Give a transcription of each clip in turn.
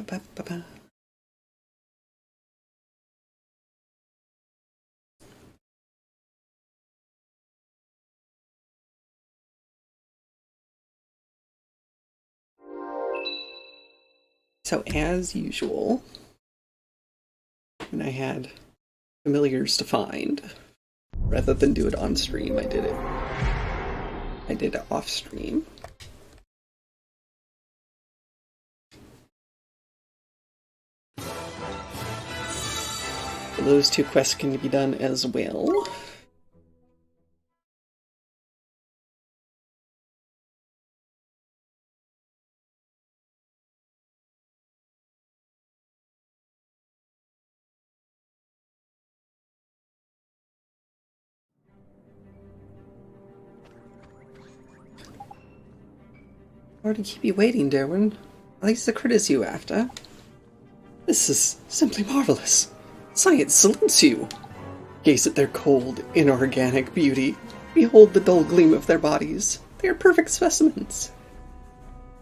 Ba-ba-ba-ba. So as usual, when I had familiars to find, rather than do it on stream, I did it off stream. So those two quests can be done as well. Sorry to keep you waiting, Darwin. At least the critters you after. This is simply marvelous. Science salutes you. Gaze at their cold, inorganic beauty. Behold the dull gleam of their bodies. They are perfect specimens.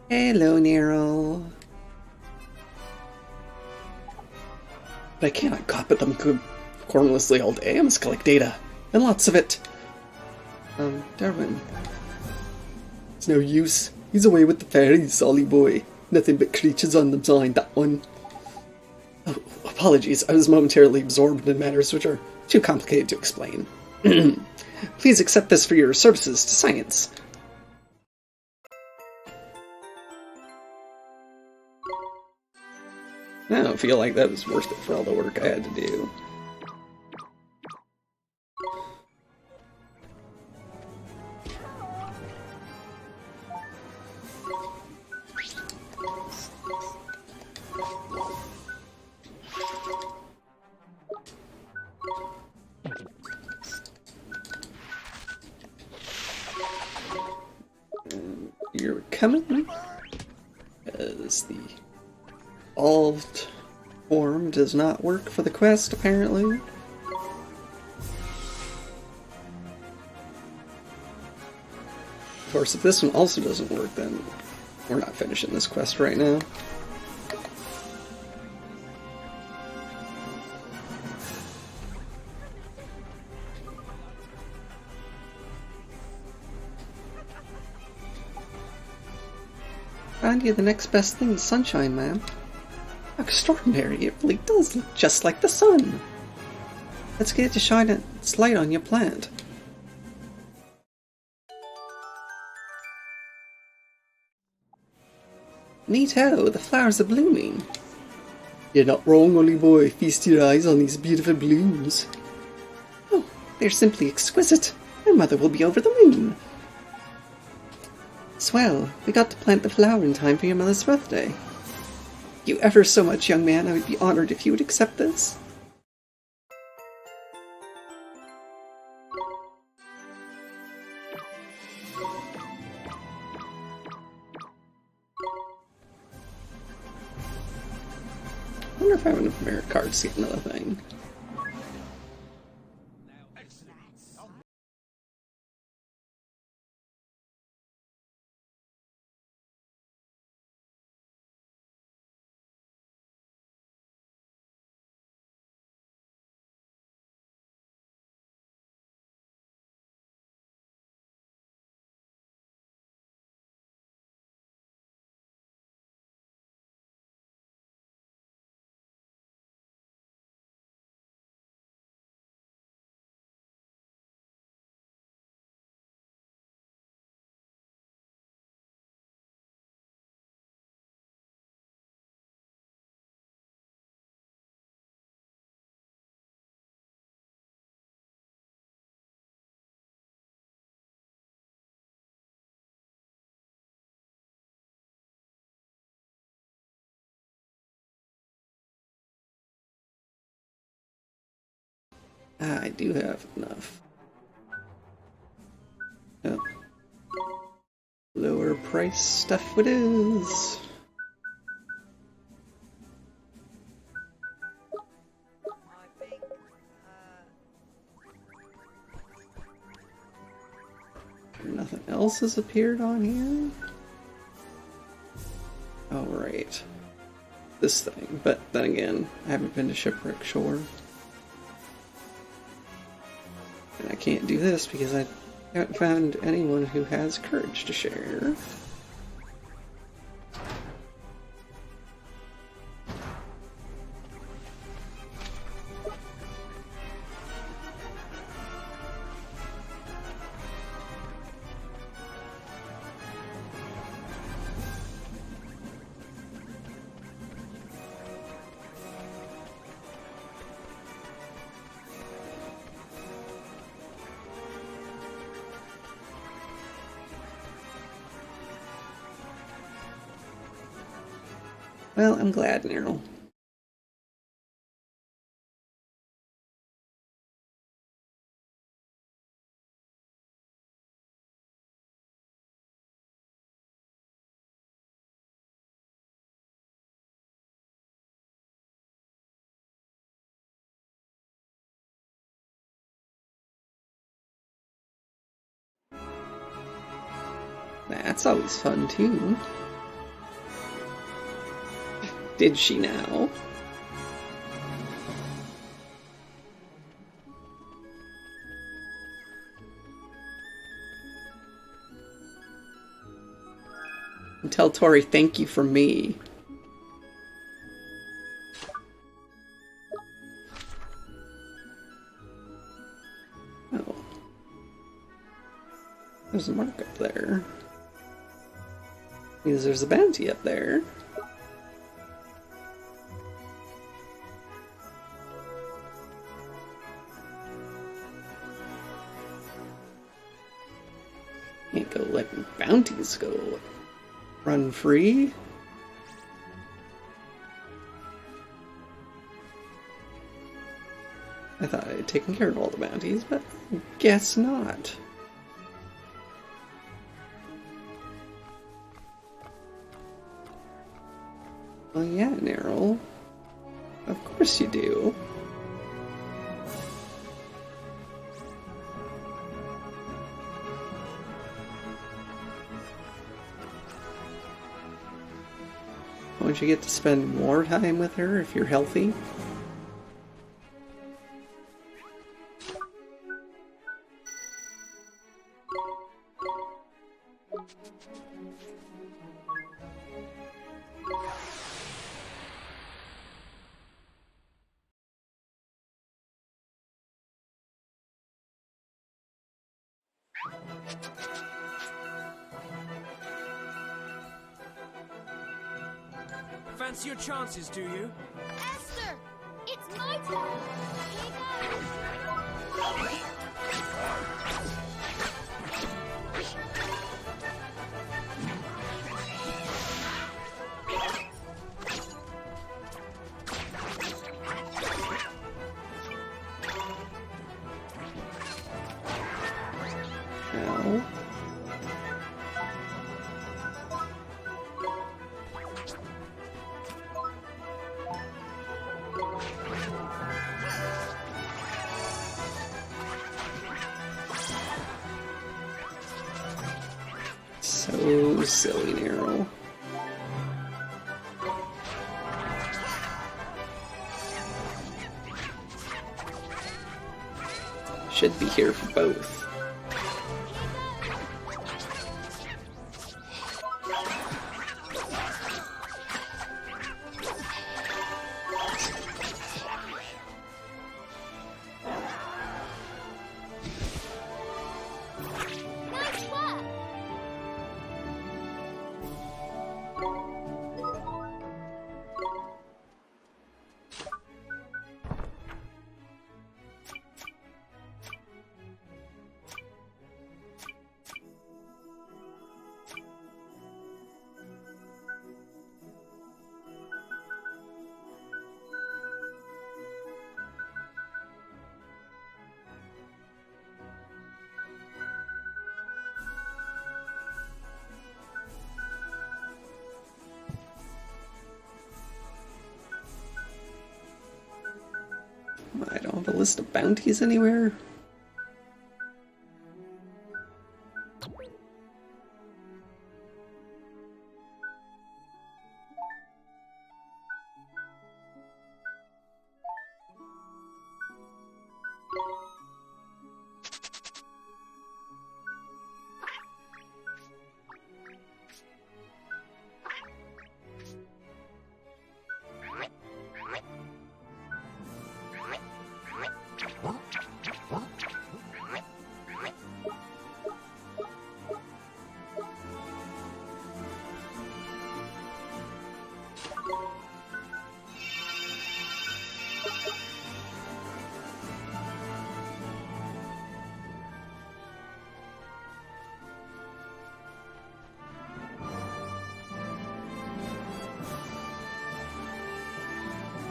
Hello, Nero. But I cannot cop at them cornlessly all day. I must collect data. And lots of it. Darwin. It's no use. He's away with the fairies, Ollie boy. Nothing but creatures on the mind, that one. Oh, apologies, I was momentarily absorbed in matters which are too complicated to explain. Please accept this for your services to science. I don't feel like that was worth it for all the work I had to do. You're coming? As the evolved form does not work for the quest, apparently. Of course, if this one also doesn't work, then we're not finishing this quest right now. Find you the next best thing to sunshine, ma'am. Extraordinary, it really does look just like the sun. Let's get it to shine its light on your plant. Neato, the flowers are blooming. You're not wrong, Ollie boy. Feast your eyes on these beautiful blooms. Oh, they're simply exquisite. My mother will be over the moon. Swell, we got to plant the flower in time for your mother's birthday. Thank you ever so much, young man. I would be honored if you would accept this. I wonder if I have enough merit cards to get another thing. I do have enough. Oh. Lower price stuff it is. Nothing else has appeared on here? Oh, right. this thing, but then again, I haven't been to Shipwreck Shore. And I can't do this because I haven't found anyone who has courage to share. Well, I'm glad, Neryl. That's always fun, too. Did she now? And tell Tori thank you from me. Oh. There's a mark up there. Means there's a bounty up there. Can't go letting bounties go run free. I thought I had taken care of all the bounties, but guess not. Well, yeah, Neryl. Of course you do. Won't you get to spend more time with her if you're healthy? Fancy your chances, do you? Esther! It's my turn! Ow. So silly, Neryl. Should be here for both. Nice work! I don't have a list of bounties anywhere.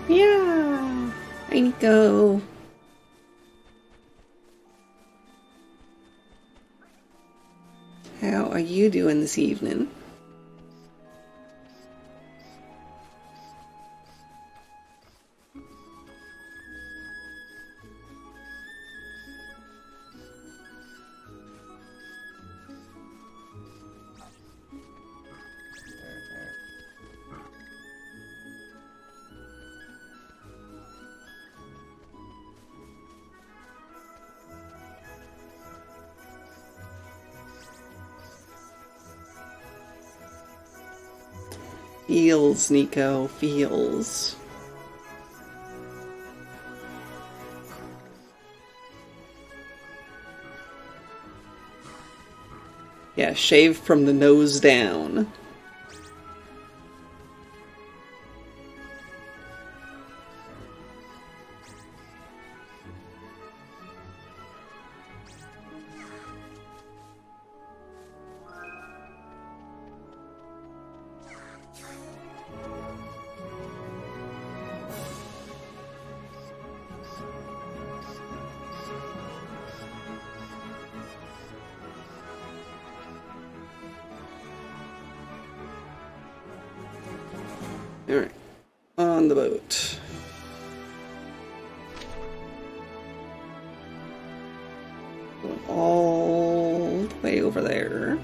Yeah. Hi, Nico. How are you doing this evening? Feels, Nico, feels. Yeah, shave from the nose down. Alright, on the boat. Going all the way over there.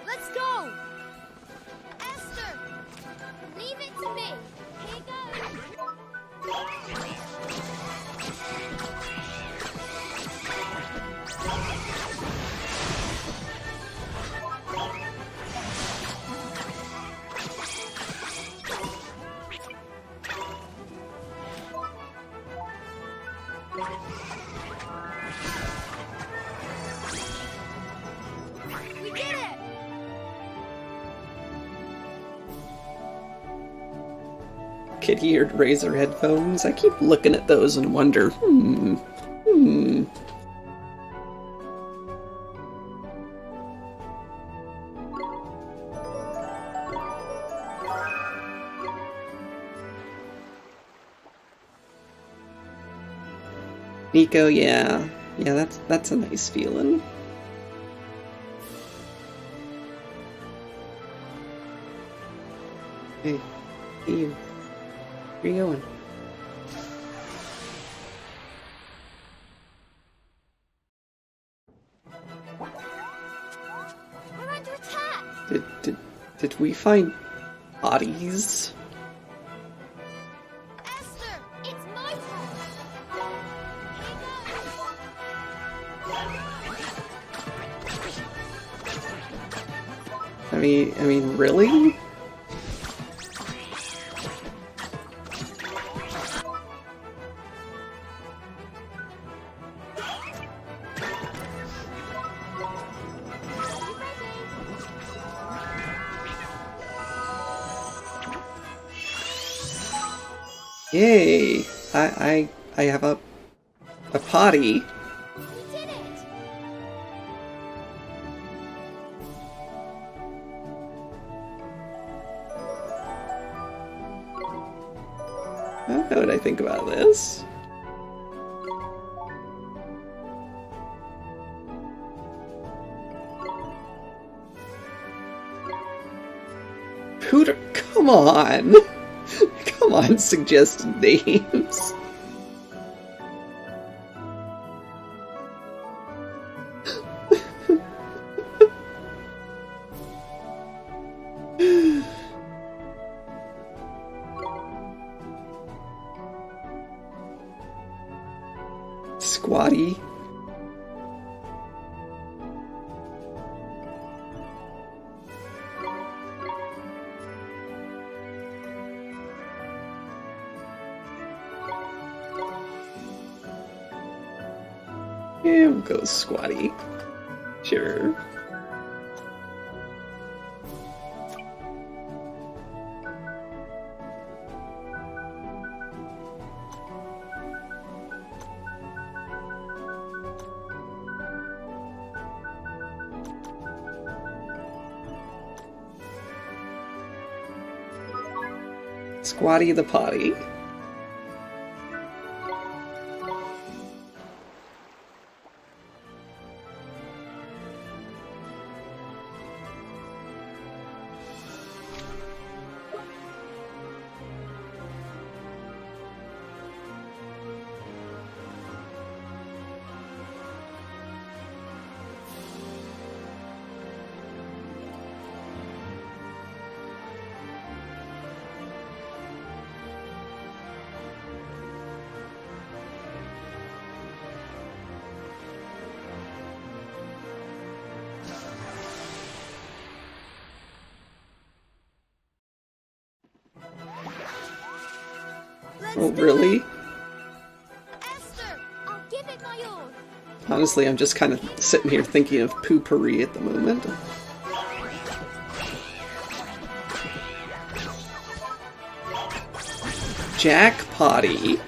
Let's go! Esther! Leave it to me. Here we did it! Kid-eared Razer headphones. I keep looking at those and wonder, hmm. Nico, yeah. Yeah, that's a nice feeling. Hey, you. Where you going? We're under attack! Did we find bodies? Esther, it's my turn! I mean, really? Yay! I have a potty. We did it! How would I think about this? Pooter, come on! Come on, suggested names. Squatty. Yeah, we'll go squatty. Sure. Squatty the potty. Oh, really? Esther, I'll give it my all. Honestly, I'm just kind of sitting here thinking of poopery at the moment. Jackpotty.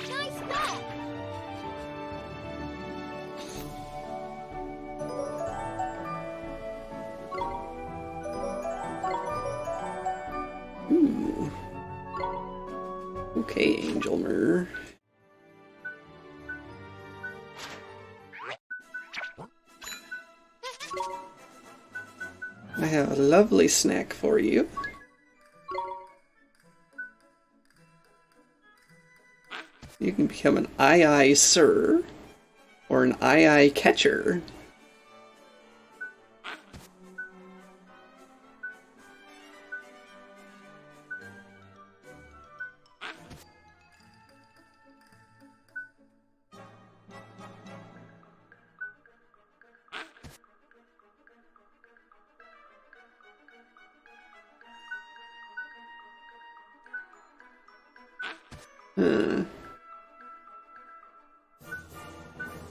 Nice bet. Ooh. Okay, Angel Mer. I have a lovely snack for you. You can become an aye sir or an aye catcher. Huh.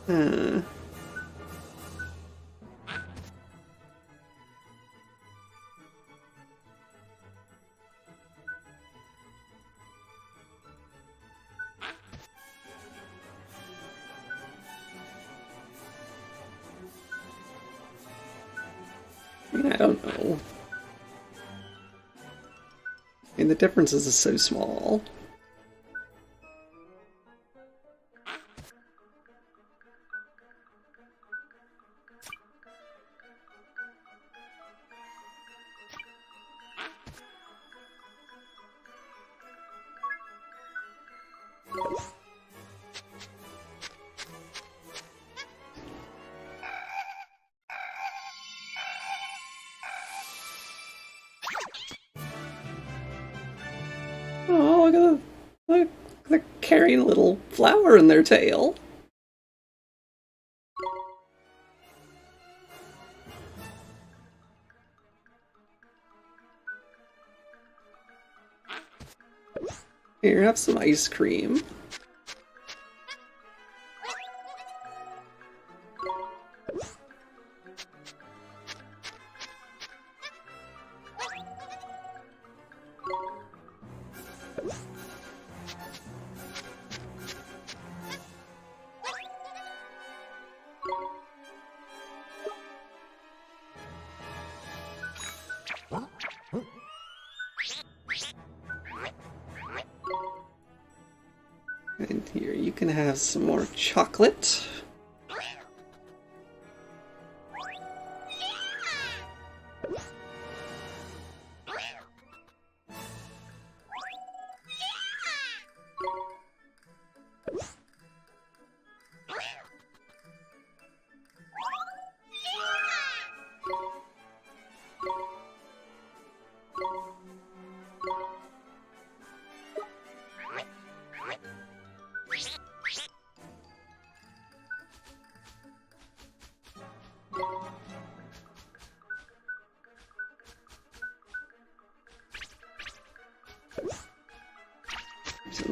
Huh. I don't know. I mean, the differences are so small. Oh, look at the, look, they're carrying a little flower in their tail. Here, have some ice cream. And here, you can have some more chocolate.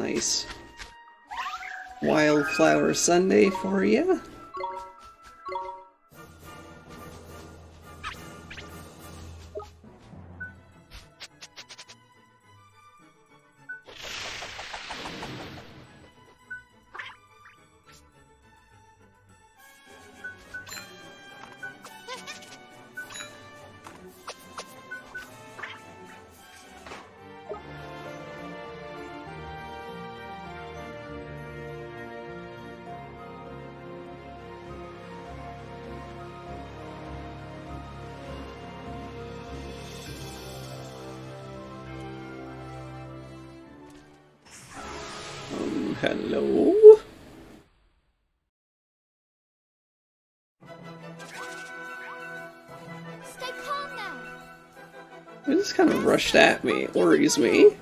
nice wildflower sundae for you. Hello? Stay calm now. They just kind of rushed at me. It worries me.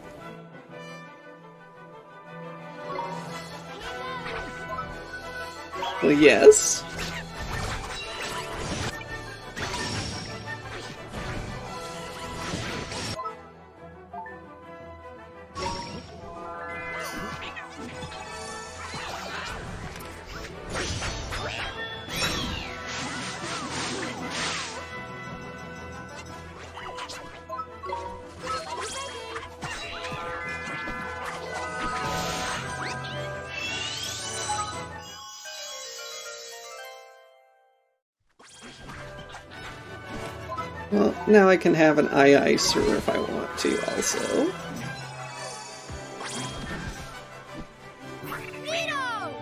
Well, yes. Well, now I can have an icer if I want to, also. Nino!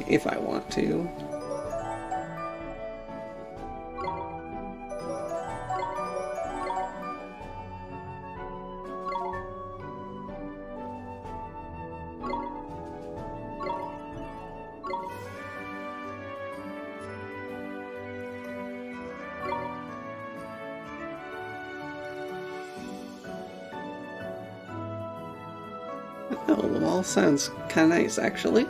If I want to. Oh, the mall sounds kind of nice, actually.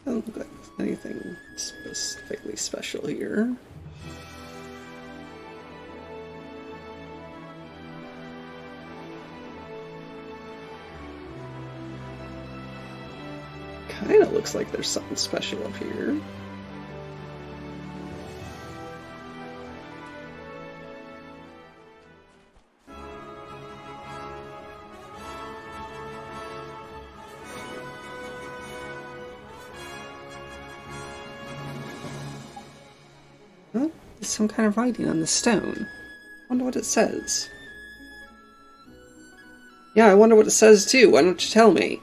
Doesn't look like there's anything specifically special here. Kinda looks like there's something special up here. Huh? There's some kind of writing on the stone. Wonder what it says. Yeah, I wonder what it says too. Why don't you tell me?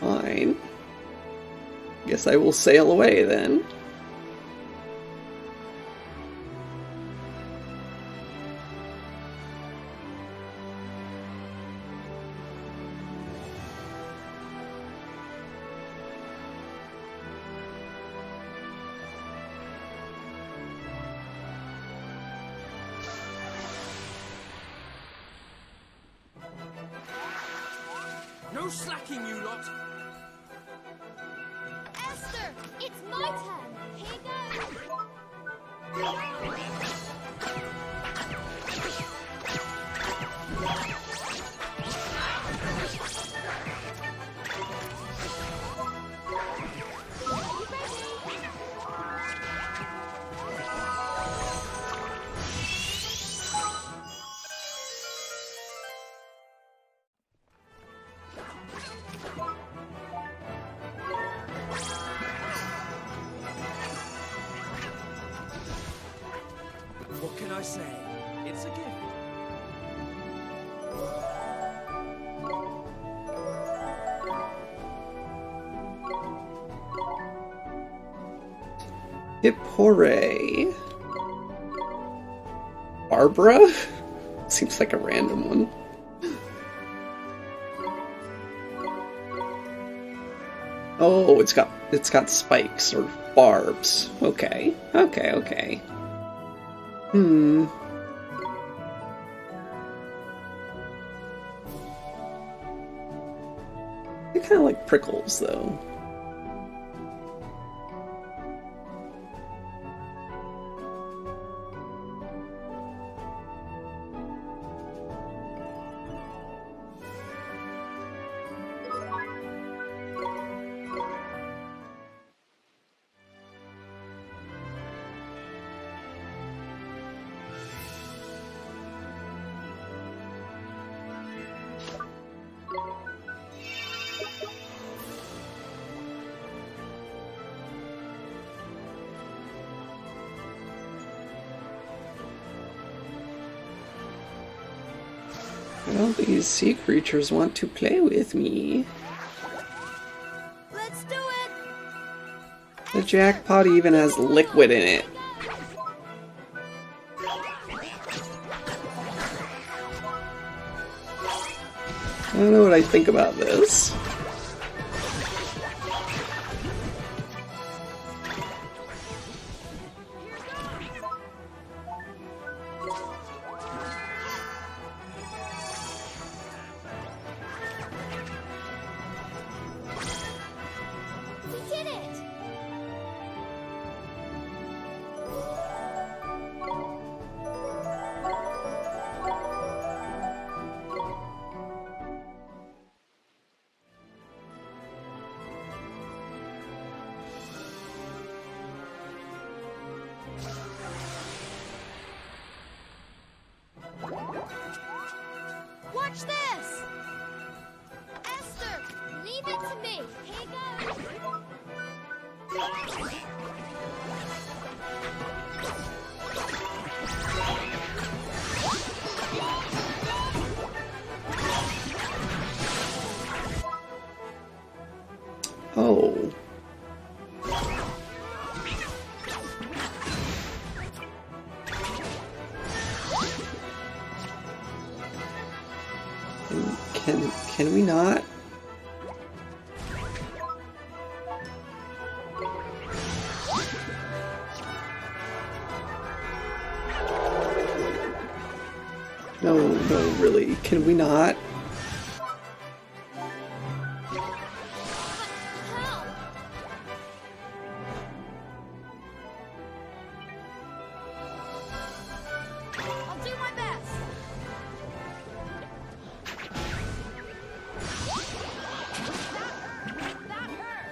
Fine. Guess I will sail away then. No slacking, you lot! Esther, it's my turn. Here What can I say? It's a gift. Hippore. Barbara? Seems like a random one. Oh, it's got spikes or barbs. Okay. Okay, okay. Hmm. They kind of like prickles, though. Well, these sea creatures want to play with me. Let's do it! The jackpot even has liquid in it. I don't know what I think about this. We did it! Watch this! Esther, leave it to me. Here goes. Oh. Can we not? No, no, really. Can we not? How? I'll do my best. That hurt.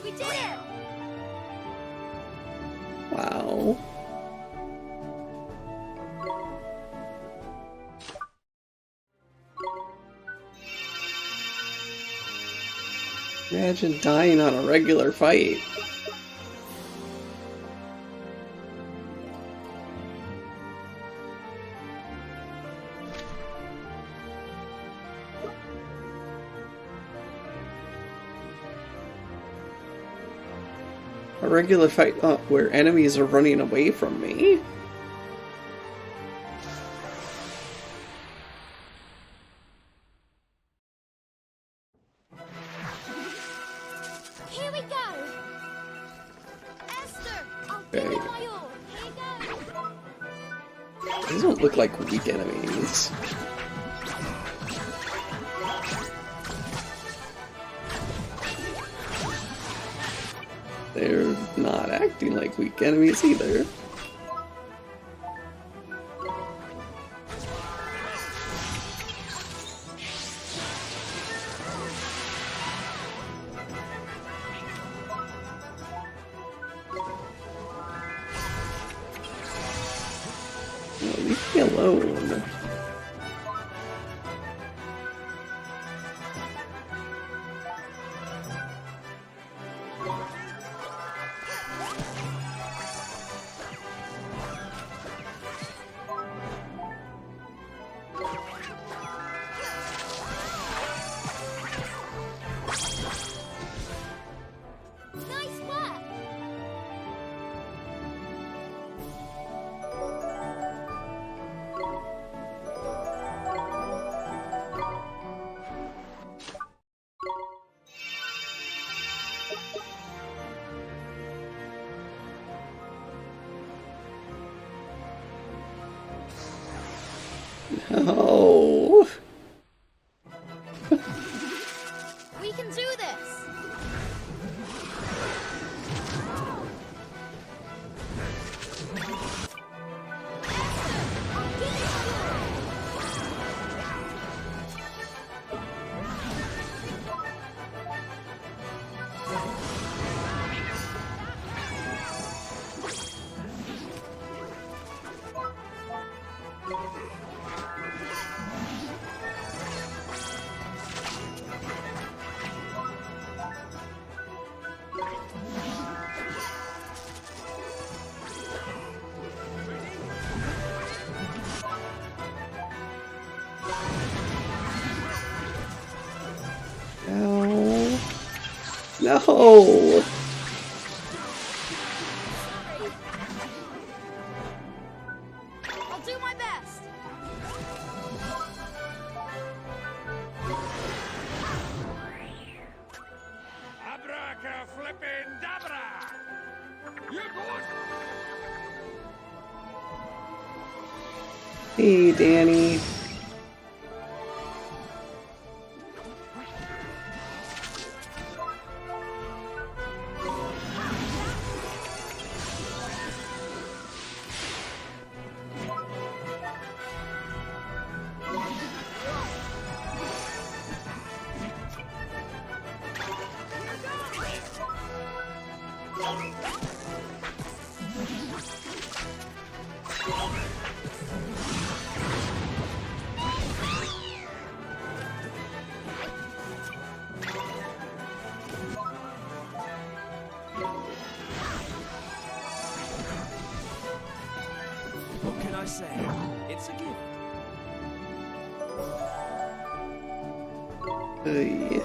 We did it! Wow. Imagine dying on a regular fight. A regular fight where enemies are running away from me? Give Okay. it my all. Here goes. These don't look like weak enemies. They're not acting like weak enemies either. Oh, leave me alone. Nice work. No. We can do this. Esther, I'll give it my all. No. No. I'll do my best. Abracaflippin-dabra! You good? Hey, Danny. What can I say? It's a gift. Hey.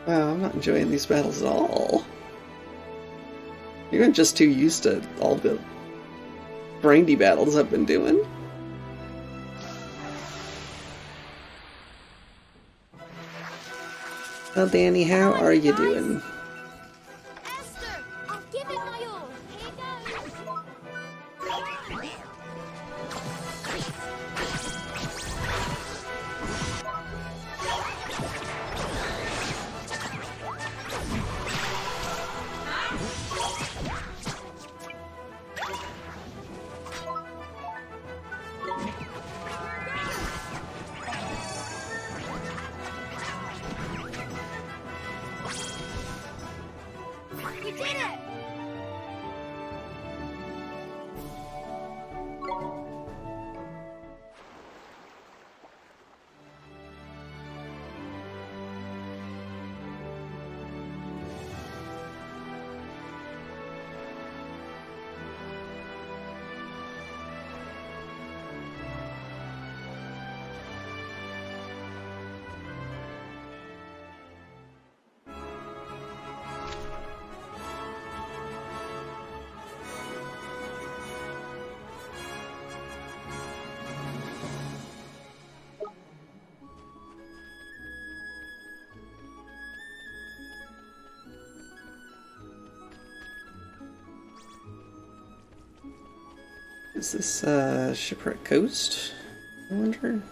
Wow, I'm not enjoying these battles at all. You're just too used to all the grindy battles I've been doing. Well, Danny, how are you doing? Esther, I'll give it my all. Here goes. Is this Shipwreck Coast? I wonder.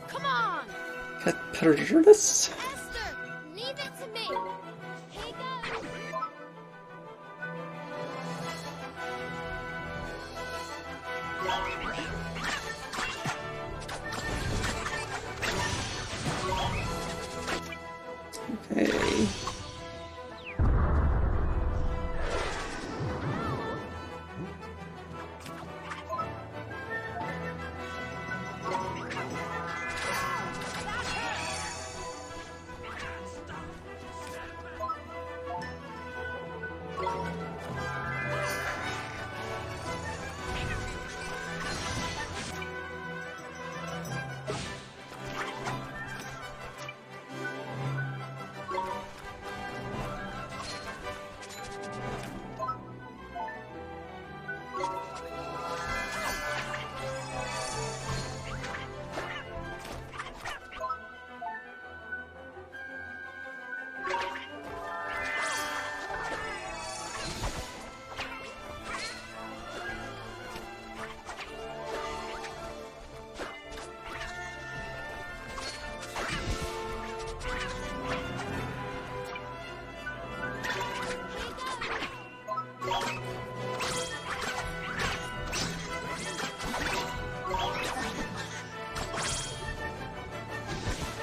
Come on! Petrus? Esther, leave it to me. Here goes. Okay.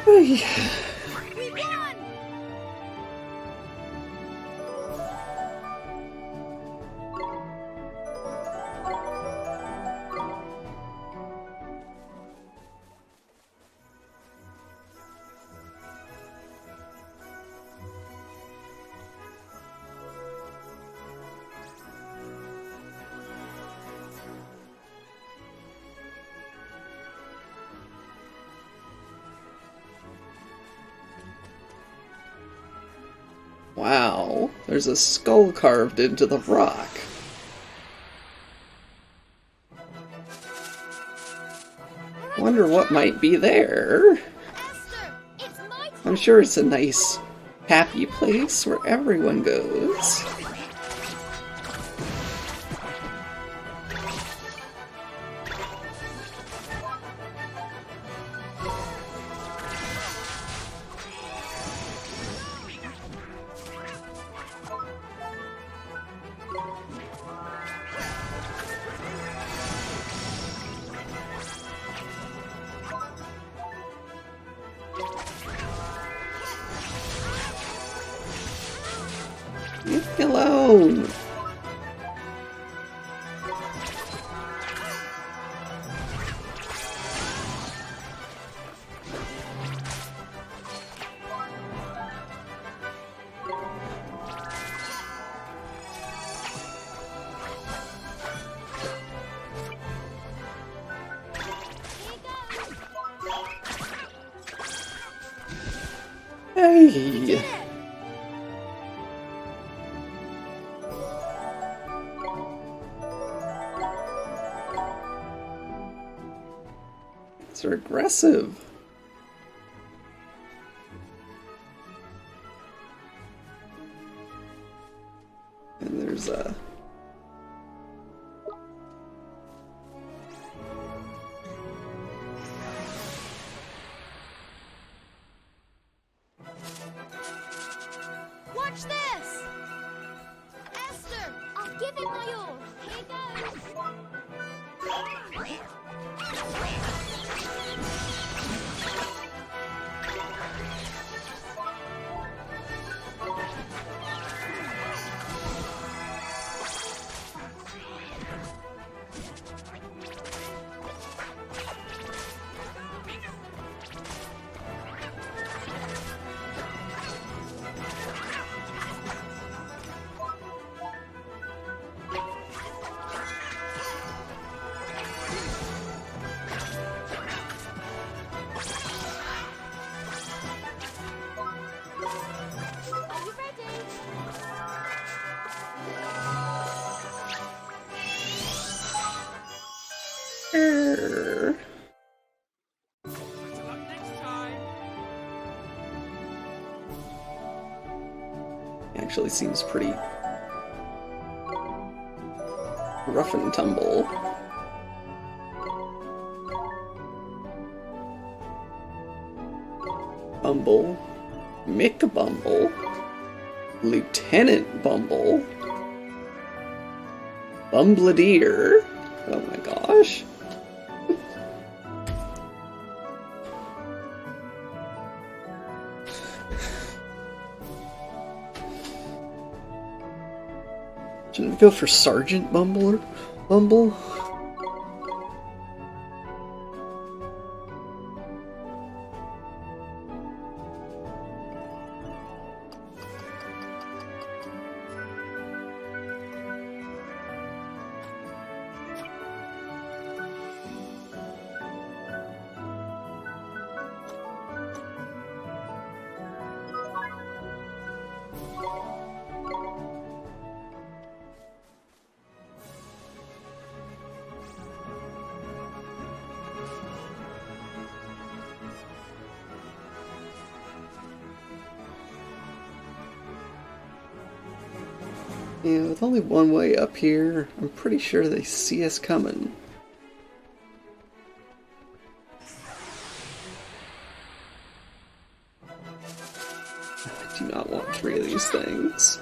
Ay. We won! Wow, there's a skull carved into the rock. Wonder what might be there. Esther, it's my I'm sure it's a nice, happy place where everyone goes. Leave me alone. Hey. They're aggressive. And there's a... Watch this! Esther, I'll give it my all. Here goes. Actually seems pretty rough and tumble. Bumble, Mick Bumble, Lieutenant Bumble, Bumbladier. Oh my gosh. Shouldn't we go for Sergeant Bumble or Bumble? Yeah, with only one way up here, I'm pretty sure they see us coming. I do not want 3 of these things.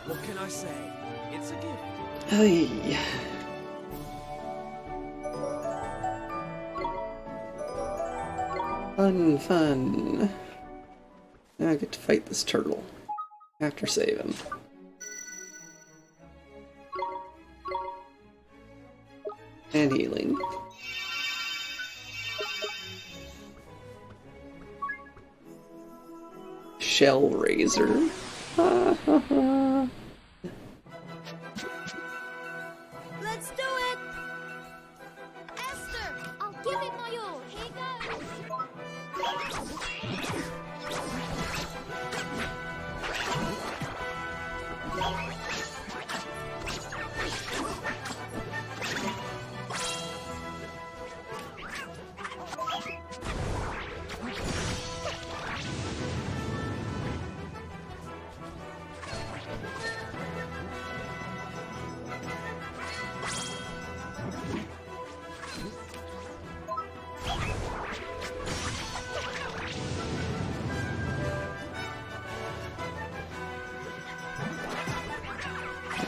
What can I say? It's a gift. Hey. Fun, fun. Now I get to fight this turtle after saving. And healing. Shell Razor. Ha ha ha. Let's do it! Esther, I'll give it my all. Here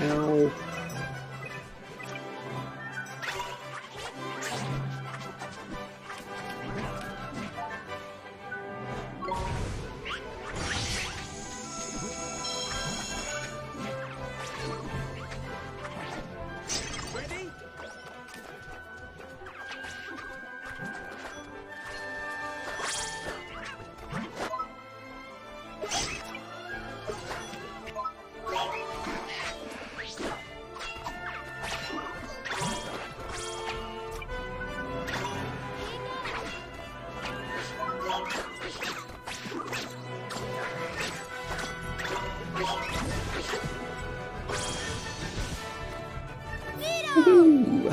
Ow. Ready? Woohoo!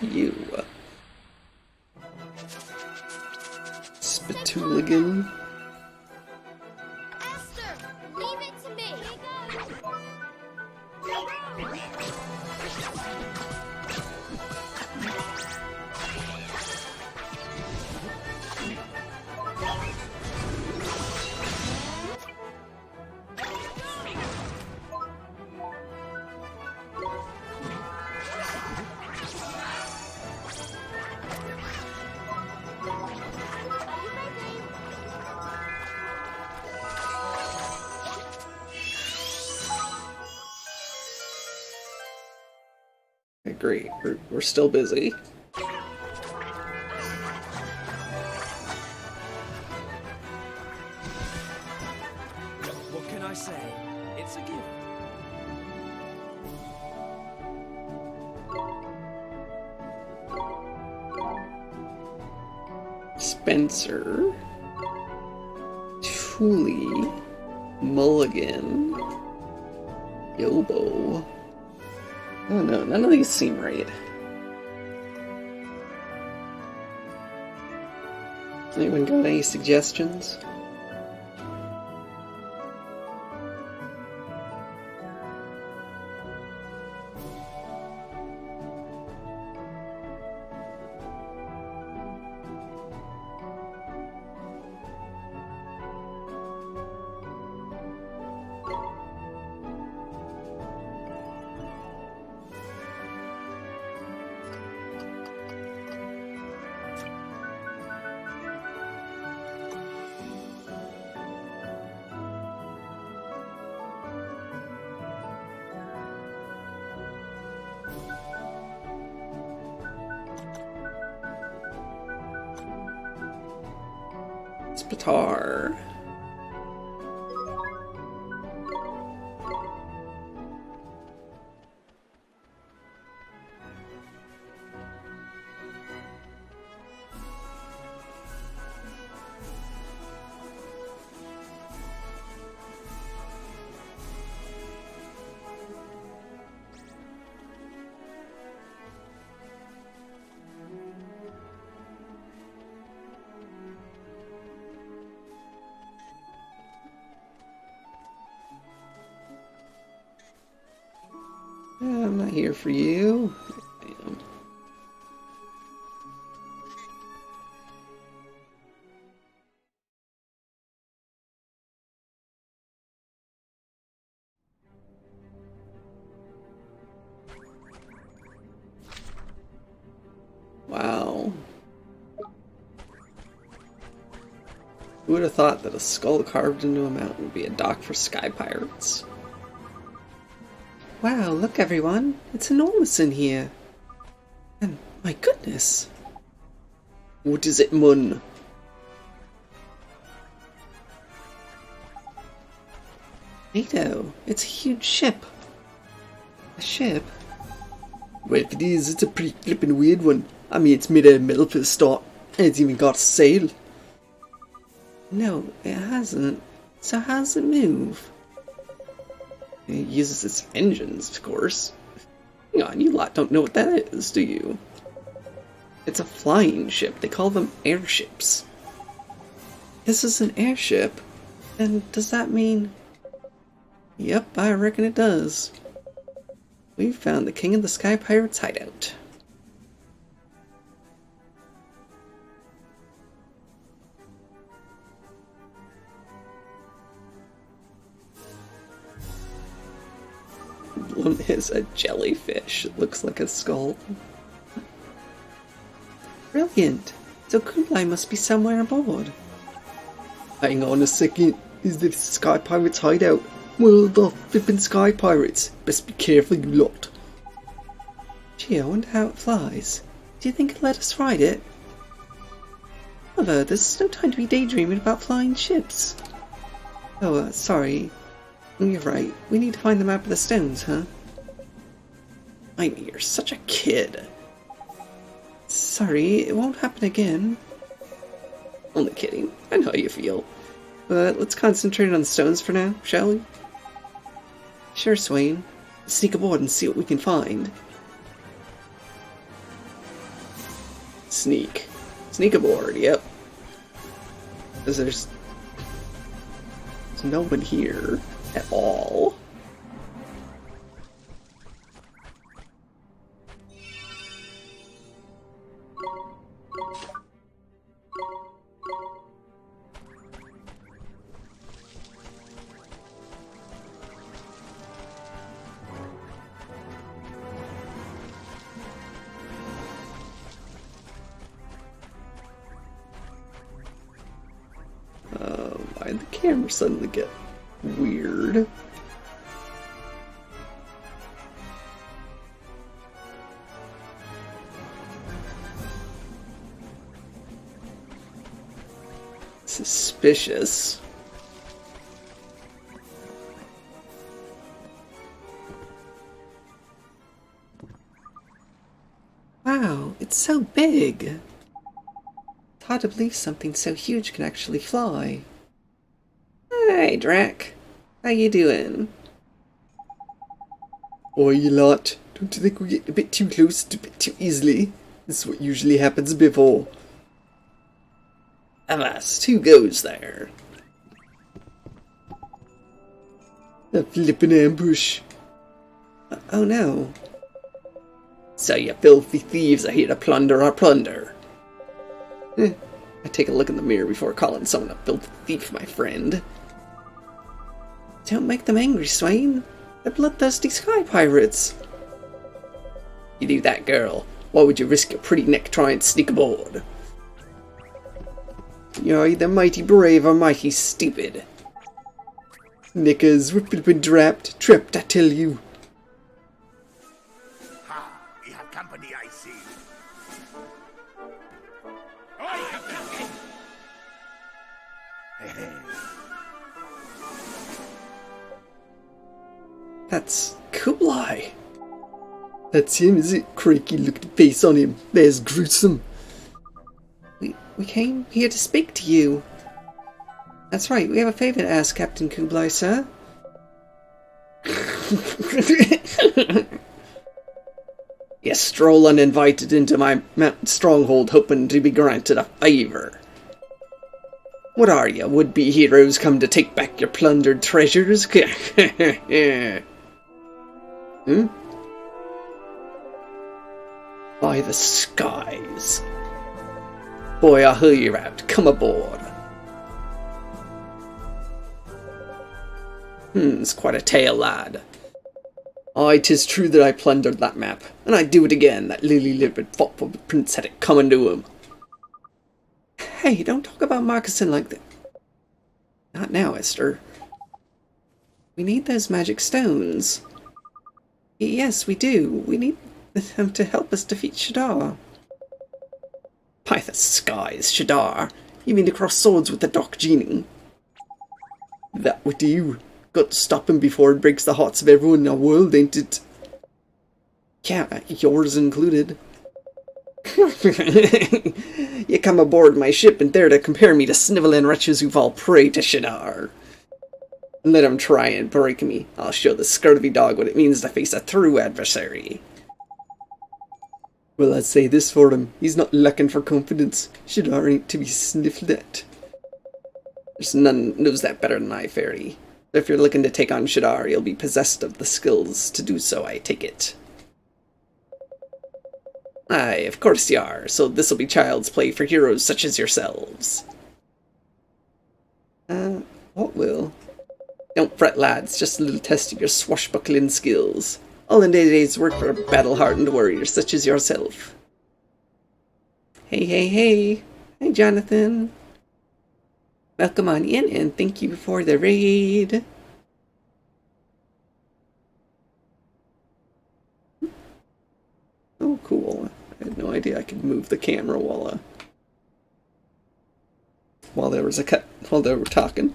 You. Spatuligan. Esther, leave it to me. Here you go. Are you ready? Okay, great. We're still busy. What can I say? It's a gift. Spencer. Thule. Mulligan. Yobo. Oh no, none of these seem right. Anyone got any suggestions? Spatar. I'm not here for you. I am. Wow. Who would have thought that a skull carved into a mountain would be a dock for sky pirates? Wow, look everyone, it's enormous in here. And my goodness. What is it, Mun? Nito, it's a huge ship. A ship? Well, if it is, it's a pretty flippin' weird one. I mean, it's made out of metal for the start, and it's even got a sail. No, it hasn't. So how does it move? It uses its engines, of course. Hang on, you lot don't know what that is, do you? It's a flying ship. They call them airships. This is an airship? And does that mean... Yep, I reckon it does. We've found the King of the Sky Pirates' hideout. One is a jellyfish. It looks like a skull. Brilliant! So Kublai must be somewhere aboard. Hang on a second. Is this Sky Pirates' hideout? Well, the flippin' Sky Pirates. Best be careful, you lot. Gee, I wonder how it flies. Do you think it'll let us ride it? Mother, there's no time to be daydreaming about flying ships. Oh, sorry. You're right. We need to find the map of the stones, huh? I mean, you're such a kid. Sorry, it won't happen again. Only kidding. I know how you feel. But let's concentrate on the stones for now, shall we? Sure, Swain. Let's sneak aboard and see what we can find. Sneak. Sneak aboard, yep. Because there's no one here at all. Why'd the camera suddenly get weird? Suspicious. Wow, it's so big. It's hard to believe something so huge can actually fly. Hey, Drac. How you doing? Oh, you lot. Don't you think we get a bit too close a bit too easily? This is what usually happens before. Avast, who goes there? A flippin' ambush. Oh no. So you filthy thieves are here to plunder our plunder. I take a look in the mirror before calling someone a filthy thief, my friend. Don't make them angry, Swain. They're bloodthirsty sky pirates. You do that, girl. Why would you risk your pretty neck trying to sneak aboard? You're either mighty brave or mighty stupid. Knickers, we're flippin' trapped, I tell you. Ha! We have company, I see. I have company. That's Kublai. That's him, is it? Cranky looking face on him. There's gruesome. We came here to speak to you. That's right, we have a favor to ask, Captain Kublai, sir. You stroll uninvited into my mountain stronghold hoping to be granted a favor. What are you, would-be heroes come to take back your plundered treasures? Hmm? By the skies. Boy, I'll hear you out. Come aboard. It's quite a tale, lad. Aye, 'tis true that I plundered that map, and I'd do it again, that lily-livered fop of the prince had it coming to him. Hey, don't talk about Moccasin like that. Not now, Esther. We need those magic stones. Yes, we do. We need them to help us defeat Shadar. By the skies, Shadar. You mean to cross swords with the Dark Genie? That would do. Got to stop him before it breaks the hearts of everyone in the world, ain't it? Yeah, yours included. You come aboard my ship and dare to compare me to sniveling wretches who fall prey to Shadar. Let him try and break me. I'll show the scurvy dog what it means to face a true adversary. Well, I'd say this for him. He's not looking for confidence. Shadar ain't to be sniffed at. There's none knows that better than I, Fairy. If you're looking to take on Shadar, you'll be possessed of the skills to do so, I take it. Aye, of course you are, so this'll be child's play for heroes such as yourselves. What will? Don't fret, lads, just a little test of your swashbuckling skills. All in a day's work for a battle-hardened warrior such as yourself. Hey, hey, hey. Hey, Jonathan. Welcome on in, and thank you for the raid. Oh, cool. I had no idea I could move the camera while there was a cut, while they were talking.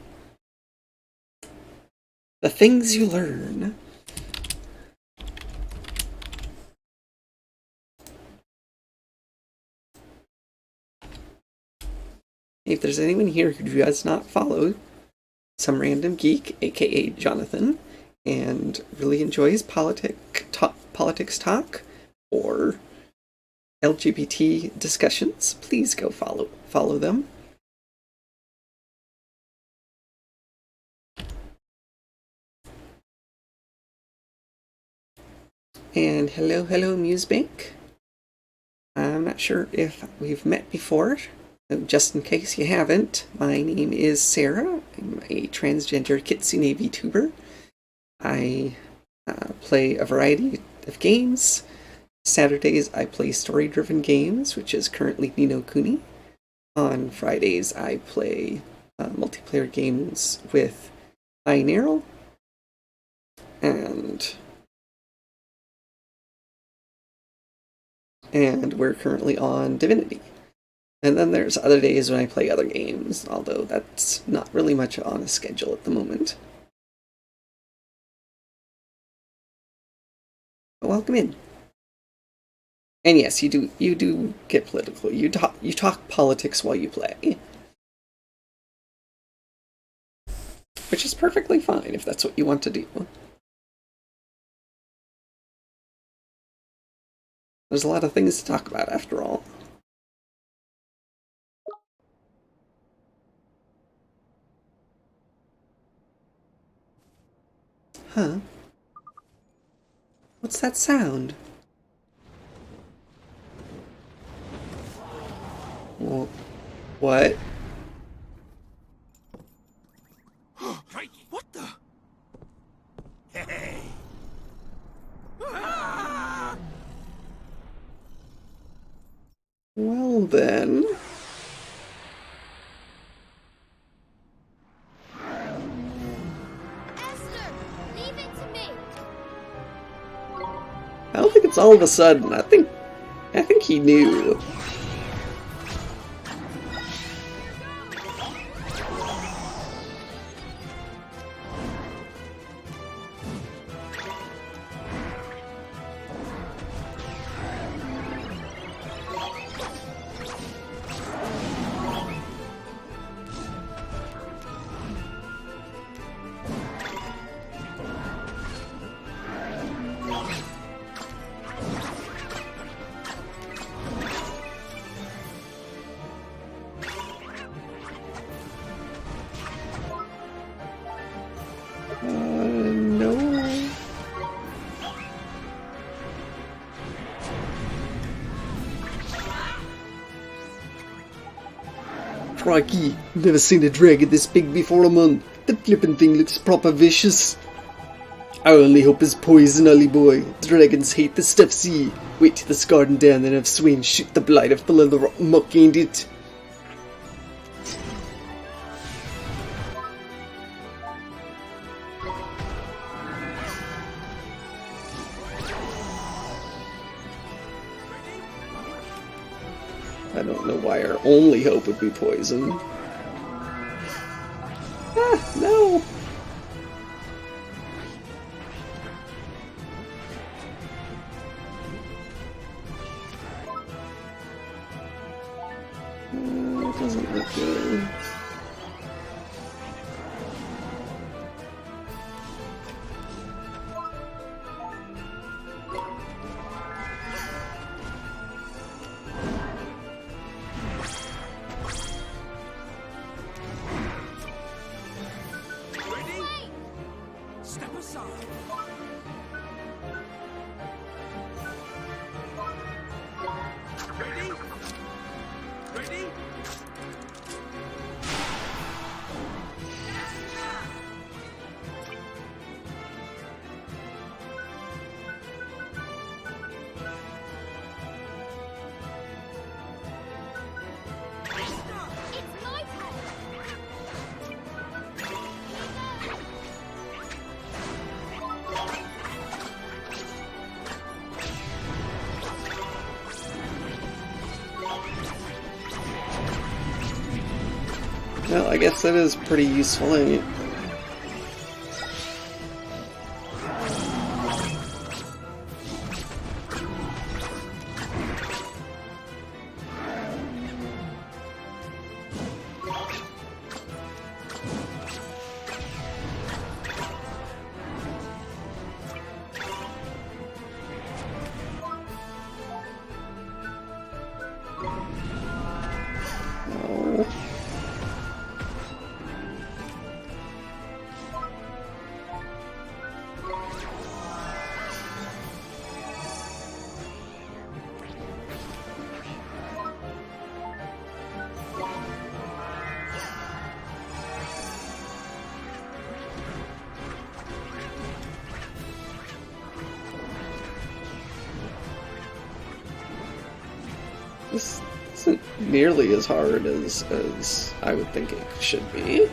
The things you learn. If there's anyone here who does not follow some random geek, aka Jonathan, and really enjoys politics talk, or LGBT discussions, please go follow them. And hello, Musebank. I'm not sure if we've met before. Just in case you haven't, my name is Sarah. I'm a transgender kitsune VTuber. I play a variety of games. Saturdays I play story-driven games, which is currently Ni No Kuni. On Fridays I play multiplayer games with Binaural. And we're currently on Divinity. And then there's other days when I play other games, although that's not really much on a schedule at the moment. But welcome in. And yes, you do get political. You talk politics while you play. Which is perfectly fine if that's what you want to do. There's a lot of things to talk about after all. Huh? What's that sound? Well, what? What the? Hey! Well then. Esther, leave it to me. I don't think it's all of a sudden. I think he knew. No. Froggy, never seen a dragon this big before, man. The flippin' thing looks proper vicious. I only hope it's poison, Ollie boy. Dragons hate the stuff, see. Wait till this garden down, then have Swain shoot the blighter full of the rotten muck, ain't it? I don't know why our only hope would be poison. Ah, no! It doesn't look good. Step aside. Ready? Ready? It's my turn. Well, I guess that is pretty useful, ain't it? This isn't nearly as hard as I would think it should be.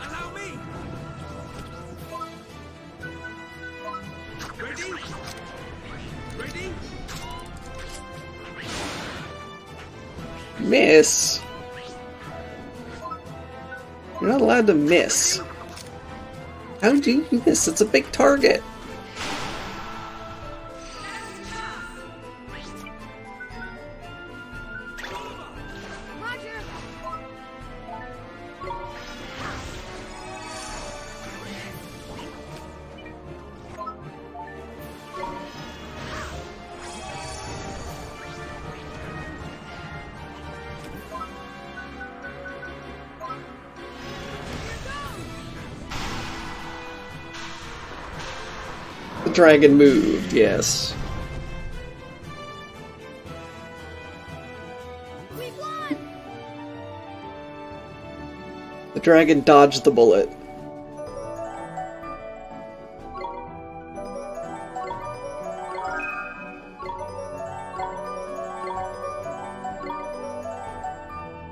Allow me! Ready? Ready? Miss? You're not allowed to miss. How do you miss? It's a big target. Roger. The dragon moved, yes. We won. The dragon dodged the bullet.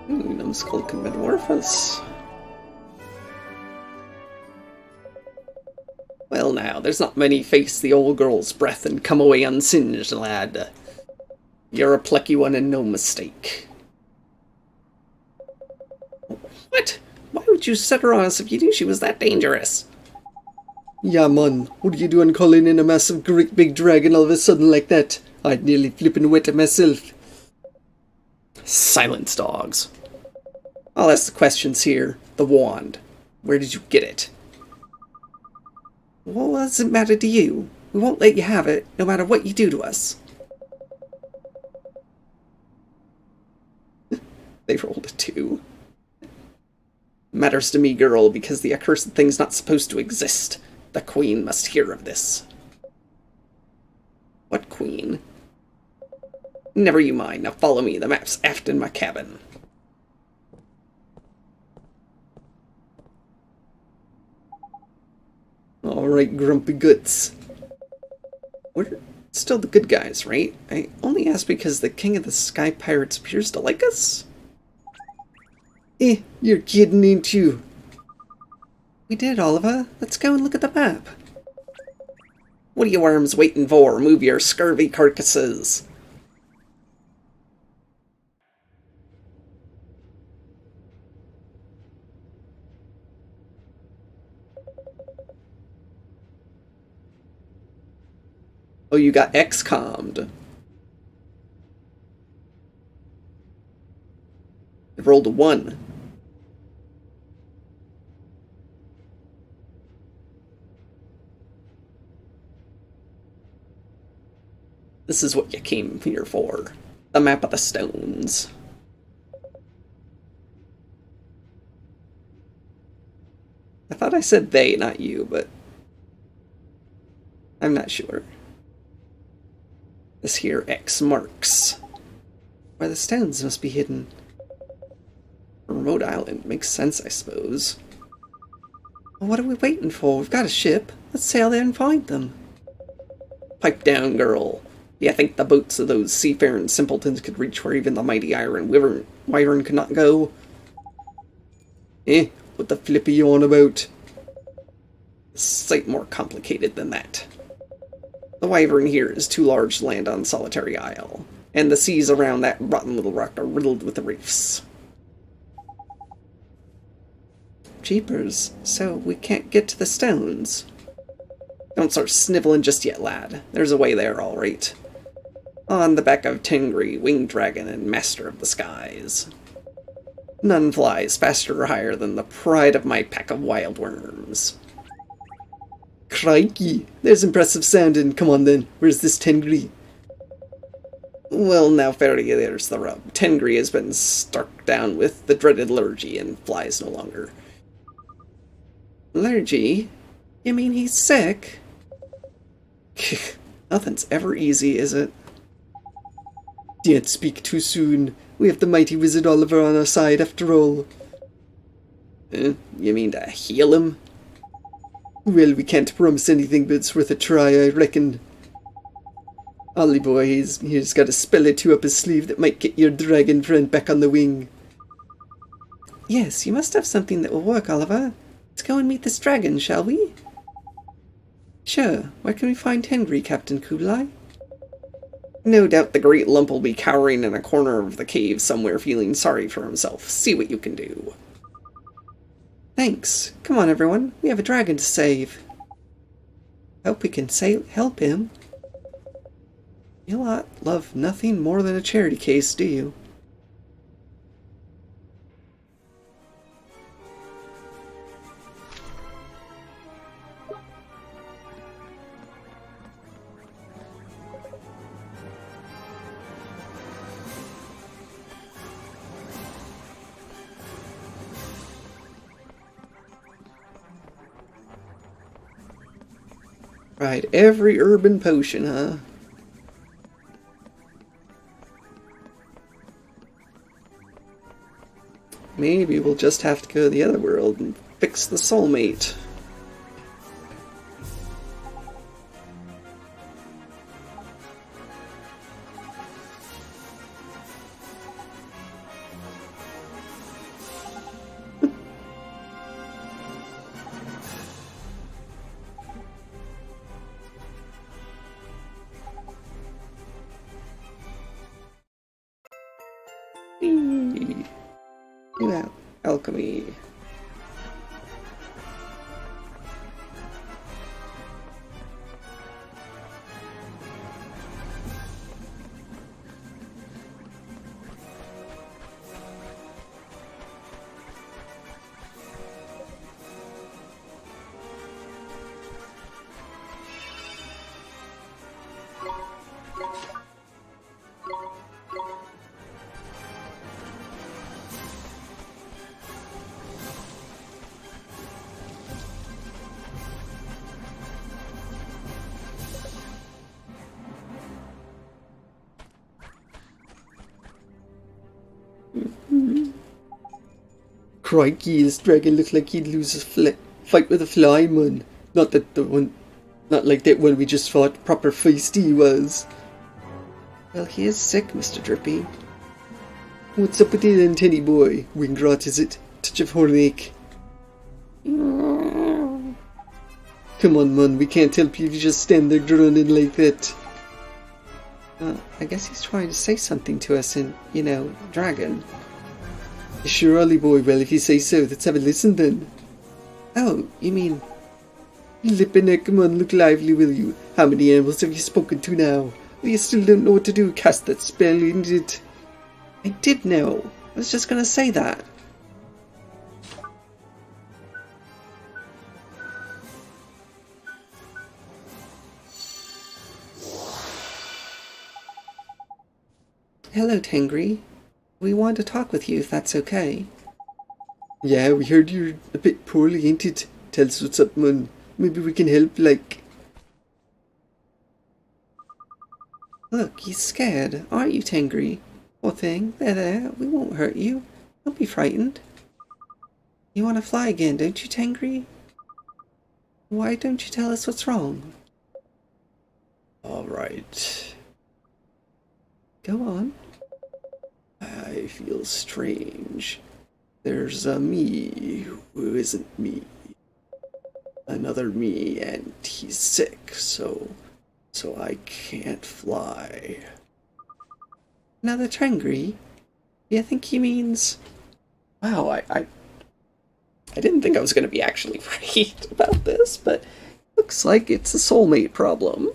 Ooh, numbskull can metamorphose. Well now, there's not many face the old girl's breath and come away unsinged, lad. You're a plucky one and no mistake. What? Why would you set her on us if you knew she was that dangerous? Yeah, man. What are you doing calling in a massive great big dragon all of a sudden like that? I'd nearly flippin' wet it myself. Silence, dogs. I'll ask the questions here. The wand. Where did you get it? Well, what does it matter to you? We won't let you have it, no matter what you do to us. They rolled a 2. Matters to me, girl, because the accursed thing's not supposed to exist. The queen must hear of this. What queen? Never you mind. Now follow me. The map's aft in my cabin. Alright, grumpy guts. We're still the good guys, right? I only ask because the king of the sky pirates appears to like us? You're kidding, ain't you? We did, Oliver. Let's go and look at the map. What are you worms waiting for? Move your scurvy carcasses. Oh, you got XCOM'd. It rolled a 1. This is what you came here for. The map of the stones. I thought I said they, not you, but I'm not sure. This here X marks where the stones must be hidden. A remote island makes sense, I suppose. Well, what are we waiting for? We've got a ship. Let's sail there and find them. Pipe down, girl. You think the boats of those seafaring simpletons could reach where even the mighty iron wyvern could not go? What the flip are you on about? It's a sight more complicated than that. The wyvern here is too large to land on Solitary Isle, and the seas around that rotten little rock are riddled with reefs. Jeepers, so we can't get to the stones. Don't start sniveling just yet, lad. There's a way there, all right. On the back of Tengri, winged dragon and master of the skies. None flies faster or higher than the pride of my pack of wild worms. Crikey, there's impressive sounding. Come on then, where's this Tengri? Well, now fairly, there's the rub. Tengri has been struck down with the dreaded allergy and flies no longer. Allergy? You mean he's sick? Nothing's ever easy, is it? Don't speak too soon. We have the mighty Wizard Oliver on our side after all. You mean to heal him? Well, we can't promise anything, but it's worth a try, I reckon. Ollie boy, he's got a spell or two up his sleeve that might get your dragon friend back on the wing. Yes, you must have something that will work, Oliver. Let's go and meet this dragon, shall we? Sure. Where can we find Tengri, Captain Kublai? No doubt the great lump will be cowering in a corner of the cave somewhere feeling sorry for himself. See what you can do. Thanks. Come on, everyone. We have a dragon to save. Hope we can help him. You lot love nothing more than a charity case, do you? Right, every urban potion, huh? Maybe we'll just have to go to the other world and fix the soulmate. Alchemy. Crikey, this dragon looked like he'd lose a fight with a fly, man. Not like that one we just fought. Proper feisty he was. Well, he is sick, Mr. Drippy. What's up with the antennae, boy? Wing rot, is it? Touch of hornache. Come on, man, we can't help you if you just stand there droning like that. I guess he's trying to say something to us in, dragon. Sure, Ollie boy, well, if you say so, let's have a listen then. Oh, you mean... Lippineck, come on, look lively, will you? How many animals have you spoken to now? Well, you still don't know what to do, cast that spell, isn't it? I did know. I was just gonna say that. Hello, Tengri. We want to talk with you, if that's okay. Yeah, we heard you're a bit poorly, ain't it? Tell us what's up, man. Maybe we can help, like... Look, he's scared, aren't you, Tengri? Poor thing. There, we won't hurt you. Don't be frightened. You want to fly again, don't you, Tengri? Why don't you tell us what's wrong? Alright. Go on. I feel strange. There's a me who isn't me. Another me, and he's sick, so I can't fly. Another Tengri? You think he means... Wow, I didn't think I was going to be actually right about this, but looks like it's a soulmate problem.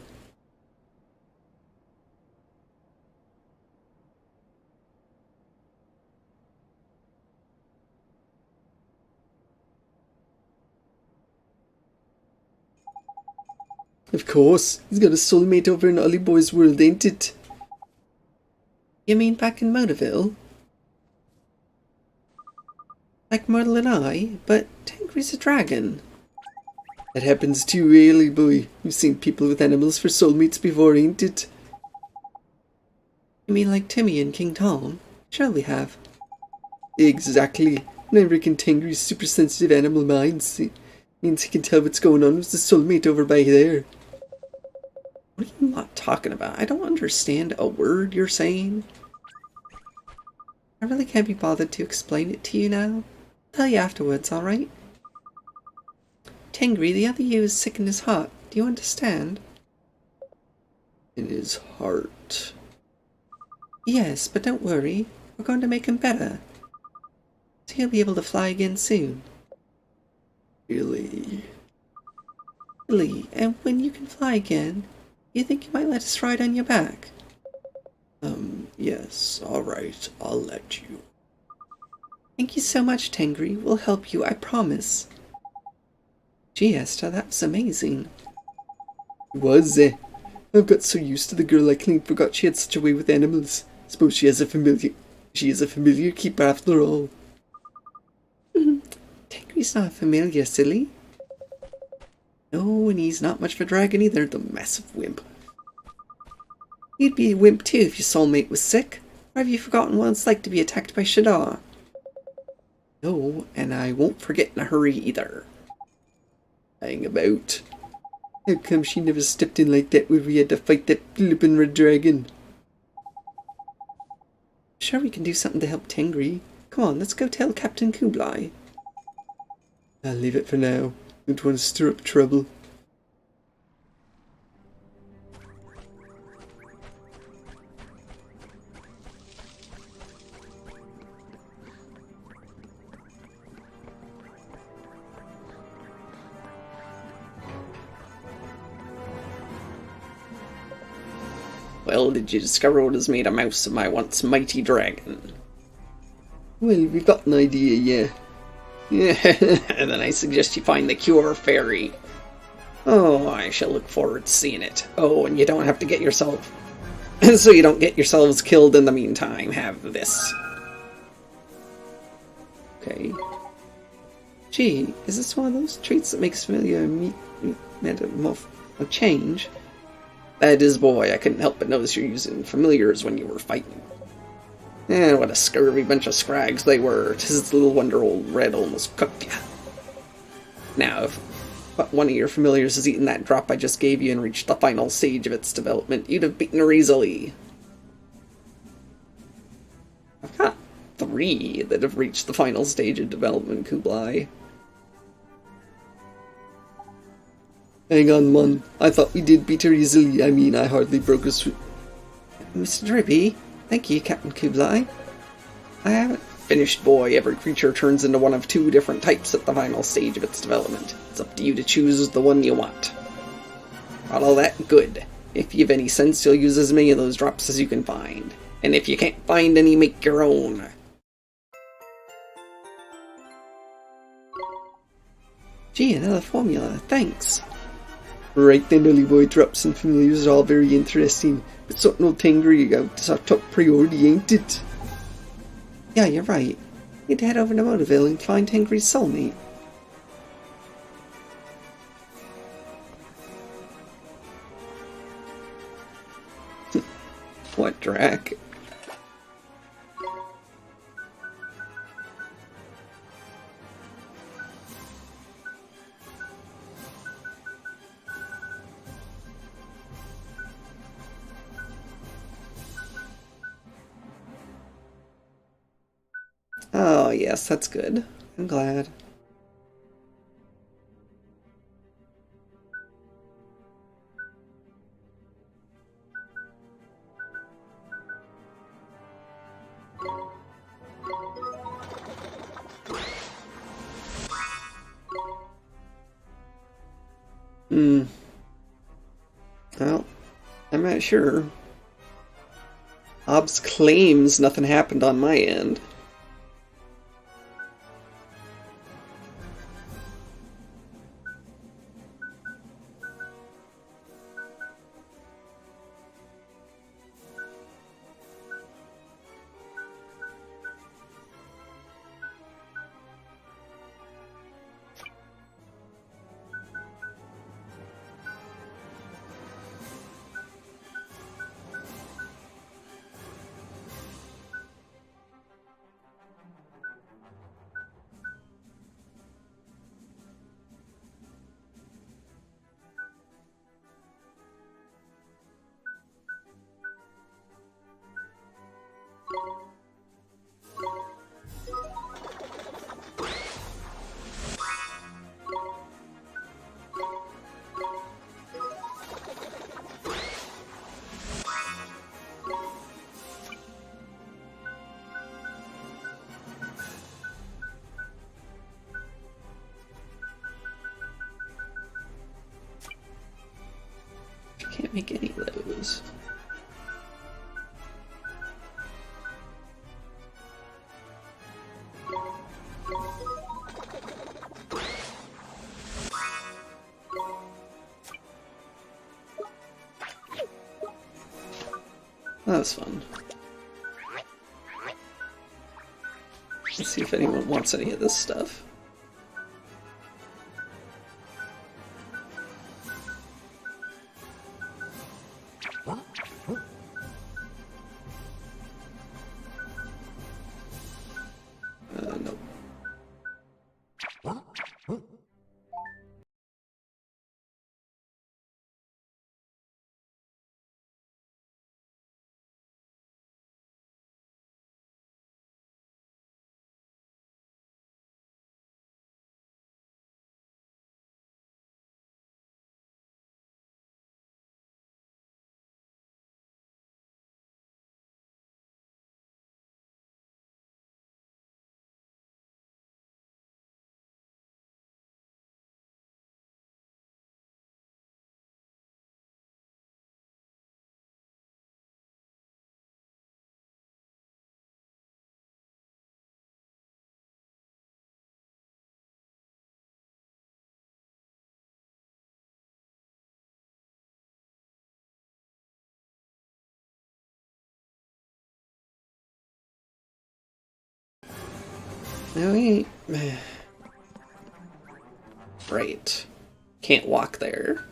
Of course, he's got a soulmate over in Ollie Boy's world, ain't it? You mean back in Motorville? Like Myrtle and I? But Tengri's a dragon. That happens too rarely, boy. You've seen people with animals for soulmates before, ain't it? You mean like Timmy and King Tom? Sure we have. Exactly. And I reckon Tengri's super sensitive animal minds means he can tell what's going on with the soulmate over by there. What are you not talking about? I don't understand a word you're saying. I really can't be bothered to explain it to you now. I'll tell you afterwards, alright? Tengri, the other you is sick in his heart. Do you understand? In his heart. Yes, but don't worry. We're going to make him better. So he'll be able to fly again soon. Really? Really? And when you can fly again, you think you might let us ride on your back? Yes, alright, I'll let you. Thank you so much, Tengri. We'll help you, I promise. Gee, Esther, that was amazing. It was, I've got so used to the girl I clean forgot she had such a way with animals. Suppose she is a familiar keeper after all. Tengri's not a familiar, silly. No, and he's not much of a dragon either, the massive wimp. You'd be a wimp too if your soulmate was sick. Or have you forgotten what it's like to be attacked by Shadar? No, and I won't forget in a hurry either. Hang about. How come she never stepped in like that when we had to fight that flippin' red dragon? Sure we can do something to help Tengri. Come on, let's go tell Captain Kublai. I'll leave it for now. Don't want to stir up trouble. Well, did you discover what has made a mouse of my once mighty dragon? Well, we've got an idea, yeah. And then I suggest you find the cure, fairy. Oh, I shall look forward to seeing it. Oh, and you don't have to get yourself... so you don't get yourselves killed in the meantime. Have this. Okay. Gee, is this one of those traits that makes familiar metamorph a change? That is, boy, I couldn't help but notice you're using familiars when you were fighting. And what a scurvy bunch of scrags they were. 'Tis the little wonder old Red almost cooked ya. Now, if one of your familiars has eaten that drop I just gave you and reached the final stage of its development, you'd have beaten her easily. I've got 3 that have reached the final stage of development, Kublai. Hang on, man. I thought we did beat her easily. I mean, I hardly broke a Mr. Drippy, thank you, Captain Kublai. I haven't finished, boy. Every creature turns into one of 2 different types at the final stage of its development. It's up to you to choose the one you want. Follow that? Good. If you've any sense, you'll use as many of those drops as you can find. And if you can't find any, make your own. Gee, another formula. Thanks. Right then, Lily Boy, drops and familiars are all very interesting, but sorting old Tengri out is our top priority, ain't it? Yeah, you're right. Need to head over to Motiville and find Tengri's soulmate. What drac? Oh, yes, that's good. I'm glad. Well, I'm not sure. Hobbs claims nothing happened on my end. Can't make any of those. That was fun. Let's see if anyone wants any of this stuff. Nope. No, he ain't. Right. Can't walk there.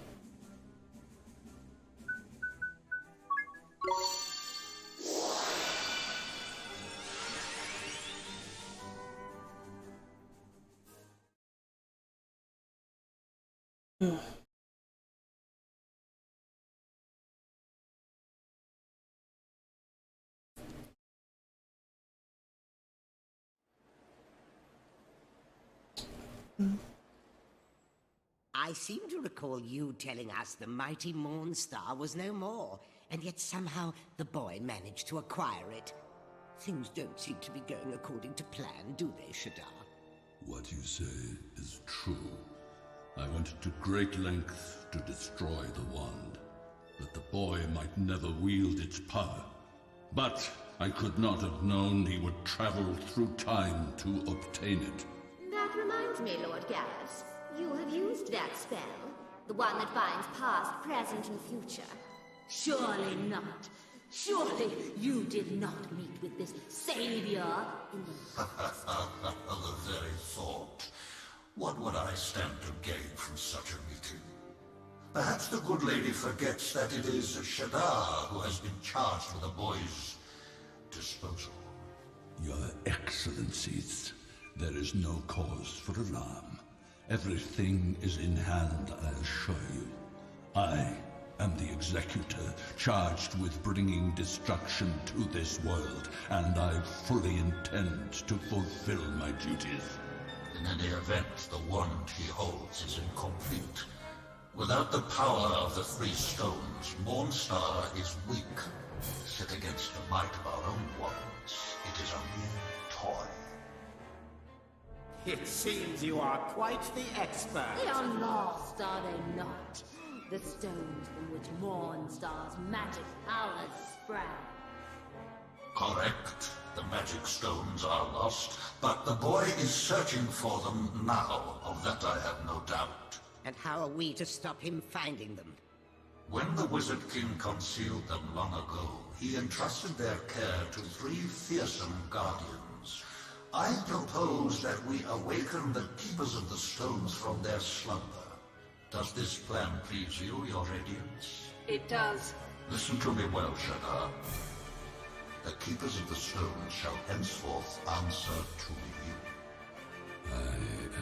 I seem to recall you telling us the mighty Morn Star was no more, and yet somehow the boy managed to acquire it. Things don't seem to be going according to plan, do they, Shadar? What you say is true. I went to great lengths to destroy the wand, that the boy might never wield its power. But I could not have known he would travel through time to obtain it. That reminds me, Lord Garrus. You have used that spell. The one that binds past, present, and future. Surely not. Surely you did not meet with this savior in the... The very thought. What would I stand to gain from such a meeting? Perhaps the good lady forgets that it is Shadar who has been charged with the boy's disposal. Your Excellencies, there is no cause for alarm. Everything is in hand, I assure you. I am the executor charged with bringing destruction to this world, and I fully intend to fulfill my duties. In any event, the wand he holds is incomplete. Without the power of the three stones, Mornstar is weak. Set against the might of our own wands, it is a mere toy. It seems you are quite the expert. They are lost, are they not? The stones from which Mornstar's magic powers sprang. Correct. The magic stones are lost, but the boy is searching for them now. Of that I have no doubt. And how are we to stop him finding them? When the Wizard King concealed them long ago, he entrusted their care to 3 fearsome guardians. I propose that we awaken the Keepers of the Stones from their slumber. Does this plan please you, your Radiance? It does. Listen to me well, Shadar. The Keepers of the Stones shall henceforth answer to you. I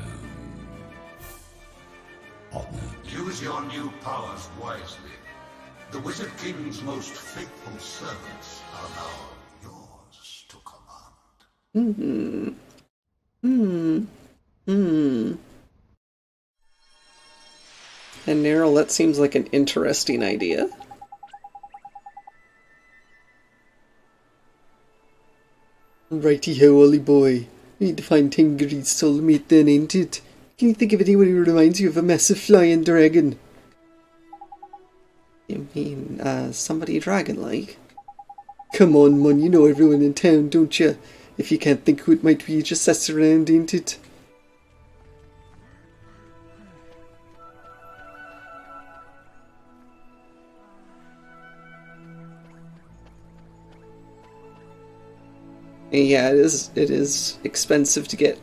am honored. Use your new powers wisely. The Wizard King's most faithful servants are now yours to command. And Neryl, that seems like an interesting idea. Righty-ho, Ollie boy. We need to find Tingery's soulmate then, ain't it? Can you think of anyone who reminds you of a massive flying dragon? You mean... somebody dragon-like. Come on, man, you know everyone in town, don't you? If you can't think who it might be, just ask around, ain't it? And yeah, it is expensive to get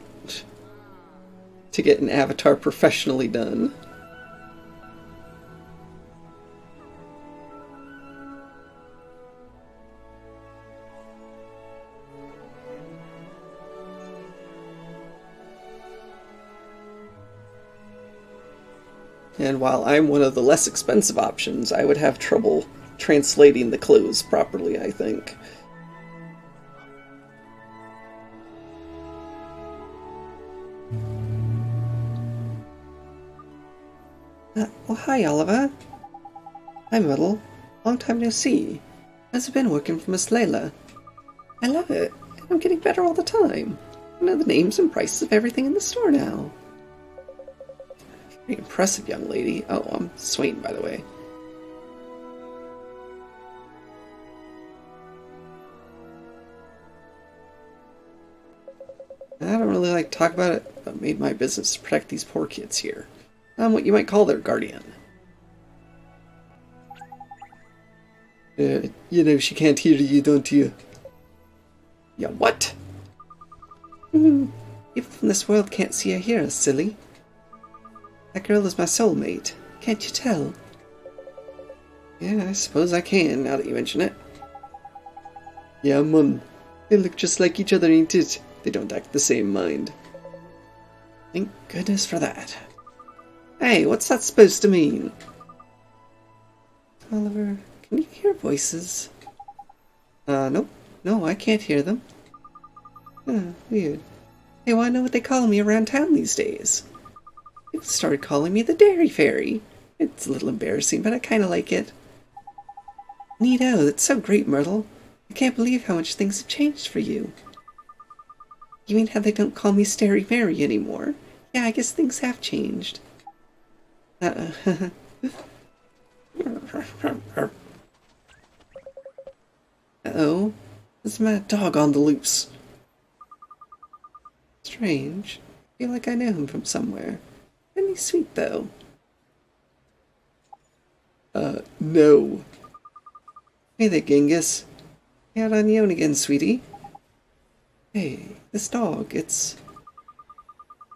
an avatar professionally done. And while I'm one of the less expensive options, I would have trouble translating the clothes properly, I think. Well, hi, Oliver. Hi, Myrtle. Long time no see. How's it been working for Miss Layla? I love it. I'm getting better all the time. I know the names and prices of everything in the store now. Very impressive, young lady. Oh, I'm Swain, by the way. I don't really like to talk about it, but made my business to protect these poor kids here. I'm what you might call their guardian. You know she can't hear you, don't you? Yeah, what? People from this world can't see or hear us, silly. That girl is my soulmate. Can't you tell? Yeah, I suppose I can, now that you mention it. Yeah, man. They look just like each other, ain't it? They don't act the same mind. Thank goodness for that. Hey, what's that supposed to mean? Oliver, can you hear voices? Nope. No, I can't hear them. Weird. Hey, well, I know what they call me around town these days. People started calling me the Dairy Fairy. It's a little embarrassing, but I kinda like it. Neato, that's so great, Myrtle. I can't believe how much things have changed for you. You mean how they don't call me Starry Mary anymore? Yeah, I guess things have changed. Uh-oh. There's my dog on the loose. Strange. I feel like I know him from somewhere. Isn't he sweet, though? No. Hey there, Genghis. You out on your own again, sweetie? Hey, this dog, That's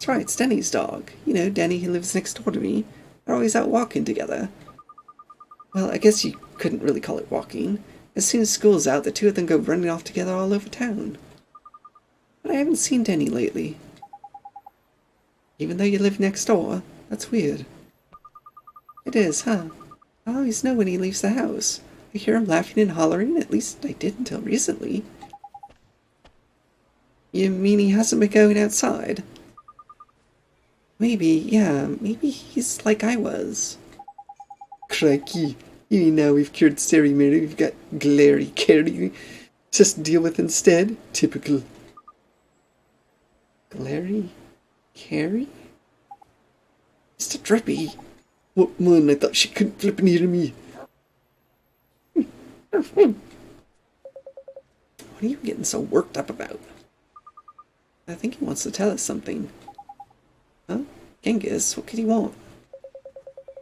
right, it's Denny's dog. You know, Denny who lives next door to me. They're always out walking together. Well, I guess you couldn't really call it walking. As soon as school's out, the two of them go running off together all over town. But I haven't seen Denny lately. Even though you live next door, that's weird. It is, huh? I always know when he leaves the house. I hear him laughing and hollering, at least I did until recently. You mean he hasn't been going outside? Maybe, yeah, maybe he's like I was. Crikey, you mean now we've cured Starry Mary, we've got Glary Carey just to deal with instead? Typical. Glary Carey? Mr. Drippy? What, man, I thought she couldn't flippin' hear me. What are you getting so worked up about? I think he wants to tell us something. Huh? Genghis, what could he want?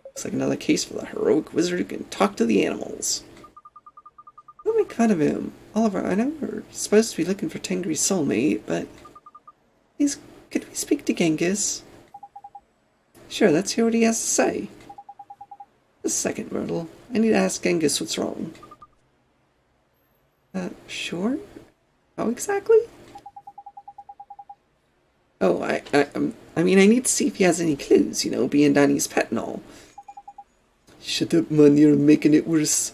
Looks like another case for the heroic wizard who can talk to the animals. Don't make fun of him. Oliver, I know we're supposed to be looking for Tengri's soulmate, but... Please, could we speak to Genghis? Sure, let's hear what he has to say. Just a second, Myrtle. I need to ask Genghis what's wrong. Sure? How exactly? Oh, I mean, I need to see if he has any clues, you know, being Danny's pet and all. Shut up, man, you're making it worse.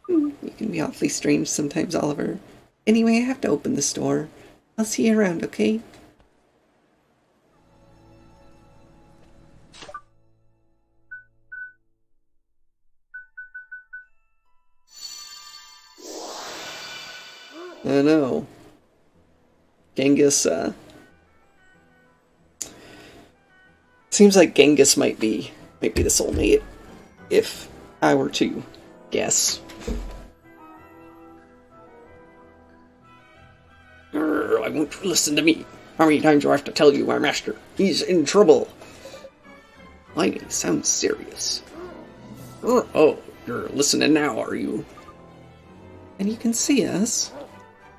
You can be awfully strange sometimes, Oliver. Anyway, I have to open this door. I'll see you around, okay? I know. Genghis, seems like Genghis might be the soulmate. If I were to guess. I won't listen to me. How many times do I have to tell you, my master? He's in trouble. Blimey, sounds serious. Oh, you're listening now, are you? And you can see us?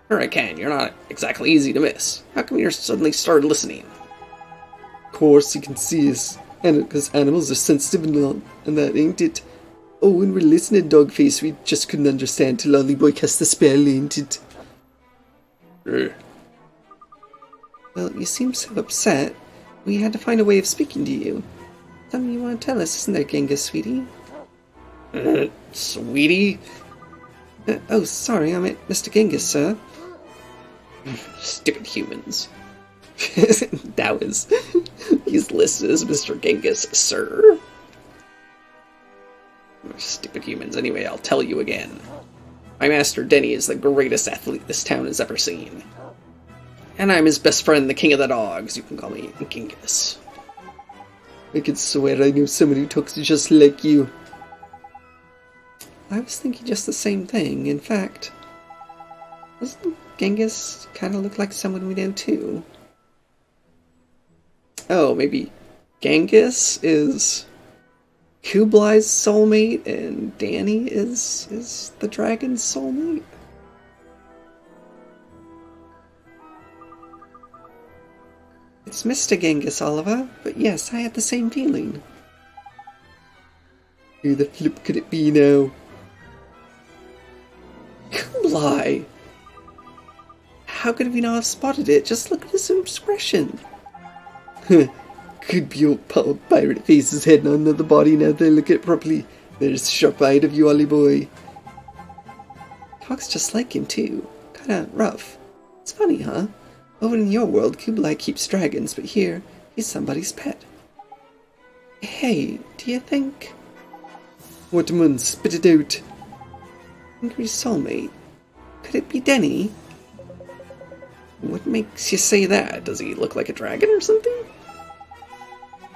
Sure I can. You're not exactly easy to miss. How come you suddenly started listening? Of course you can see us. And because animals are sensitive and that ain't it. Oh, when we're listening, Dogface, we just couldn't understand till Lollyboy cast the spell, ain't it? Well, you seem so upset. We had to find a way of speaking to you. Something you want to tell us, isn't there, Genghis, sweetie? Sweetie? Oh, sorry, I meant Mr. Genghis, sir. Stupid humans. That was... He's listed as Mr. Genghis, sir. Stupid humans. Anyway, I'll tell you again. My master Denny is the greatest athlete this town has ever seen. And I'm his best friend, the king of the dogs. You can call me Genghis. I can swear I know someone who talks just like you. I was thinking just the same thing. In fact, doesn't Genghis kind of look like someone we know too? Oh, maybe Genghis is Kublai's soulmate and Danny is the dragon's soulmate? It's Mr. Genghis, Oliver, but yes, I had the same feeling. Who the flip could it be now? Kublai! How could we not have spotted it? Just look at his expression. Could be old pirate face's head on another body now that I look at it properly. There's sharp-eyed of you, Ollie boy. Talks just like him too. Kinda rough. It's funny, huh? Over in your world, Kublai keeps dragons, but here, he's somebody's pet. Hey, do you think... What, man? Spit it out. Angry soulmate? Could it be Denny? What makes you say that? Does he look like a dragon or something?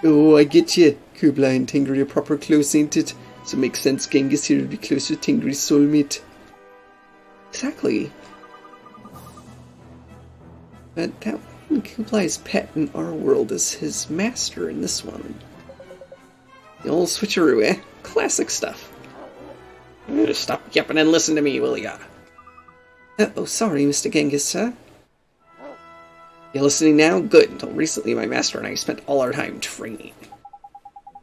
Oh, I get you. Kublai and Tingri are proper close, ain't it? So it makes sense Genghis here would be close to Tingri's soulmate. Exactly. But that one, Kublai's pet in our world, is his master in this one. The old switcheroo, eh? Classic stuff. Stop yapping and listen to me, will ya? Oh, sorry, Mr. Genghis, sir. You listening now? Good. Until recently, my master and I spent all our time training.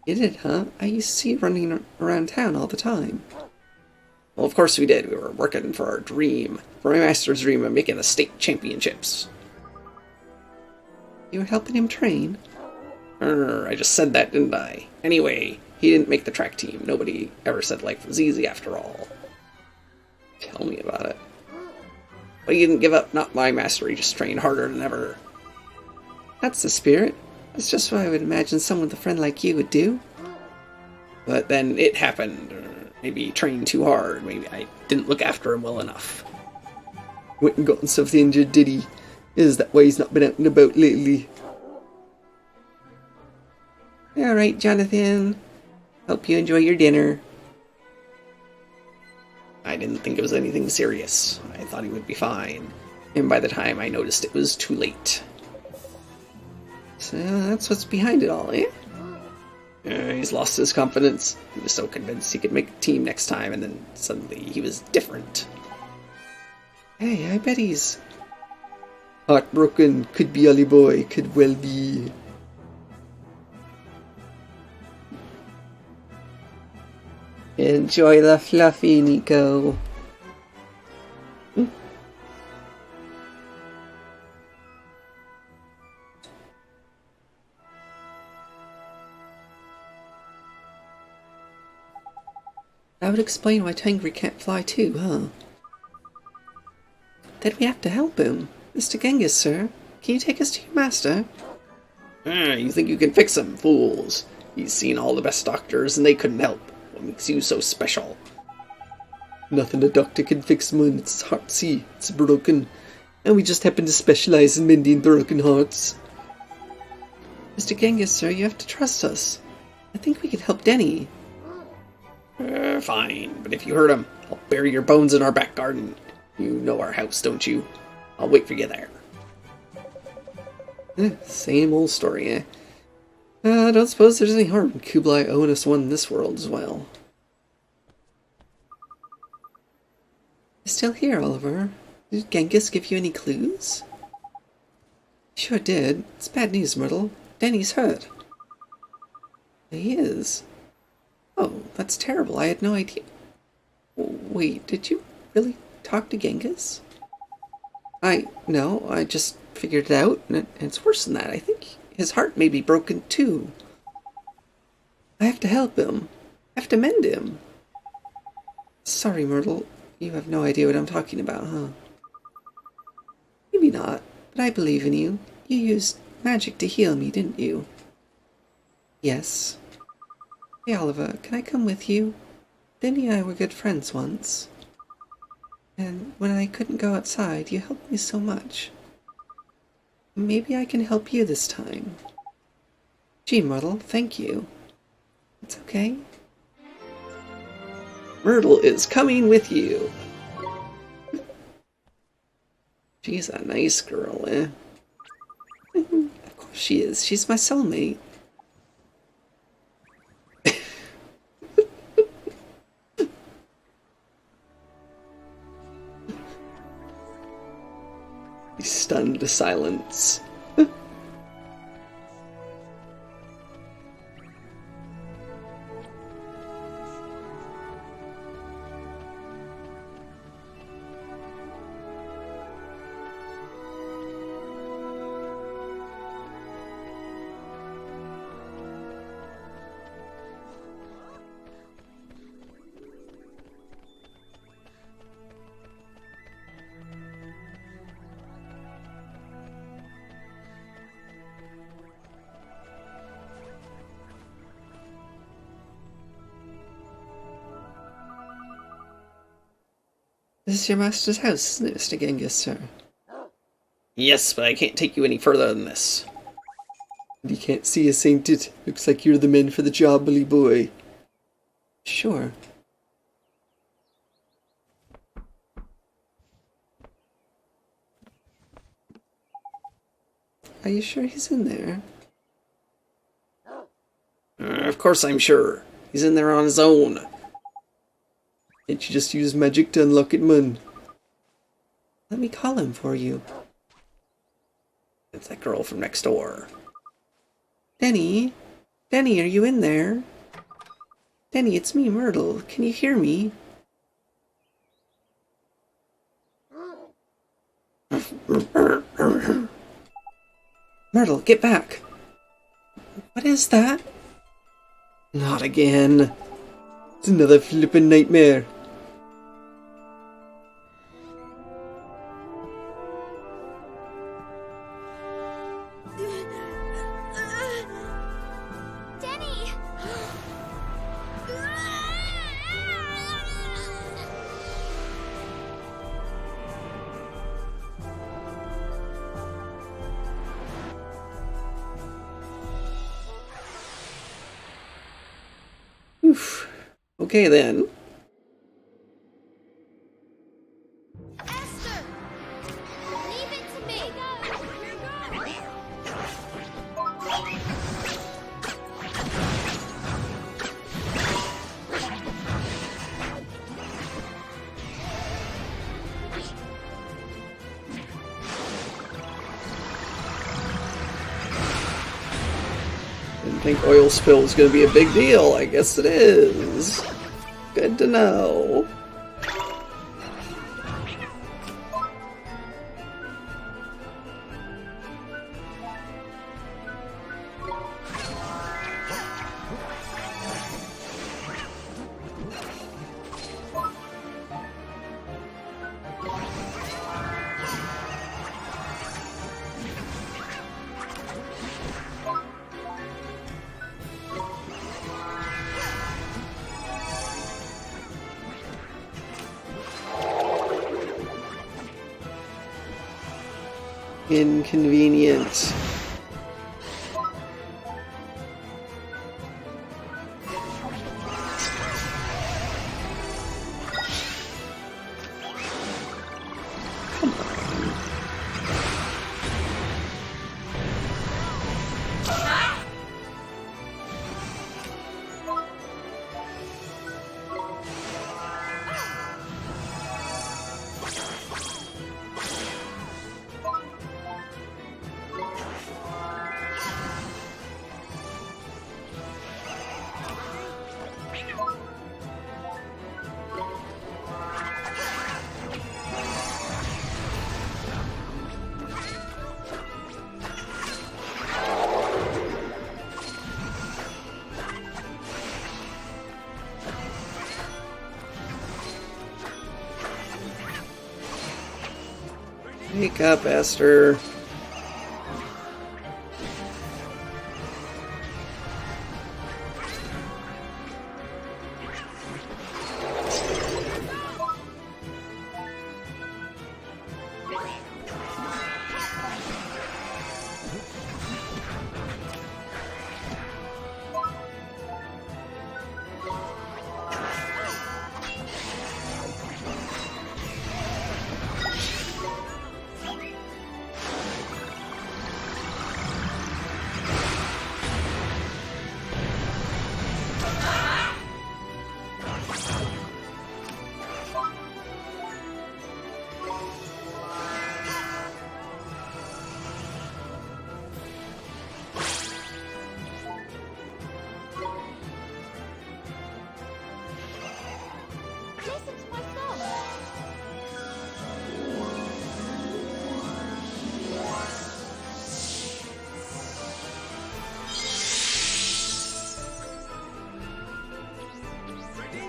You did, huh? I used to see you running around town all the time. Well, of course we did. We were working for our dream. For my master's dream of making the state championships. You were helping him train? I just said that, didn't I? Anyway, he didn't make the track team. Nobody ever said life was easy after all. Tell me about it. But he didn't give up, not my master. He just trained harder than ever. That's the spirit. That's just what I would imagine someone with a friend like you would do. But then it happened. Maybe he trained too hard. Maybe I didn't look after him well enough. Went and got himself injured, did he? Is that why he's not been out and about lately? Alright, Jonathan. Hope you enjoy your dinner. I didn't think it was anything serious. I thought he would be fine. And by the time I noticed it was too late. So that's what's behind it all, eh? He's lost his confidence. He was so convinced he could make a team next time, and then suddenly he was different. Hey, I bet he's... Heartbroken. Could be, Ollie boy. Could well be. Enjoy the fluffy, Nico. That would explain why Tangri can't fly too, huh? Then we have to help him. Mr. Genghis, sir, can you take us to your master? You think you can fix him, fools? He's seen all the best doctors and they couldn't help. What makes you so special? Nothing a doctor can fix, man. It's heart, see, it's broken. And we just happen to specialize in mending broken hearts. Mr. Genghis, sir, you have to trust us. I think we can help Denny. Fine, but if you hurt him, I'll bury your bones in our back garden. You know our house, don't you? I'll wait for you there. Same old story, eh? I don't suppose there's any harm in Kublai owing us one in this world as well. You're still here, Oliver. Did Genghis give you any clues? Sure did. It's bad news, Myrtle. Danny's hurt. He is. Oh, that's terrible. I had no idea. Wait, did you really talk to Genghis? No, I just figured it out, and it's worse than that. I think his heart may be broken too. I have to help him. I have to mend him. Sorry, Myrtle. You have no idea what I'm talking about, huh? Maybe not, but I believe in you. You used magic to heal me, didn't you? Yes. Hey, Oliver, can I come with you? Danny and I were good friends once. And when I couldn't go outside, you helped me so much. Maybe I can help you this time. Gee, Myrtle, thank you. It's okay. Myrtle is coming with you. She's a nice girl, eh? Of course she is. She's my soulmate. He's stunned to silence. This is your master's house, isn't it, Mr. Genghis, sir? Yes, but I can't take you any further than this. You can't see us, ain't it? Looks like you're the man for the job, bully boy. Sure. Are you sure he's in there? Of course I'm sure. He's in there on his own. Can't you just use magic to unlock it, man? Let me call him for you. It's that girl from next door. Denny? Denny, are you in there? Denny, it's me, Myrtle. Can you hear me? Myrtle, get back! What is that? Not again. It's another flippin' nightmare. Denny! Oof. Okay then. Esther! Leave it to me! Didn't think oil spill was going to be a big deal. I guess it is. Good to know. Inconvenient. Wake up, Esther. Listen to my song. Ready?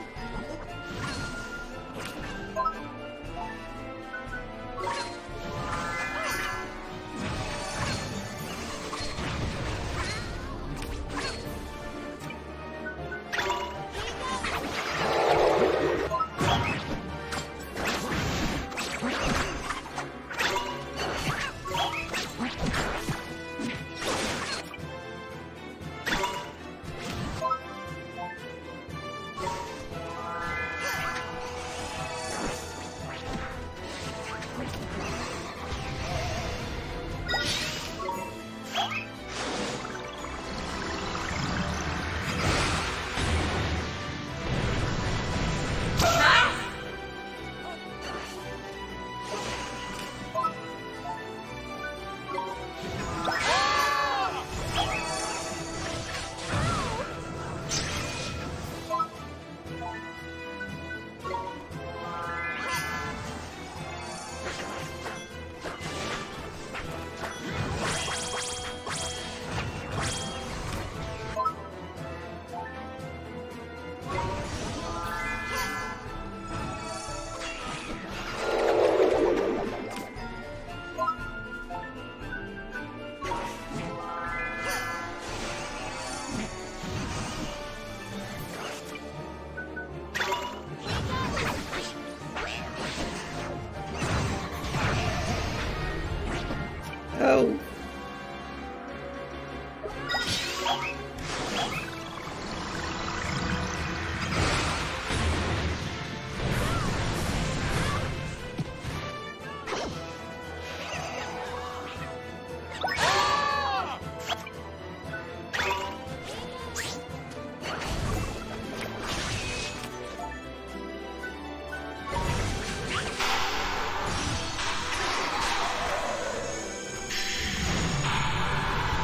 Oh.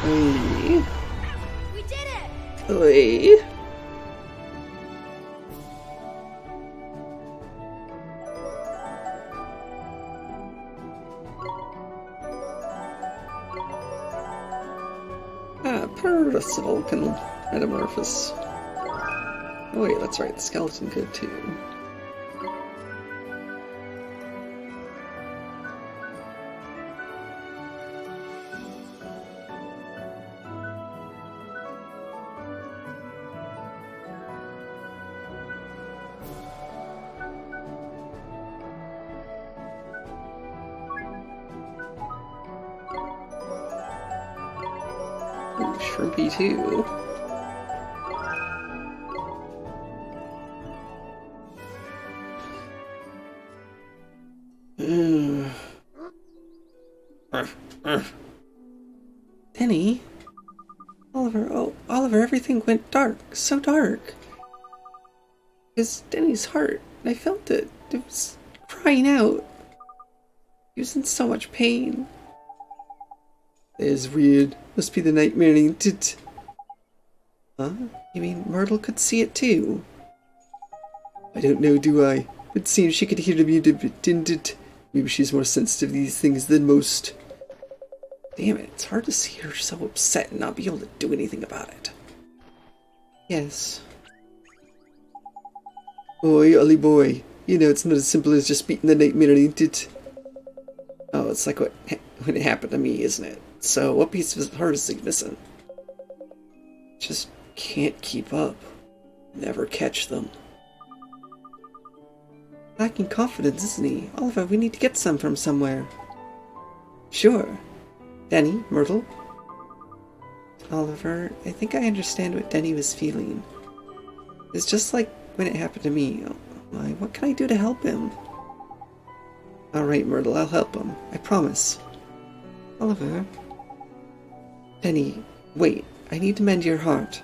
Oi. We did it! Oi. Ah, Percival can metamorphose. Oh wait, that's right, the skeleton could too. Ooh, Shrimpy too. Denny? Oliver, oh, Oliver, everything went dark. So dark. It was Denny's heart. I felt it. It was crying out. He was in so much pain. That is weird. Must be the nightmare ain't it? Huh? You mean Myrtle could see it too? I don't know, do I? It seems she could hear me, didn't it? Maybe she's more sensitive to these things than most. Damn it, it's hard to see her so upset and not be able to do anything about it. Yes. Oi, Ollie boy. You know it's not as simple as just beating the nightmare, ain't it? Oh, it's like when it happened to me, isn't it? So, what piece of his heart is he missing? Just can't keep up. Never catch them. Lacking confidence, isn't he? Oliver, we need to get some from somewhere. Sure. Denny, Myrtle. Oliver, I think I understand what Denny was feeling. It's just like when it happened to me. Oh my, what can I do to help him? Alright, Myrtle, I'll help him. I promise. Oliver. Denny, wait. I need to mend your heart.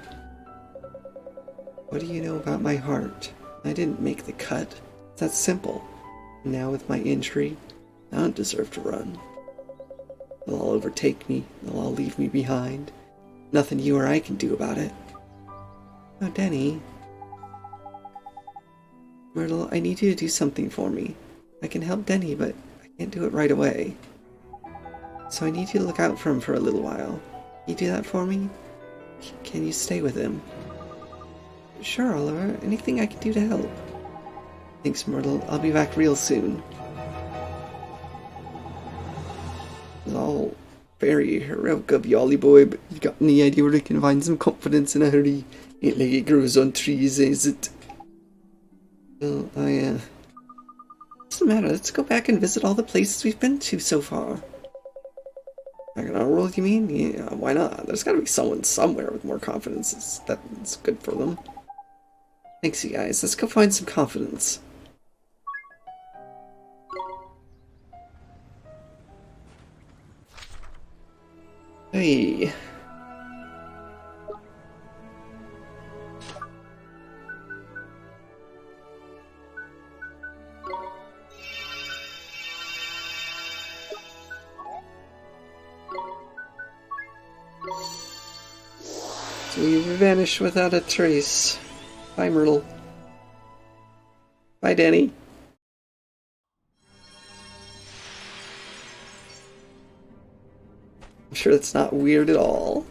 What do you know about my heart? I didn't make the cut. That's simple. Now with my injury, I don't deserve to run. They'll all overtake me. They'll all leave me behind. Nothing you or I can do about it. Oh, Denny. Myrtle, I need you to do something for me. I can help Denny, but I can't do it right away. So I need you to look out for him for a little while. Can you do that for me? Can you stay with him? Sure, Oliver. Anything I can do to help. Thanks, Myrtle. I'll be back real soon. It's all very heroic of you, Ollie boy, but you got any idea where I can find some confidence in a hurry? Ain't like it grows on trees, is it? Well, doesn't matter. Let's go back and visit all the places we've been to so far. Back on our world, you mean? Yeah, why not? There's gotta be someone somewhere with more confidence. That's good for them. Thanks, you guys. Let's go find some confidence. Hey. So we vanish without a trace. Bye, Myrtle. Bye, Danny. I'm sure that's not weird at all.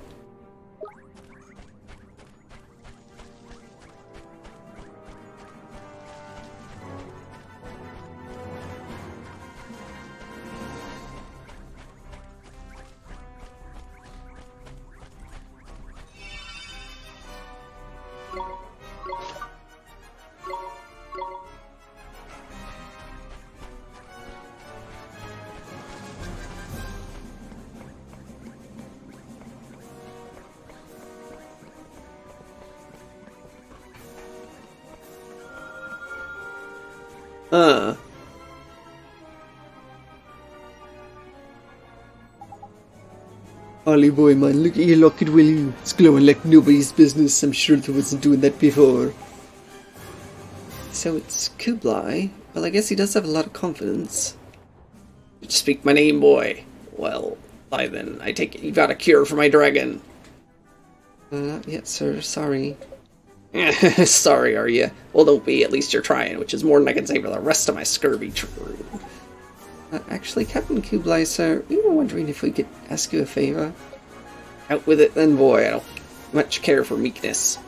Ollie boy, man, look at your locket, will you? It's glowing like nobody's business. I'm sure I wasn't doing that before. So it's Kublai. Well, I guess he does have a lot of confidence. Speak my name, boy. Well, I then. I take it you've got a cure for my dragon. Not yet, sir. Sorry. Sorry, are you? Well, don't be. At least you're trying, which is more than I can say for the rest of my scurvy true. Actually, Captain Kublai, sir, we were wondering if we could ask you a favor. Out with it then, boy. I don't much care for meekness.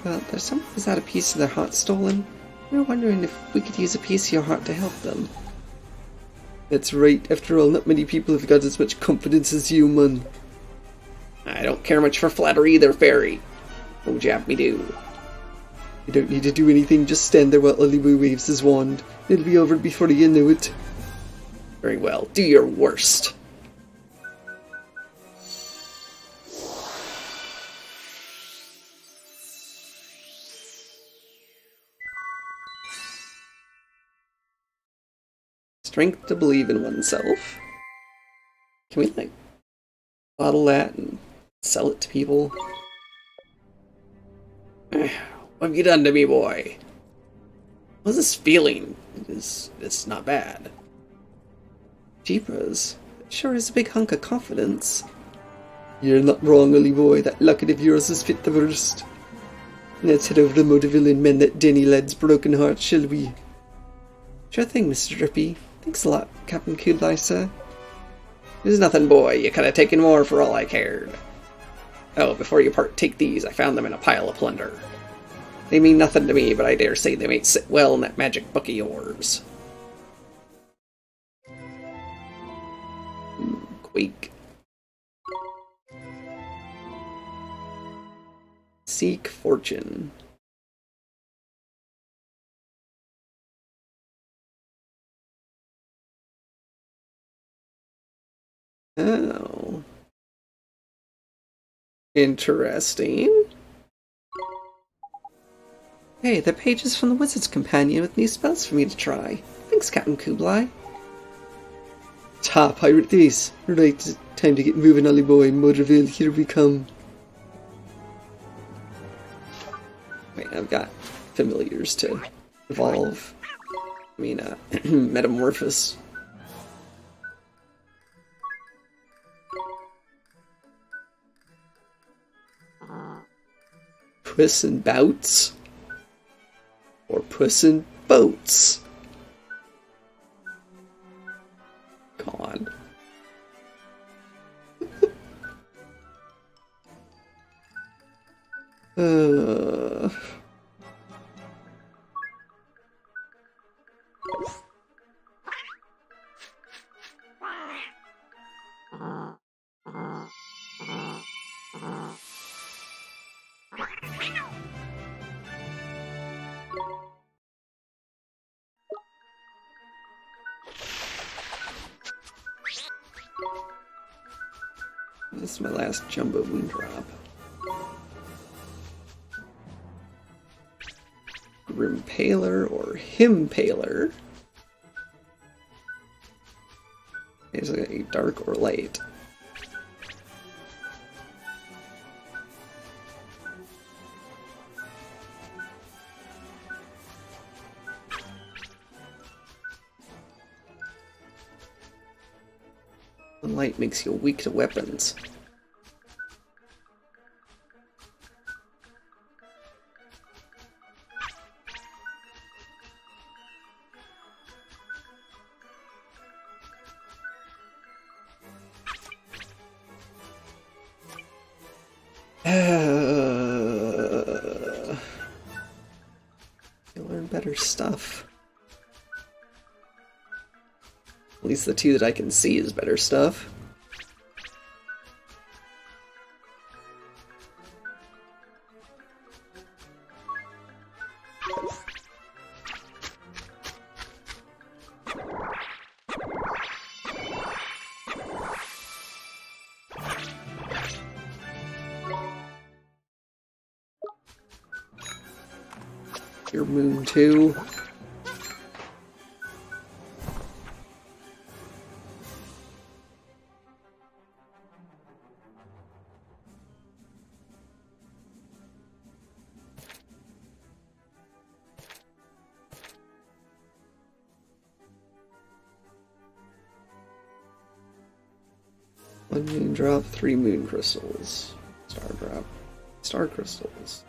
Well, there's someone who's had a piece of their heart stolen. We were wondering if we could use a piece of your heart to help them. That's right. After all, not many people have got as much confidence as you, man. I don't care much for flattery either, fairy. What would you have me do? You don't need to do anything. Just stand there while Olibu waves his wand. It'll be over before you know it. Very well. Do your worst. Strength to believe in oneself. Can we, like, bottle that and sell it to people? What have you done to me, boy? What's this feeling? It's not bad. Jeepers. It sure is a big hunk of confidence. You're not wrong, Ollie boy. That locket of yours is fit the worst. Let's head over to Motorville and mend that Denny lad's broken heart, shall we? Sure thing, Mr. Drippy. Thanks a lot, Captain Kublai, sir. There's nothing, boy. You could have taken more for all I cared. Oh, before you take these, I found them in a pile of plunder. They mean nothing to me, but I dare say they might sit well in that magic book of yours. Wake. Seek fortune. Oh. Interesting. Hey, the page is from the Wizard's Companion with new spells for me to try. Thanks, Captain Kublai. Ta, pirate days. Right, time to get moving, Ollie boy. Motherville, here we come. Wait, I've got familiars to evolve. I mean, metamorphose. Puss in Bouts? Or Puss in Boats? Come on. This is my last Jumbo Moon drop. Grimpaler or Himpaler. Is a dark or light. The light makes you weak to weapons. You learn better stuff. At least the two that I can see is better stuff. Your moon too. One moon drop, 3 moon crystals. Star drop, star crystals.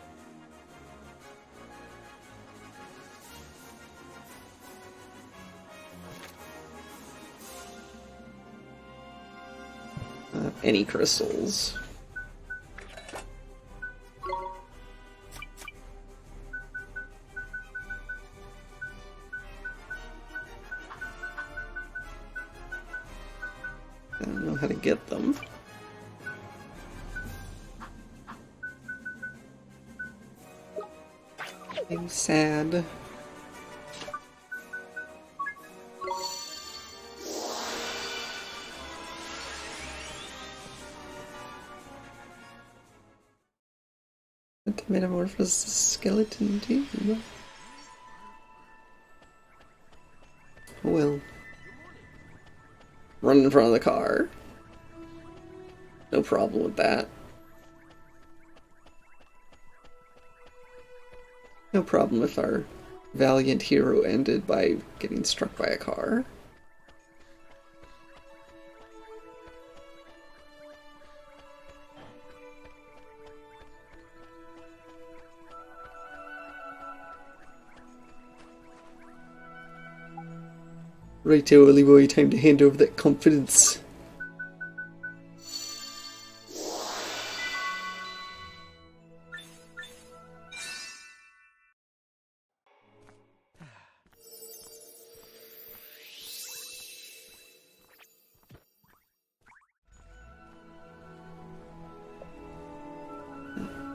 Any crystals. I don't know how to get them. I'm sad. Metamorphose skeleton too. Oh well. Run in front of the car. No problem with that. No problem if our valiant hero ended by getting struck by a car. Righto, Ollie boy, time to hand over that confidence.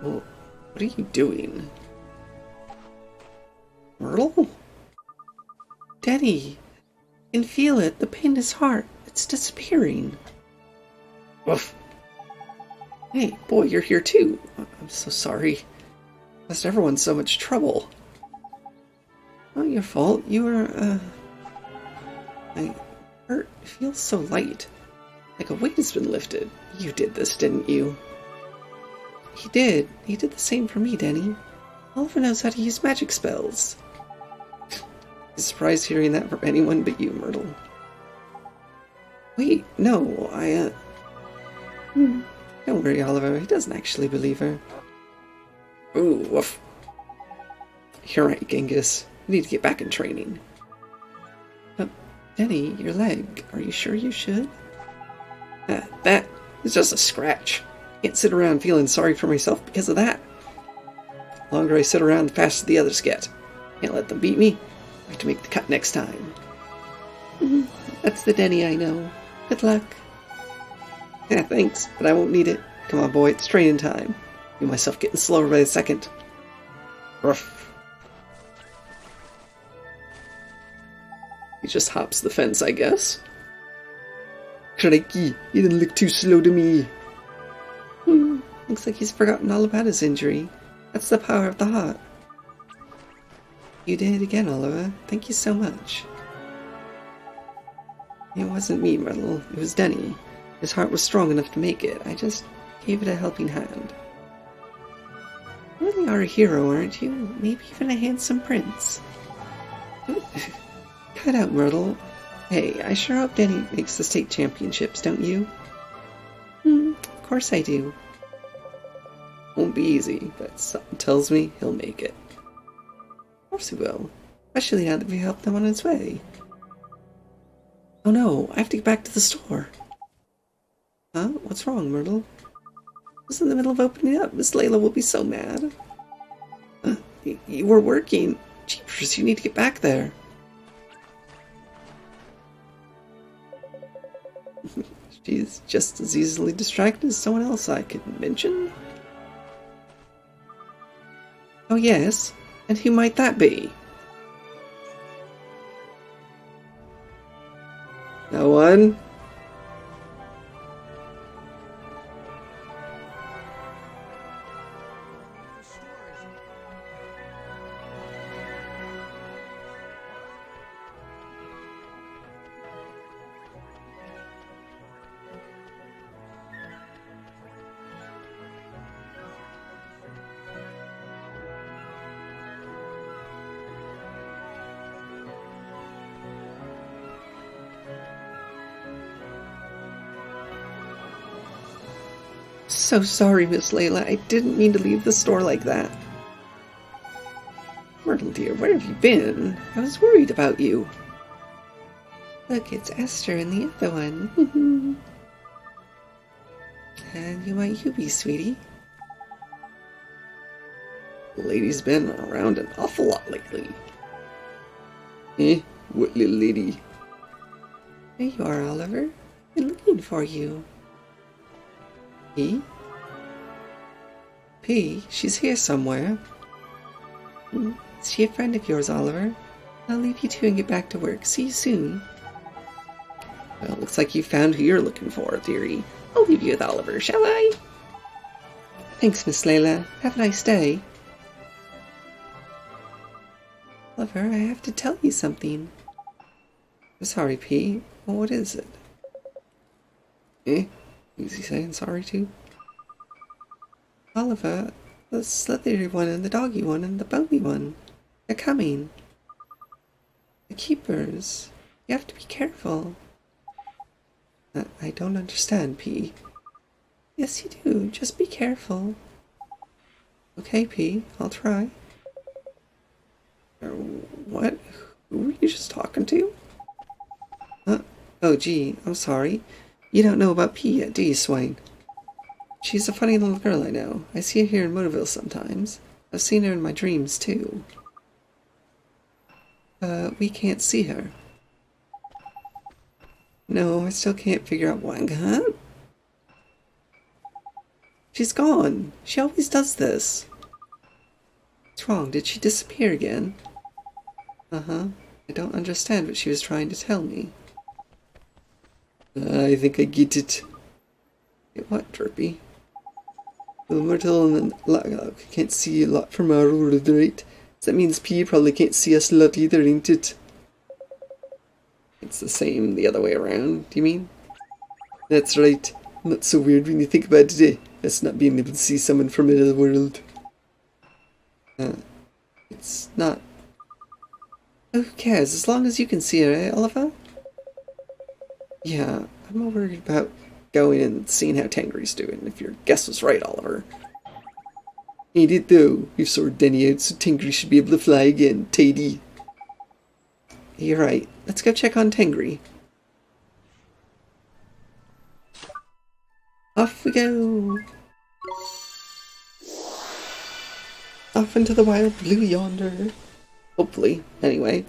Well, what are you doing? Myrtle? Denny, I can feel it. The pain in his heart. It's disappearing. Woof. Hey, boy, you're here too. I'm so sorry. Caused everyone so much trouble. Not your fault. You were, My heart feels so light. Like a weight has been lifted. You did this, didn't you? He did. He did the same for me, Denny. Oliver knows how to use magic spells. I'm surprised hearing that from anyone but you, Myrtle. Wait, no, Don't worry, Oliver. He doesn't actually believe her. Ooh, woof. You're right, Genghis. You need to get back in training. But, Denny, your leg. Are you sure you should? That is just a scratch. Can't sit around feeling sorry for myself because of that. The longer I sit around, the faster the others get. Can't let them beat me. I have to make the cut next time. That's the Denny I know. Good luck. Yeah, thanks, but I won't need it. Come on, boy, it's training time. Feel myself getting slower by the second. Ruff. He just hops the fence, I guess. Crikey, you didn't look too slow to me. Looks like he's forgotten all about his injury. That's the power of the heart. You did it again, Oliver. Thank you so much. It wasn't me, Myrtle. It was Denny. His heart was strong enough to make it. I just gave it a helping hand. You really are a hero, aren't you? Maybe even a handsome prince. Cut out, Myrtle. Hey, I sure hope Denny makes the state championships, don't you? Of course I do. Won't be easy, but something tells me he'll make it. Of course he will. Especially now that we helped him on his way. Oh no, I have to get back to the store. Huh? What's wrong, Myrtle? I was in the middle of opening up. Miss Layla will be so mad. You were working. Jeepers, you need to get back there. She's just as easily distracted as someone else I could mention. Oh yes? And who might that be? No one? So sorry, Miss Layla. I didn't mean to leave the store like that. Myrtle dear, where have you been? I was worried about you. Look, it's Esther and the other one. And who might you be, sweetie? The lady's been around an awful lot lately. Eh? What little lady? There you are, Oliver. I've been looking for you. P? P, she's here somewhere. Is she a friend of yours, Oliver? I'll leave you two and get back to work. See you soon. Well, looks like you found who you're looking for, dearie. I'll leave you with Oliver, shall I? Thanks, Miss Layla. Have a nice day. Oliver, I have to tell you something. I'm sorry, P. Well, what is it? Eh? Is he saying sorry too? Oliver, the slithery one and the doggy one and the bony one. They're coming. The keepers. You have to be careful. I don't understand, P. Yes, you do. Just be careful. Okay, P. I'll try. What? Who were you just talking to? Oh, gee, I'm sorry. You don't know about P yet, do you, Swain? She's a funny little girl, I know. I see her here in Motorville sometimes. I've seen her in my dreams, too. We can't see her. No, I still can't figure out why. Huh? She's gone. She always does this. What's wrong? Did she disappear again? Uh-huh. I don't understand what she was trying to tell me. I think I get it. Get what, Derpy? Well, Myrtle and can't see a lot from our world, right? So that means P probably can't see us a lot either, ain't it? It's the same the other way around, do you mean? That's right. Not so weird when you think about it. Us not being able to see someone from another world. It's not... Who cares? As long as you can see her, eh, Oliver? Yeah, I'm more worried about going and seeing how Tangri's doing, if your guess was right, Oliver. Ain't it though? We've sorted Denny out, so Tangri should be able to fly again, Tatey. You're right. Let's go check on Tangri. Off we go! Off into the wild blue yonder. Hopefully, anyway.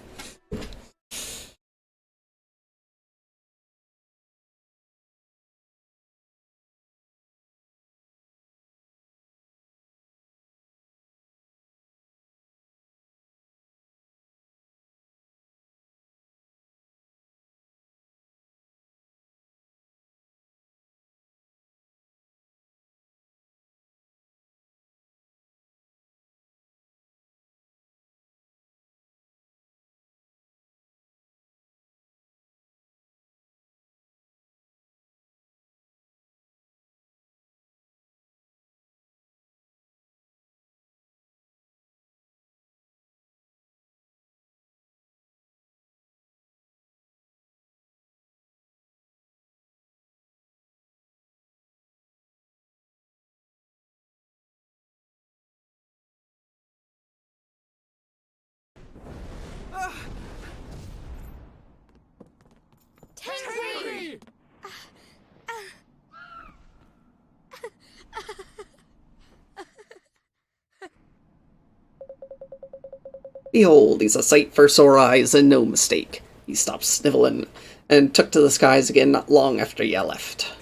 Tangri! Behold, he's a sight for sore eyes and no mistake. He stopped sniveling and took to the skies again not long after you left.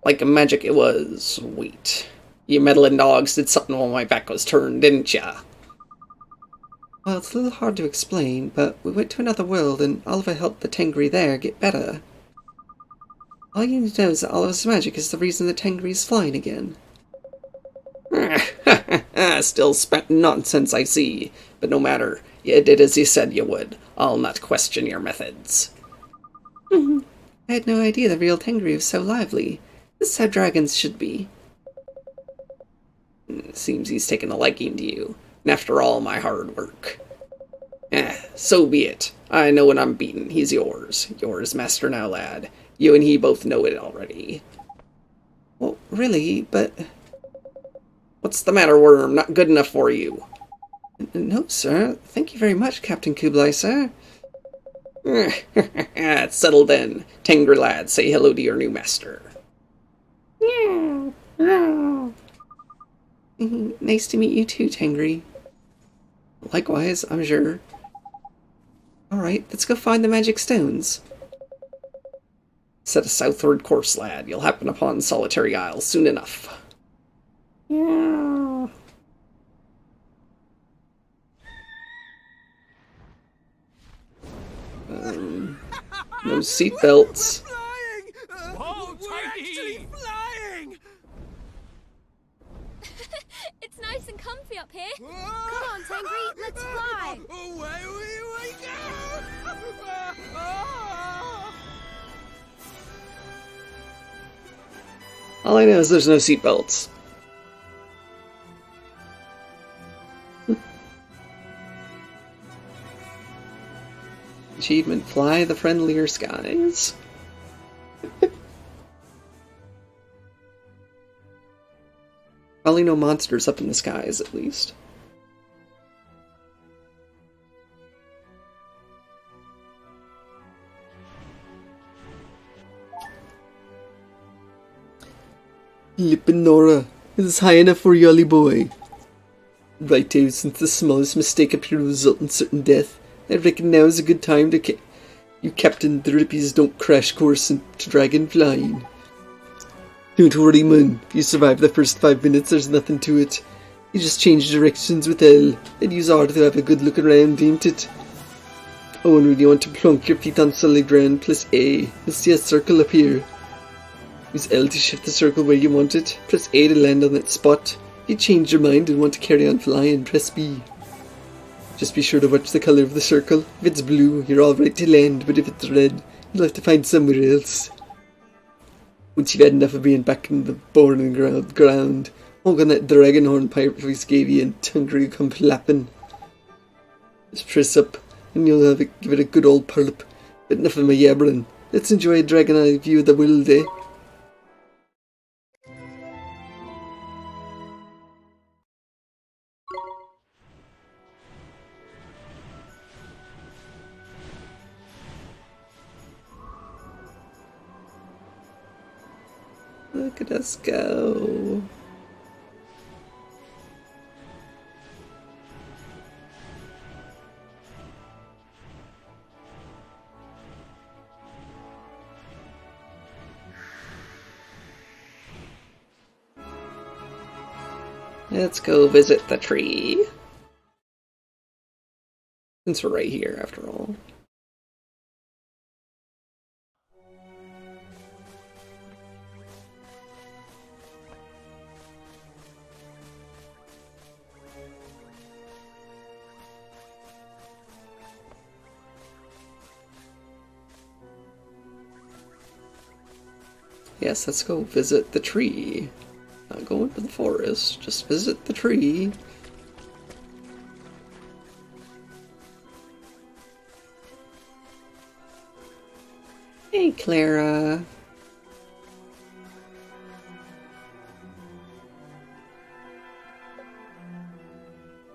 Like magic it was. Wait. You meddling dogs did something while my back was turned, didn't ya? Well, it's a little hard to explain, but we went to another world and Oliver helped the Tangri there get better. All you need to know is that Oliver's magic is the reason the Tangri's flying again. Still spent nonsense, I see. But no matter, you did as you said you would. I'll not question your methods. I had no idea the real Tangri was so lively. This is how dragons should be. Seems he's taken a liking to you, and after all my hard work. So be it. I know when I'm beaten, he's yours. Yours, master now, lad. You and he both know it already. Well, really, but... What's the matter, Worm? Not good enough for you? No, sir. Thank you very much, Captain Kublai, sir. It's settled then. Tangri, lad, say hello to your new master. Nice to meet you too, Tangri. Likewise, I'm sure. Alright, let's go find the magic stones. Set a southward course, lad. You'll happen upon Solitary Isle soon enough. No seatbelts. Whoa, we're actually flying! It's nice and comfy up here. Come on, Tangri, let's fly. Away we go! All I know is there's no seatbelts. Achievement, fly the friendlier skies. Probably no monsters up in the skies, at least. Lipinora, is this high enough for you, Ollie boy? Righto, since the smallest mistake appeared to result in certain death, I reckon now is a good time to you Captain Drippy's don't crash course into dragon flying. Don't worry, man. If you survive the first 5 minutes, there's nothing to it. You just change directions with L, and use R to have a good look around, ain't it? Oh, and when you want to plonk your feet on solid ground, press A. You'll see a circle appear. Use L to shift the circle where you want it. Press A to land on that spot. If you change your mind and want to carry on flying, press B. Just be sure to watch the colour of the circle. If it's blue, you're alright to land, but if it's red, you'll have to find somewhere else. Once you've had enough of being back in the boring ground, honk on that dragon horn pirate voice gave you and hungry you come flapping. Just press up, and you'll give it a good old purp. But enough of my yabbering. Let's enjoy a dragon eye view of the world, eh? Look at us go. Let's go visit the tree. Since we're right here, after all. Yes, let's go visit the tree. Not go into the forest, just visit the tree. Hey, Clara.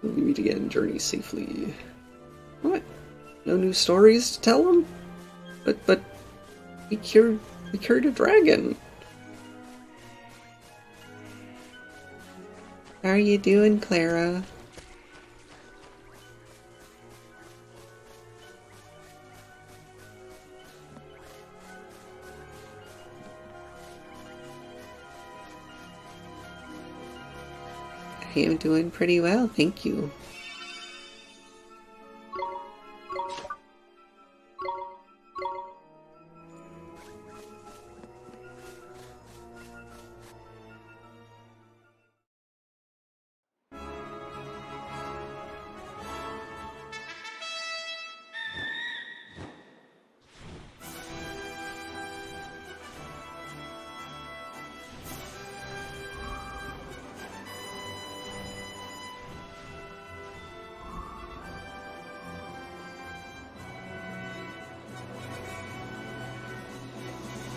We'll meet again, journey safely. What? No new stories to tell them? But we cured a dragon. How are you doing, Clara? I am doing pretty well, thank you.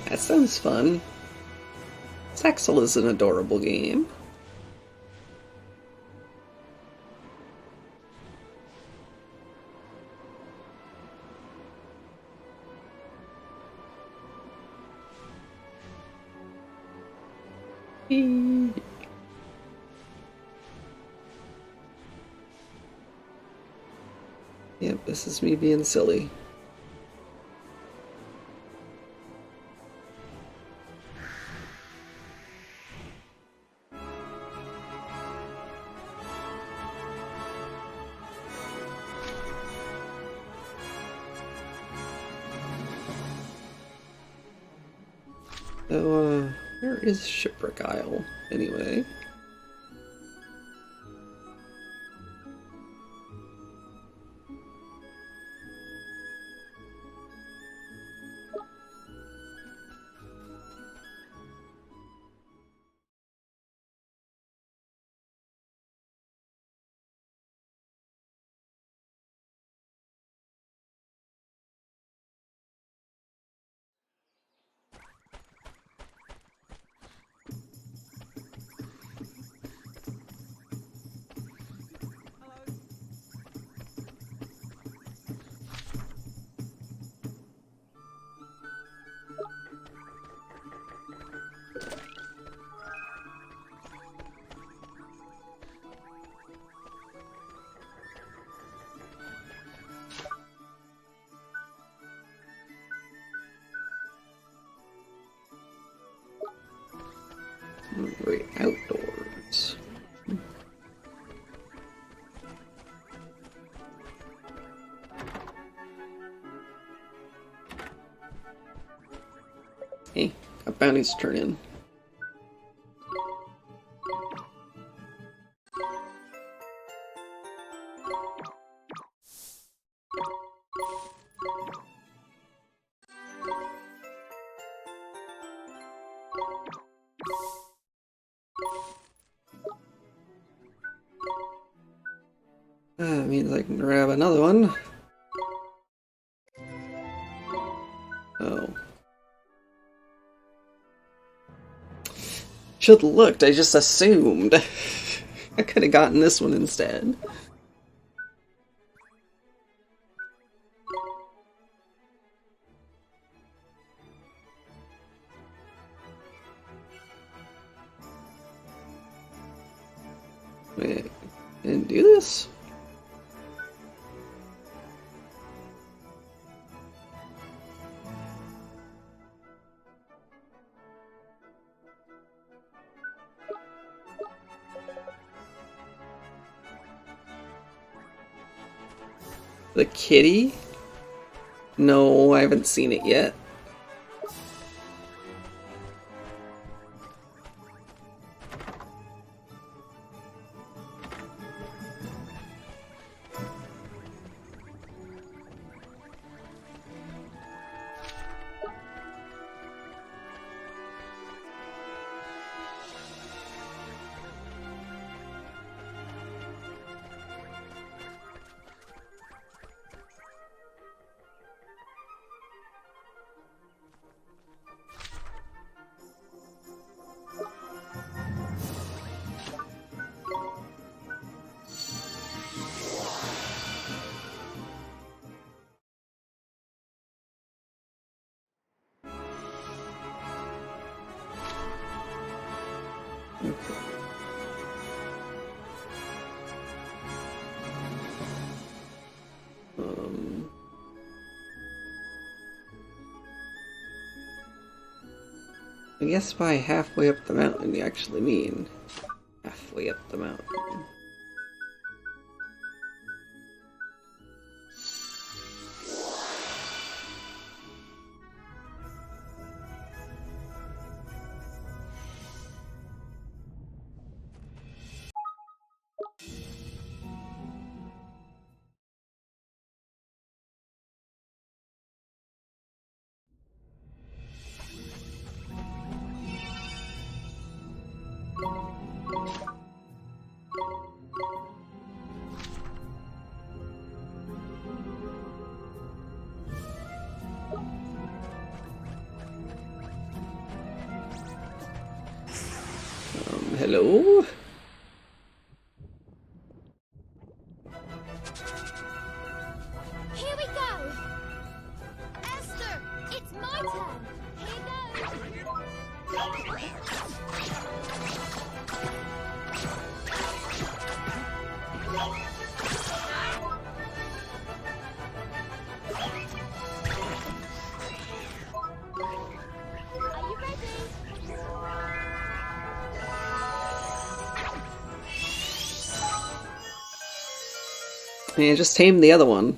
That sounds fun. Saxel is an adorable game. Yep, this is me being silly. So, where is Shipwreck Isle, anyway? Very outdoors. Hey, got bounties to turn in. That means I can grab another one. Oh. Should've looked, I just assumed. I could have gotten this one instead. Wait, didn't do this? The kitty? No, I haven't seen it yet. I guess by halfway up the mountain you actually mean halfway up the mountain. Hello? Here we go! Esther, it's my turn! Here goes! Are you ready? Man, just tame the other one.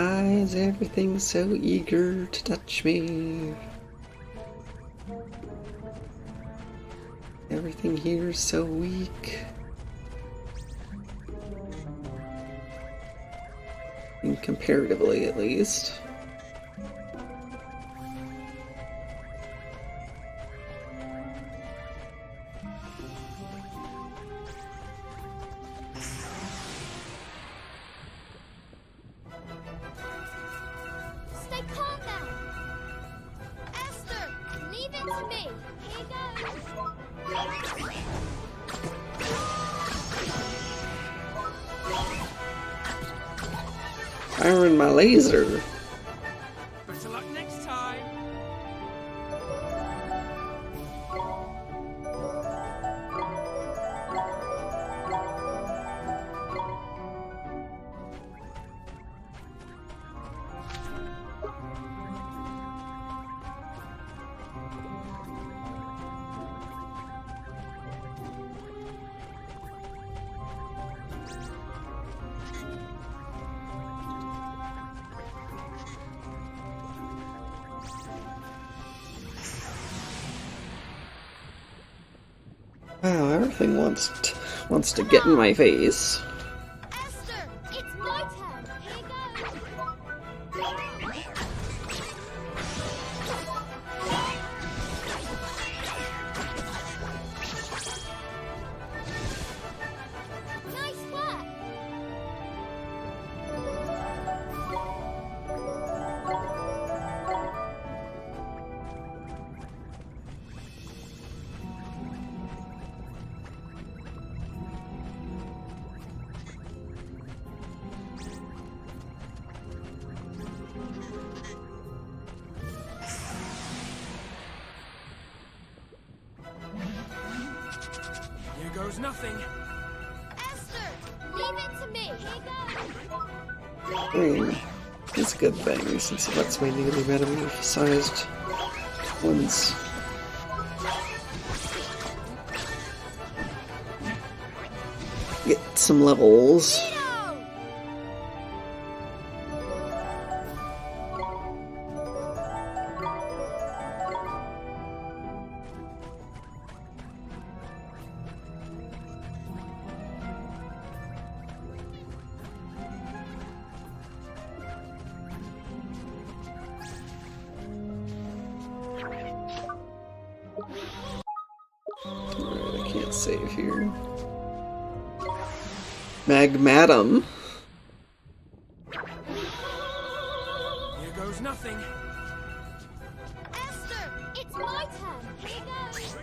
Why is everything so eager to touch me? Everything here is so weak. Comparatively, at least. Stay calm now. Esther, leave it to me. Here goes. Firing my laser. Better luck next time. Wow, everything wants to get in my face. Esther, it's my turn. Here goes. Nice work. Here goes nothing. Esther, leave it to me. Here goes. I mean, it's a good thing since it lets me nearly metamorphosized ones. Get some levels. Alright, I can't save here. Magmatum. Here goes nothing. Esther, it's my turn. Here goes.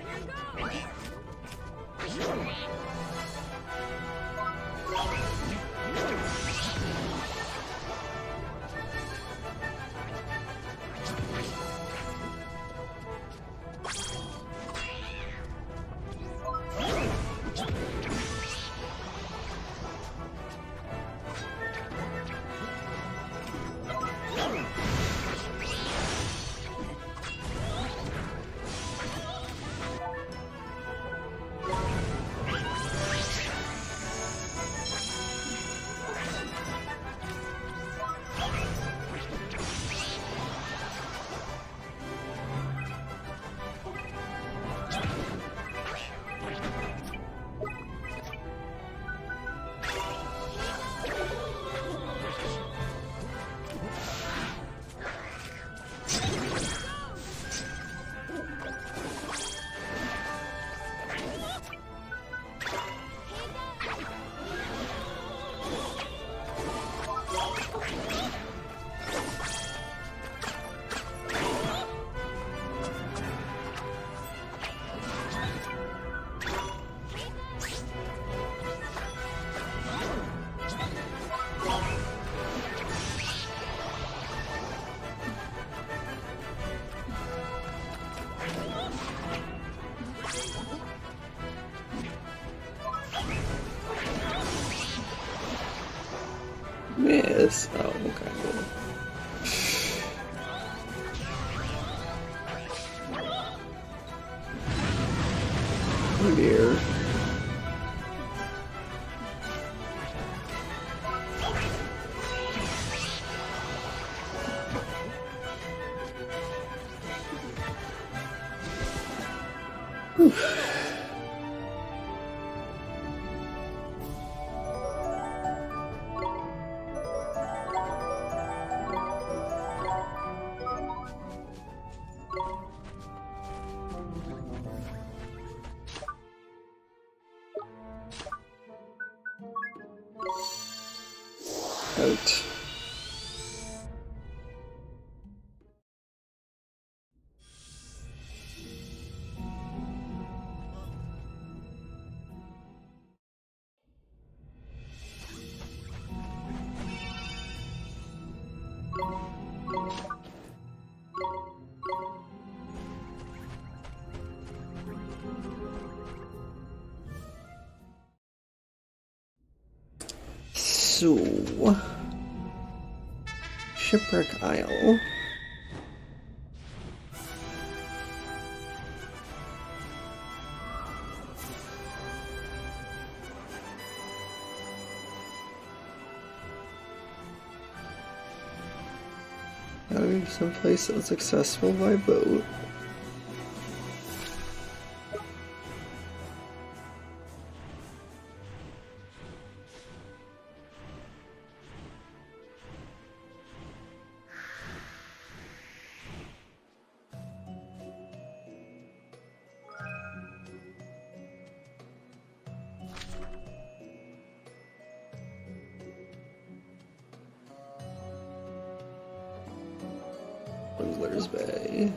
Miss. Oh, okay. Oh dear. Out. So, Shipwreck Isle. Gotta be someplace that was accessible by boat. Bungler's Bay.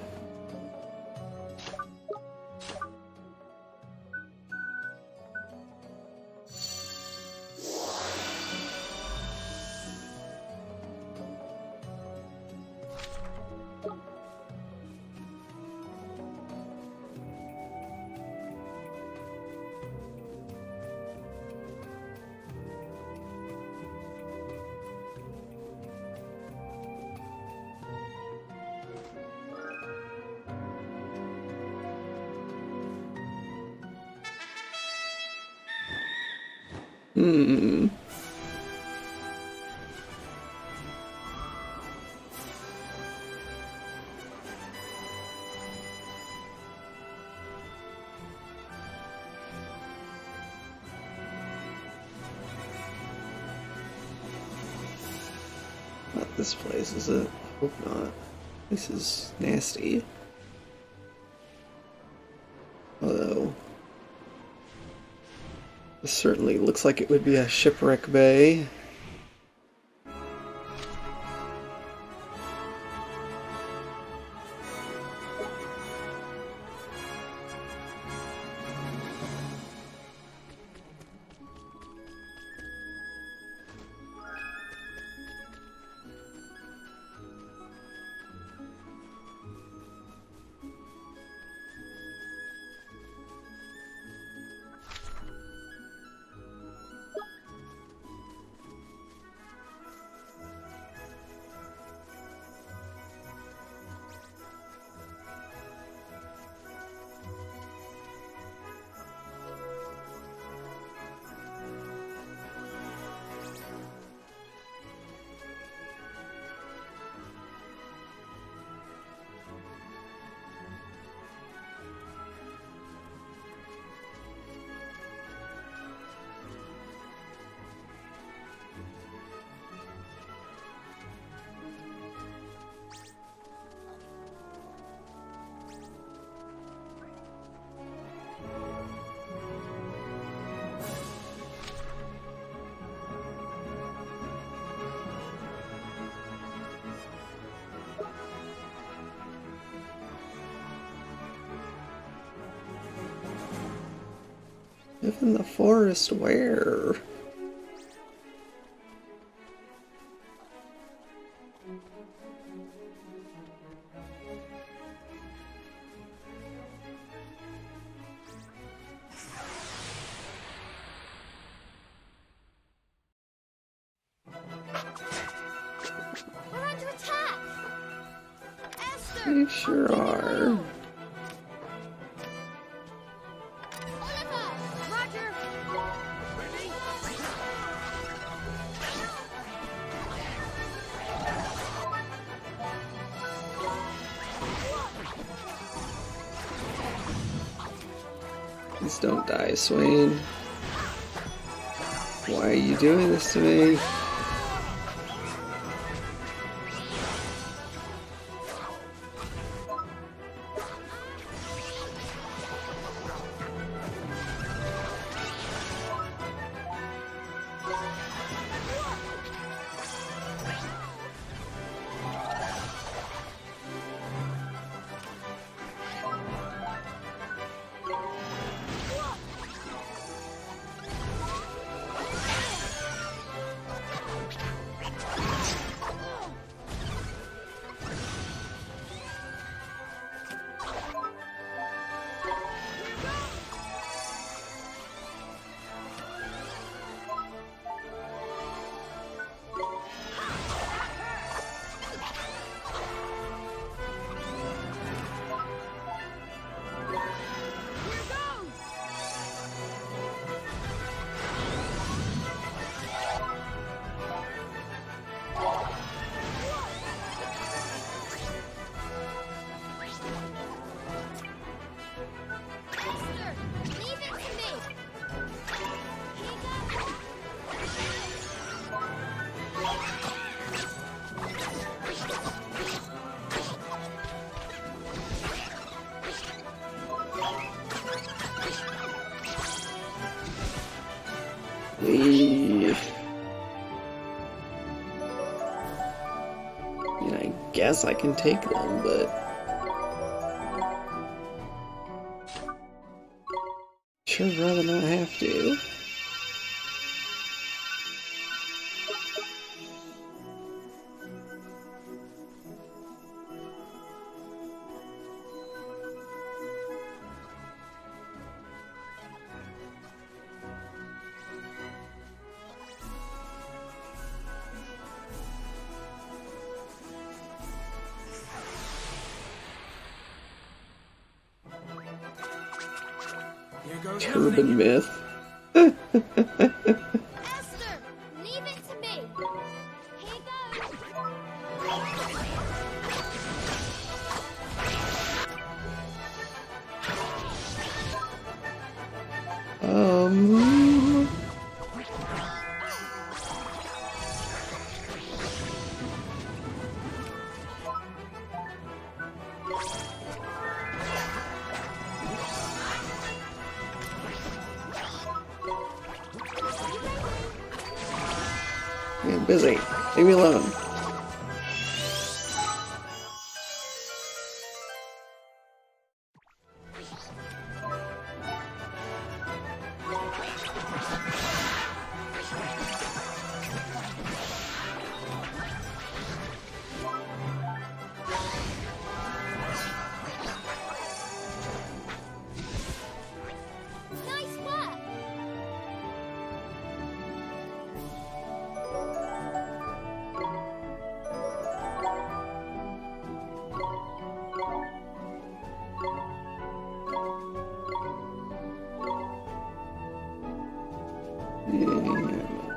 Not this place, is it? Hope not. This is nasty. Although, this certainly looks like it would be a shipwreck bay. Live in the forest where? We're under attack! Esther! They sure are. Oliver! Roger! Please don't die, Swain. Why are you doing this to me? Leave. I mean, I guess I can take them, but sure rather not have to. Here goes Turban nothing. myth. Esther, leave it to me. Here goes. Um. I'm busy. Leave me alone. Nice work.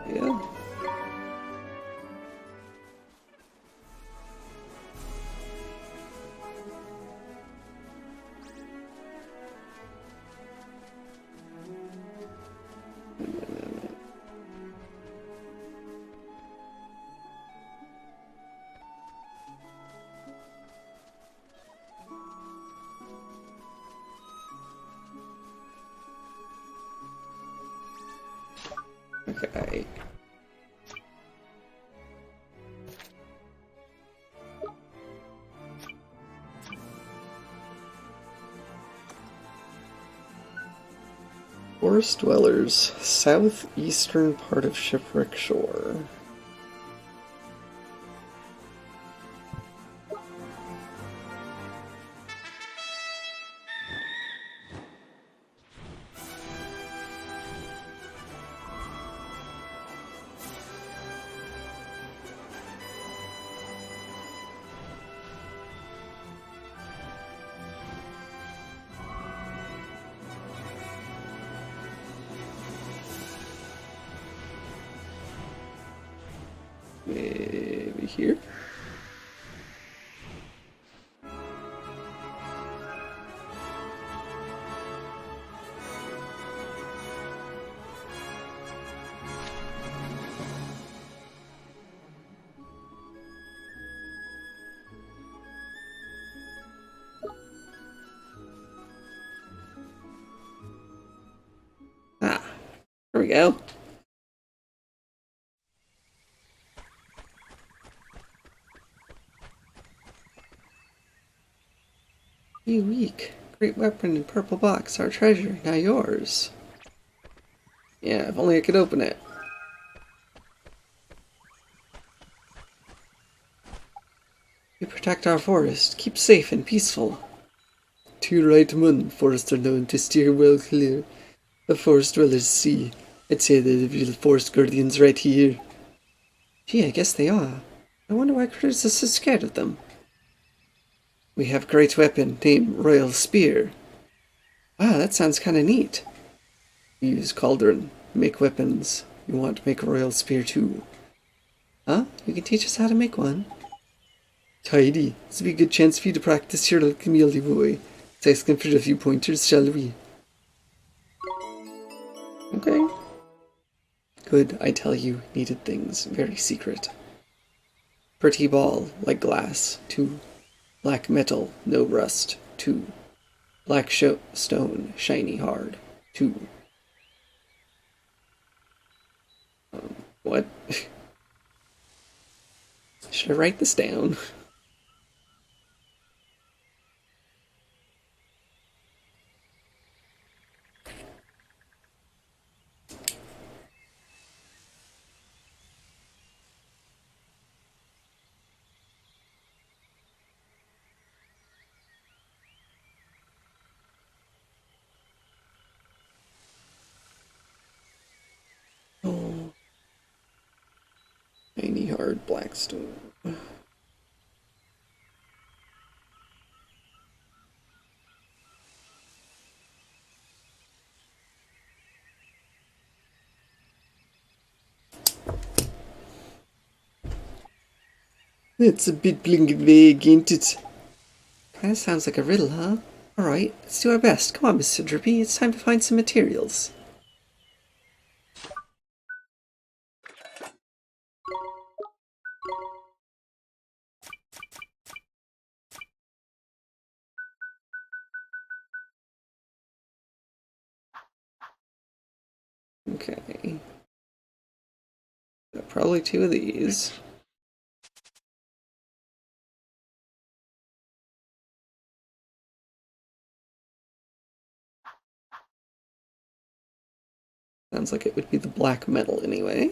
Yeah. Okay. Forest Dwellers, southeastern part of Shipwreck Shore. Maybe here? Ah, there we go. You weak. Great weapon and purple box, our treasure, now yours. Yeah, if only I could open it. You protect our forest, keep safe and peaceful. Two right men, forest are known to steer well clear. The forest dwellers see. I'd say they're the real forest guardians right here. Gee, I guess they are. I wonder why critters are so scared of them. We have great weapon named Royal Spear. Wow, that sounds kinda neat. We use cauldron, make weapons. You want to make a Royal Spear too. Huh? You can teach us how to make one? Tidy. This will be a good chance for you to practice your little chameleon boy. Let's ask him for a few pointers, shall we? Okay. Good, I tell you, needed things. Very secret. Pretty ball, like glass, 2. Black metal, no rust, 2. Black stone, shiny hard, 2. Should I write this down? Oh. Tiny hard black stone. It's a bit blinking vague, ain't it? Kinda sounds like a riddle, huh? Alright, let's do our best. Come on, Mr. Drippy, it's time to find some materials. Okay. Probably two of these. Sounds like it would be the black metal anyway.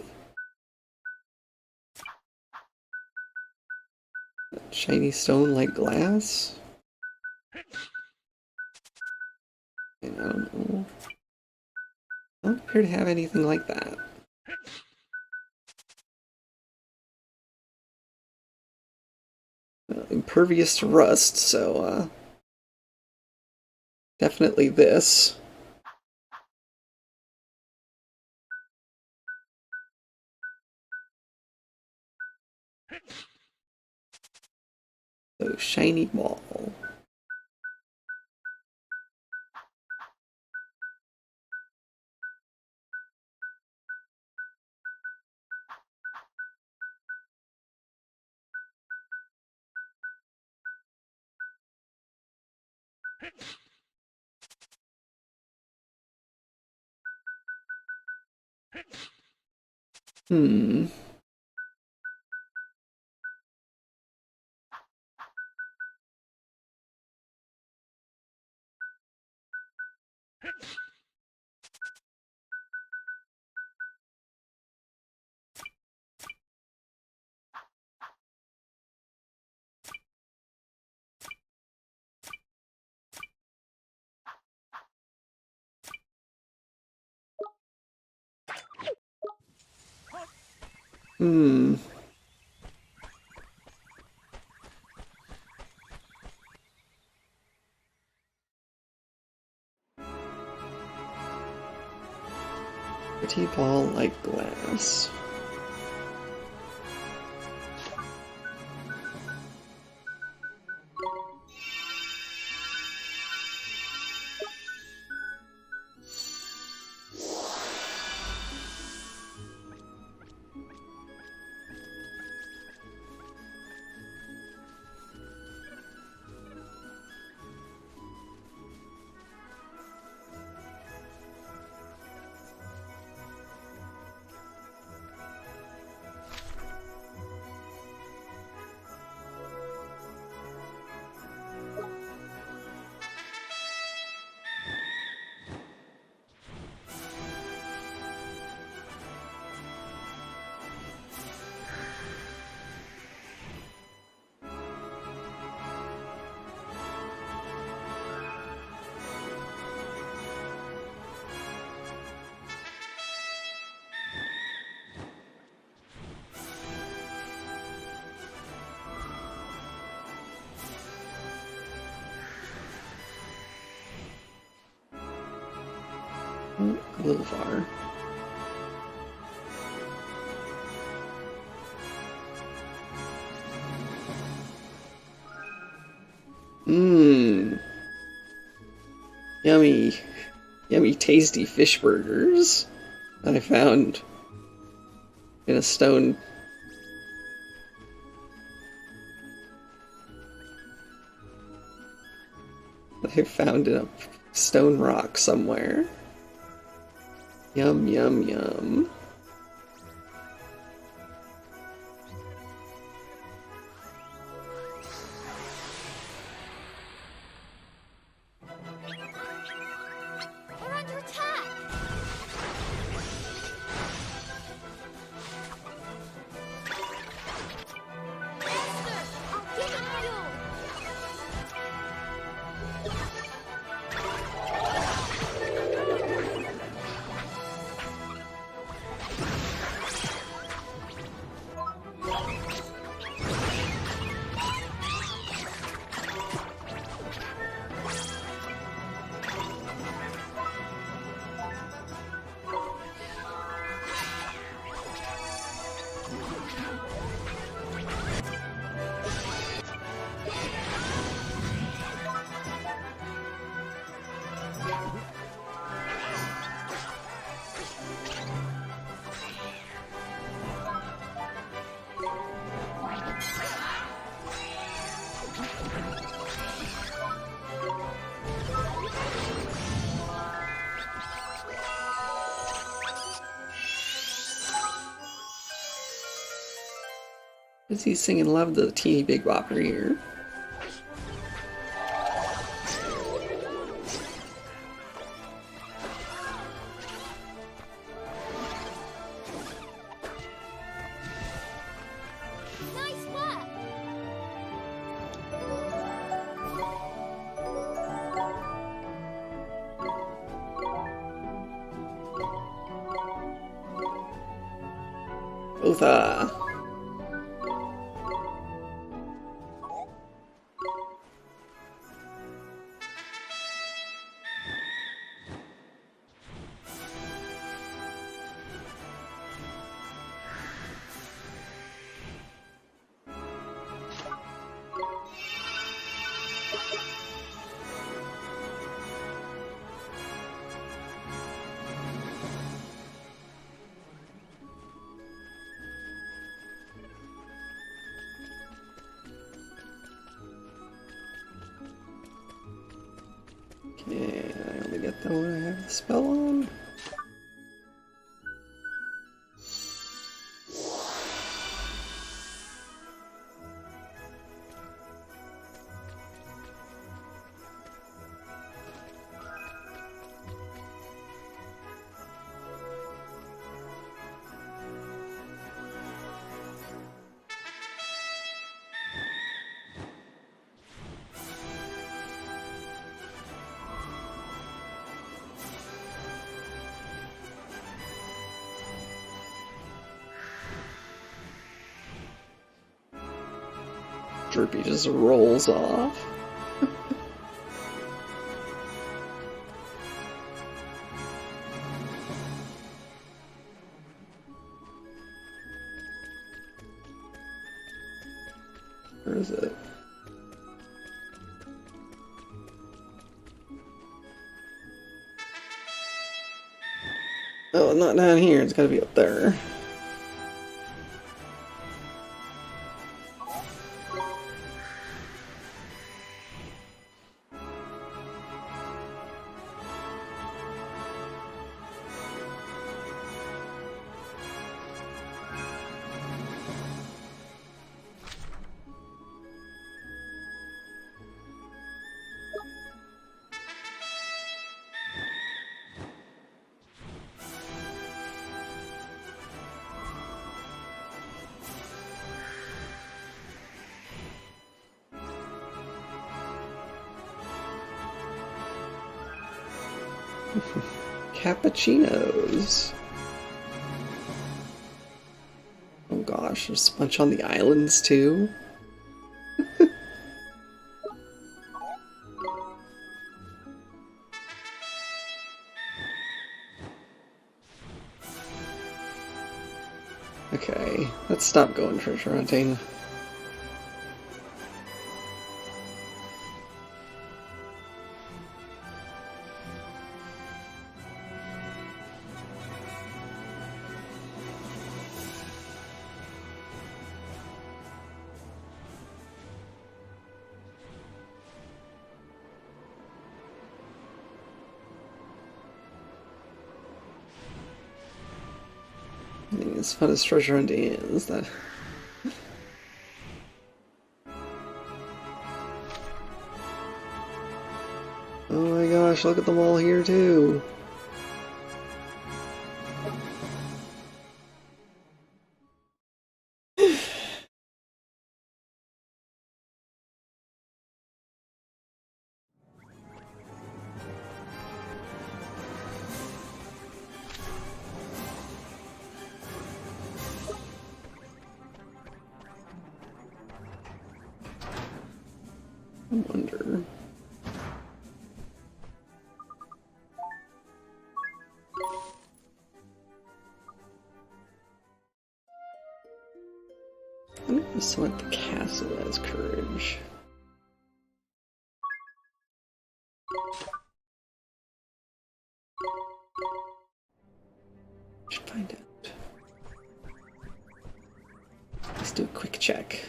Shiny stone like glass. And I don't know. I don't appear to have anything like that. Impervious to rust, so definitely this. So shiny ball. Hmm. Hmm. Pretty ball like glass. A little far. Mmm. Yummy. Yummy, tasty fish burgers that I found in a stone. That I found in a stone rock somewhere. Yum, yum, yum. Is he singing love to the teeny big bopper here? Nice work! Otha. Okay, I only get the one I have the spell on. Droopy just rolls off. Where is it? Oh, not down here. It's gotta be up there. Cappuccinos. Oh gosh, there's a bunch on the islands too. Okay, let's stop going treasure hunting. I think as fun as treasure hunting is, that oh my gosh, look at them all here too. I wonder. I wonder if someone at the castle has courage. Should find out. Let's do a quick check.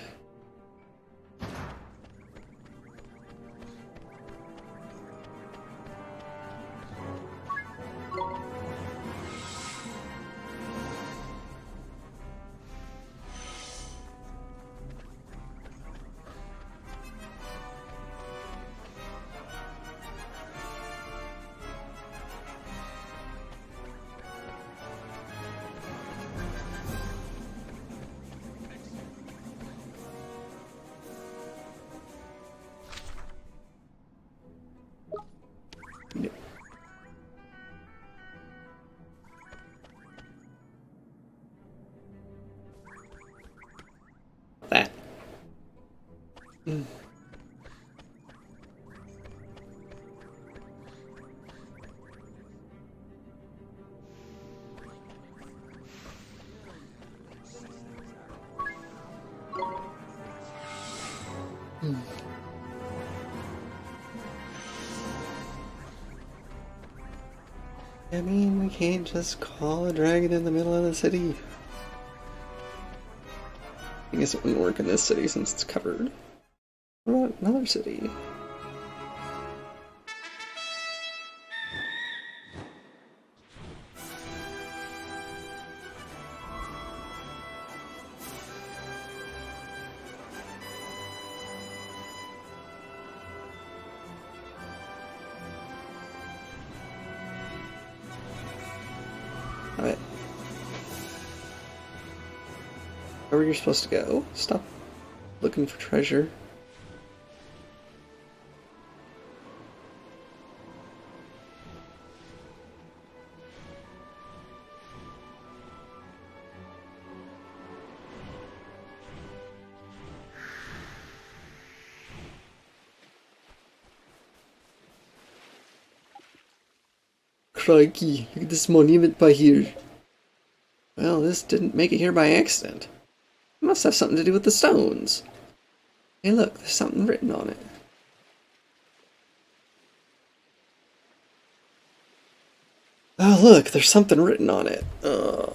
I mean, we can't just call a dragon in the middle of the city. I guess it wouldn't work in this city since it's covered. What about another city? Alright. Wherever you're supposed to go. Stop looking for treasure. Crikey, look at this monument by here. Well, this didn't make it here by accident. It must have something to do with the stones. Hey look, there's something written on it. Oh look, there's something written on it. Ugh.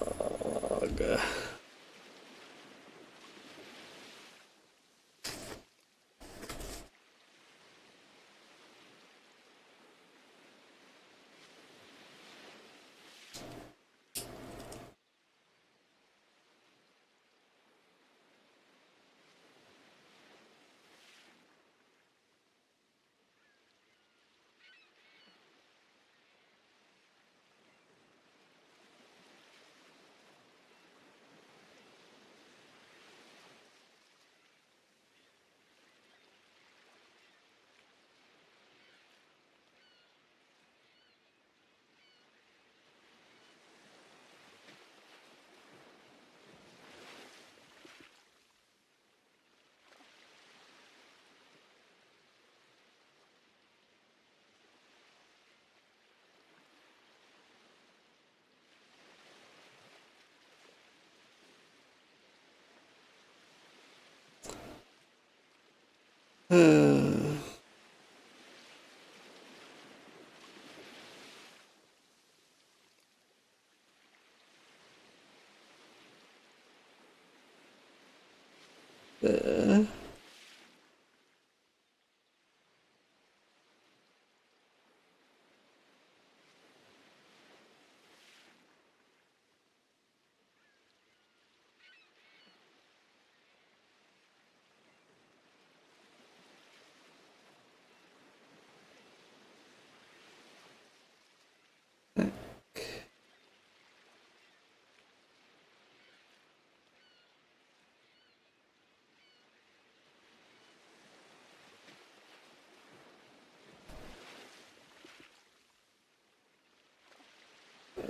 Uh, uh,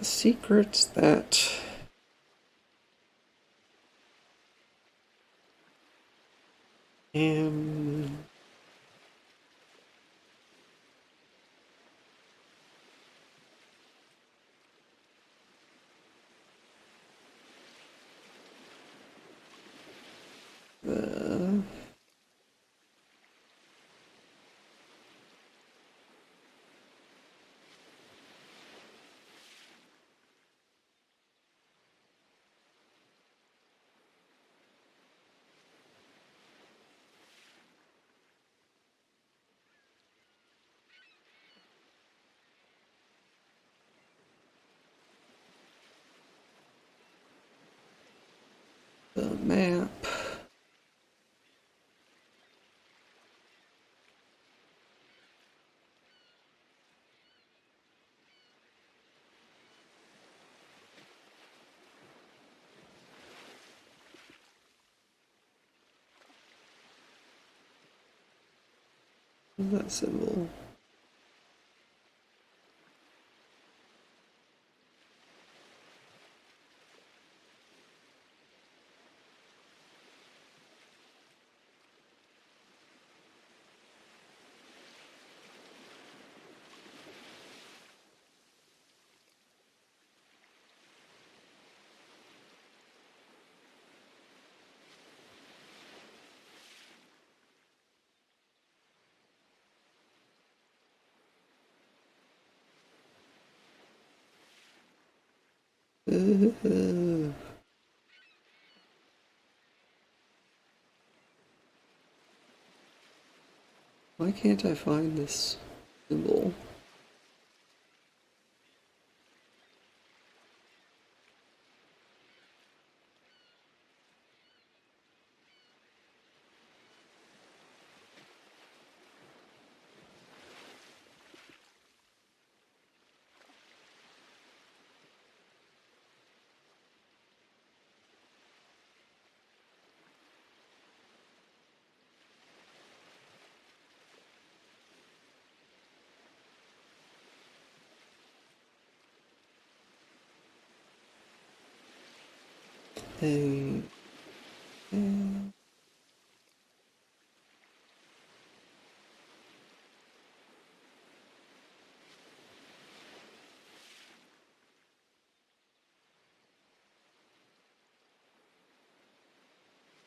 secrets that am the map. What is that symbol? Why can't I find this symbol? Hey.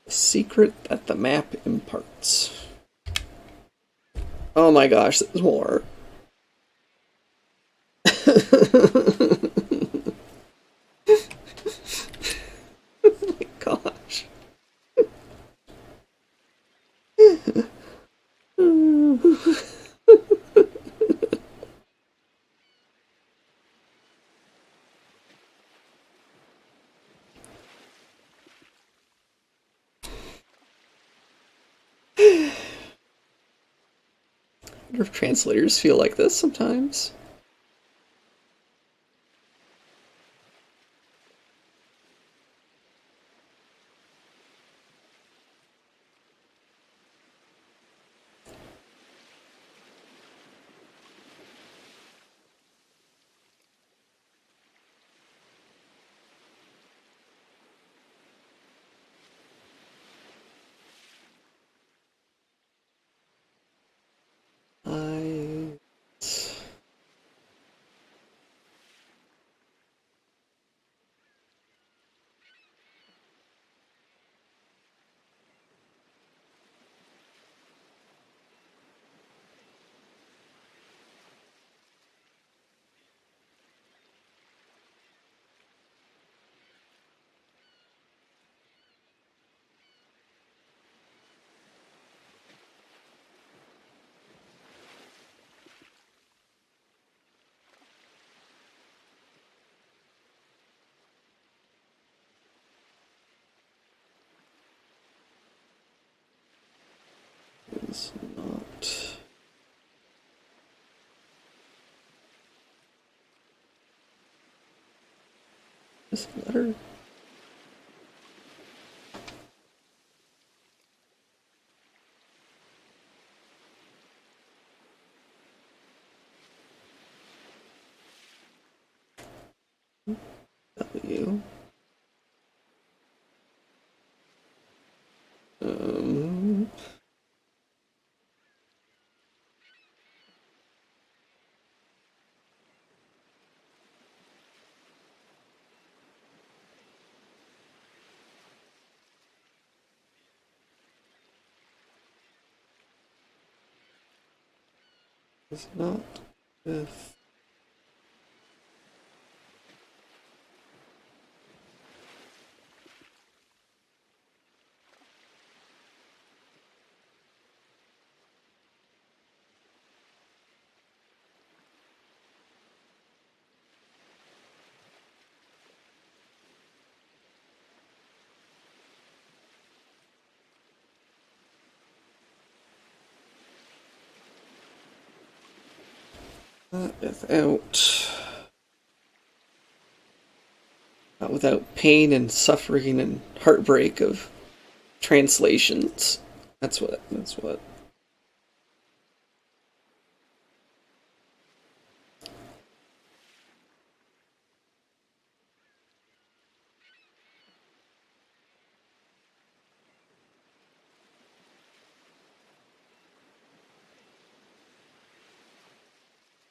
Secret that the map imparts. Oh my gosh, there's more. Oh my gosh. I wonder if translators feel like this sometimes. I... It's not... This letter? W. Um... It's not if... not without pain and suffering and heartbreak of translations. That's what.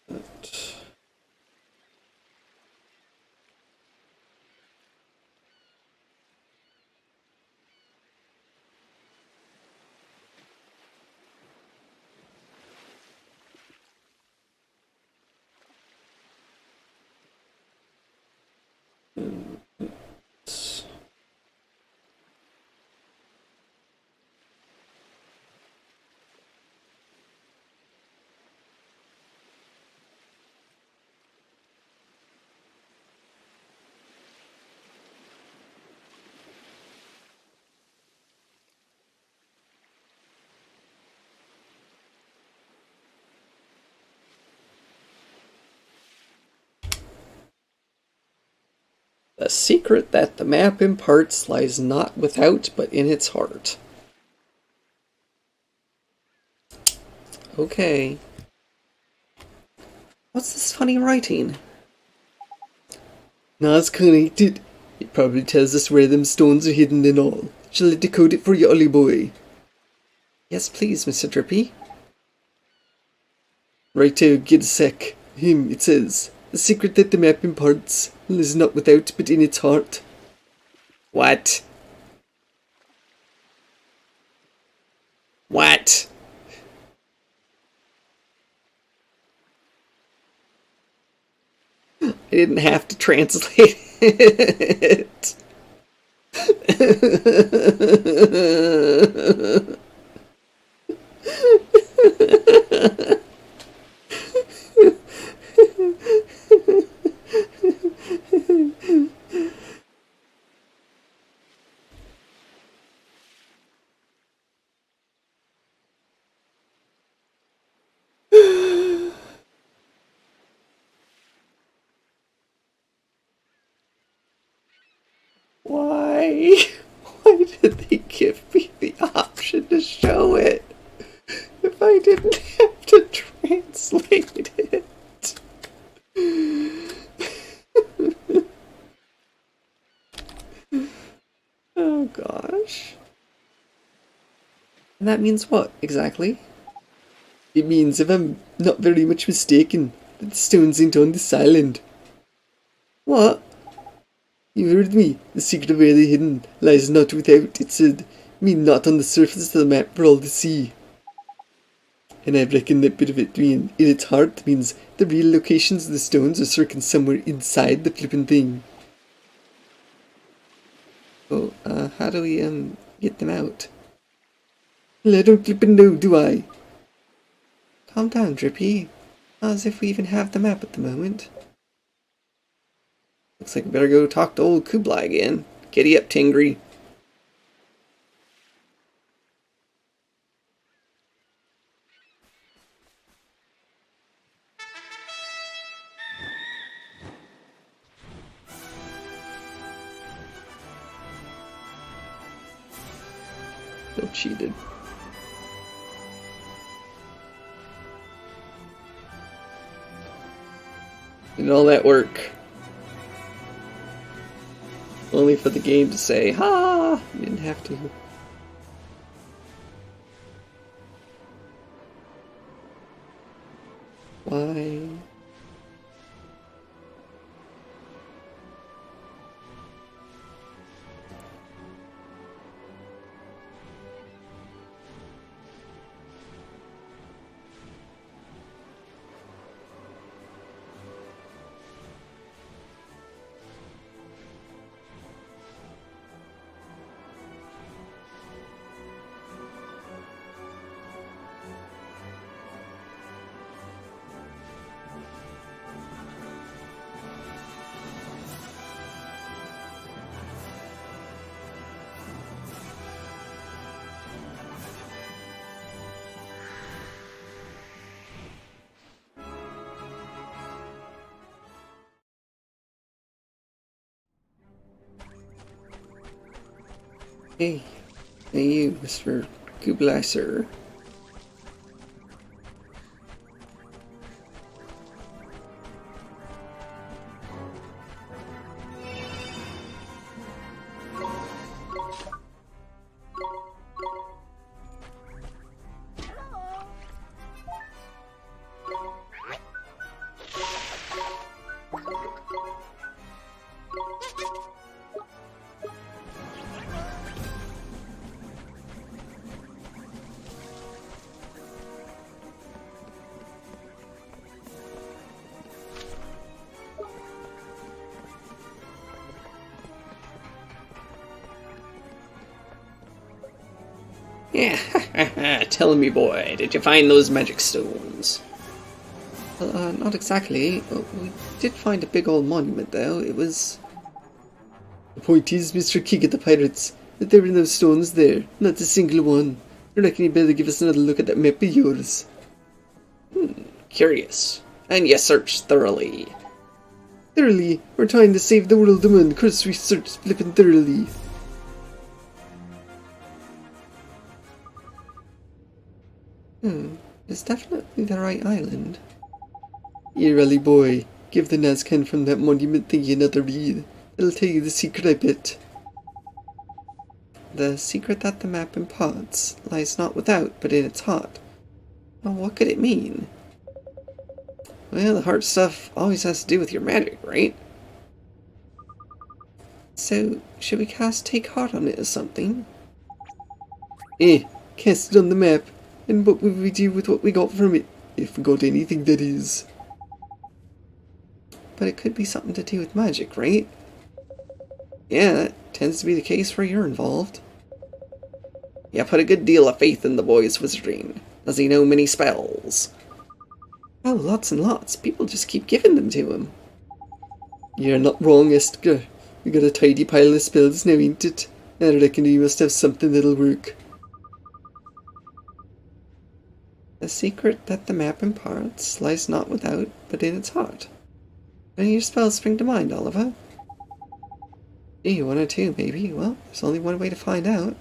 But The secret that the map imparts lies not without, but in its heart. Okay. What's this funny writing? Nah, it's connected. It probably tells us where them stones are hidden and all. Shall I decode it for you, Ollie boy? Yes, please, Mr. Drippy. Right there, get a sec. It says, the secret that the map imparts lies not without, but in its heart. What? What? I didn't have to translate it. Why? Why did they give me the option to show it if I didn't have to translate it? Oh gosh. And that means what, exactly? It means, if I'm not very much mistaken, that the stones ain't on this island. What? You heard me. The secret of where they're hidden lies not without, it said, mean not on the surface of the map for all to see. And I reckon that bit of it being in its heart means the real locations of the stones are circling somewhere inside the flippin' thing. Oh, how do we, get them out? Well, I don't flippin' know, do I? Calm down, Drippy. Not as if we even have the map at the moment. Looks like we better go talk to old Kublai again. Giddy up, Tingry. Still cheated. Did all that work only for the game to say, ha! You didn't have to. Why? Hey you, Mr. Kublai, sir. Yeah, tell me, boy, did you find those magic stones? Well, not exactly. We did find a big old monument, though. It was... The point is, Mr. King of the Pirates, that there were no stones there. Not a single one. I reckon you better give us another look at that map of yours. Curious. And you searched thoroughly. Thoroughly. We're trying to save the world, man. Curse research flippin' thoroughly. It's definitely the right island. Here, Ellie boy. Give the Nazcan from that monument thingy another read. It'll tell you the secret, I bet. The secret that the map imparts lies not without, but in its heart. Well, what could it mean? Well, the heart stuff always has to do with your magic, right? So, should we cast Take Heart on it or something? Cast it on the map. And what would we do with what we got from it? If we got anything, that is. But it could be something to do with magic, right? Yeah, that tends to be the case where you're involved. You put a good deal of faith in the boy's wizarding. Does he know many spells? Oh, lots and lots. People just keep giving them to him. You're not wrong, Esther. We got a tidy pile of spells now, ain't it? I reckon you must have something that'll work. The secret that the map imparts lies not without, but in its heart. Any of your spells spring to mind, Oliver? Gee, one or two, maybe. Well, there's only one way to find out.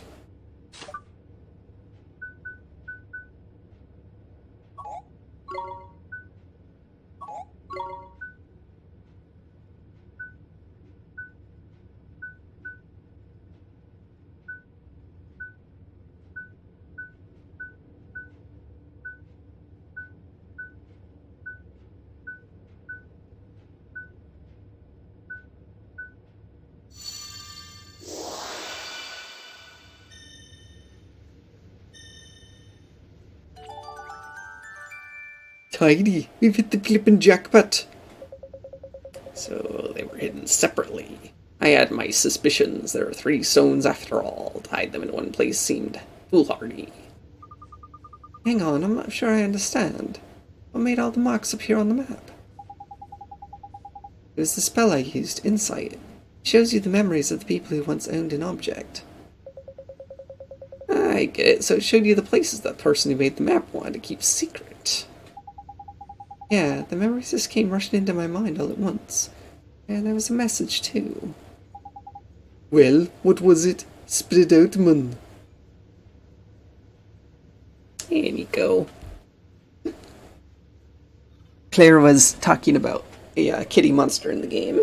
Tidy! We've hit the flippin' jackpot! So they were hidden separately. I had my suspicions. There are 3 stones after all. To hide them in one place seemed foolhardy. Hang on, I'm not sure I understand. What made all the marks appear on the map? It was the spell I used, Insight. It shows you the memories of the people who once owned an object. I get it. So it showed you the places that person who made the map wanted to keep secret. Yeah, the memories just came rushing into my mind all at once. And there was a message, too. Well, what was it? Spit it out, man. Here you go. Claire was talking about a kitty monster in the game.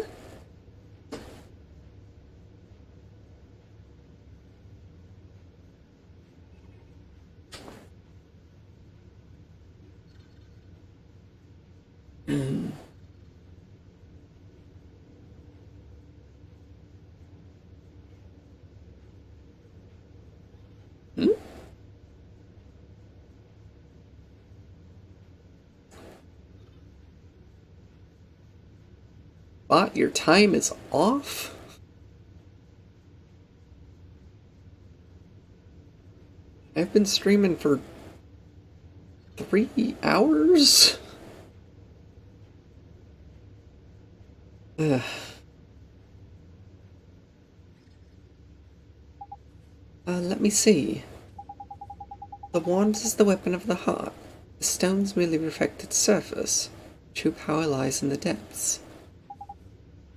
But your time is off? I've been streaming for 3 hours? Ugh. Let me see. The wand is the weapon of the heart. The stones merely reflect its surface. True power lies in the depths.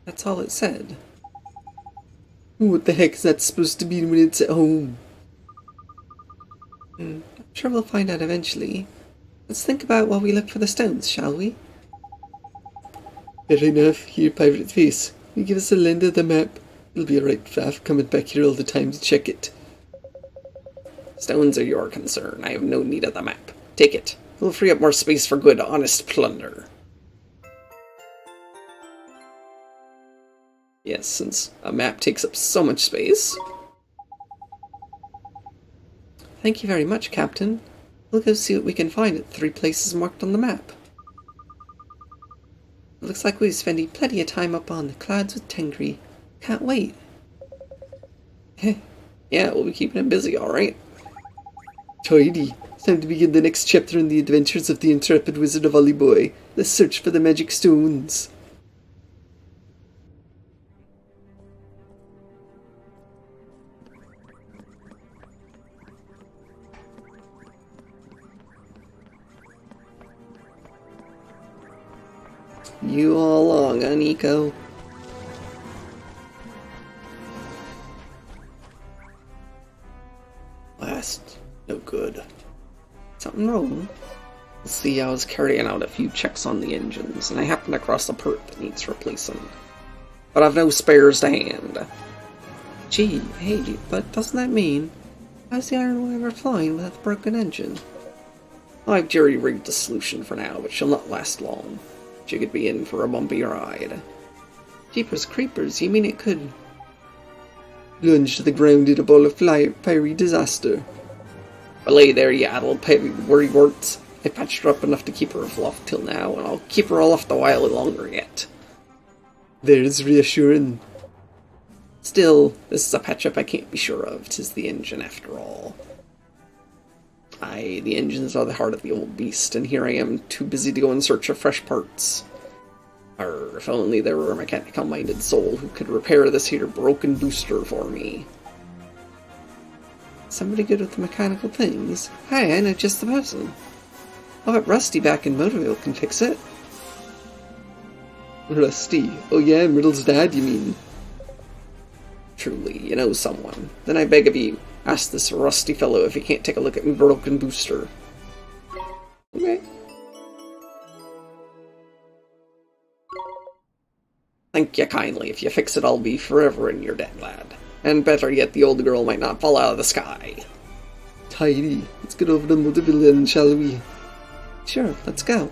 That's all it said. What the heck is that supposed to mean when it's at home? I'm sure we'll find out eventually. Let's think about while we look for the stones, shall we? Fair enough. Here, Pirate Face. You give us a lend of the map. It'll be alright, faff, coming back here all the time to check it. Stones are your concern. I have no need of the map. Take it. It'll free up more space for good, honest plunder. Yes, since a map takes up so much space. Thank you very much, Captain. We'll go see what we can find at the 3 places marked on the map. It looks like we're spending plenty of time up on the clouds with Tengri. Can't wait. Yeah, we'll be keeping him busy, alright. Tidy. It's time to begin the next chapter in the adventures of the intrepid wizard of Boy. The search for the magic stones. You all along, huh, Nico? Last, no good. Something wrong? See, I was carrying out a few checks on the engines, and I happened across a part that needs replacing. But I've no spares to hand. Gee, hey, but doesn't that mean... How's the Iron One ever flying without the broken engine? I've jury-rigged the solution for now, but she'll not last long. She could be in for a bumpy ride. Jeepers creepers, you mean it could... Lunge to the ground in a ball of fiery disaster. Well, lay there, you addled worrywarts. I patched her up enough to keep her aloft till now, and I'll keep her aloft a while longer yet. There's reassuring. Still, this is a patch-up I can't be sure of. 'Tis the engine, after all. Aye, the engines are the heart of the old beast, and here I am too busy to go in search of fresh parts. Or if only there were a mechanical-minded soul who could repair this here broken booster for me. Somebody good with the mechanical things? Hey, I know just the person. I'll bet Rusty back in Motorville can fix it. Rusty? Oh yeah, Myrtle's dad, you mean? Truly, you know someone. Then I beg of you, ask this rusty fellow if he can't take a look at my broken booster. Okay. Thank you kindly. If you fix it, I'll be forever in your debt, lad. And better yet, the old girl might not fall out of the sky. Tidy. Let's get over to Motorville then, shall we? Sure, let's go.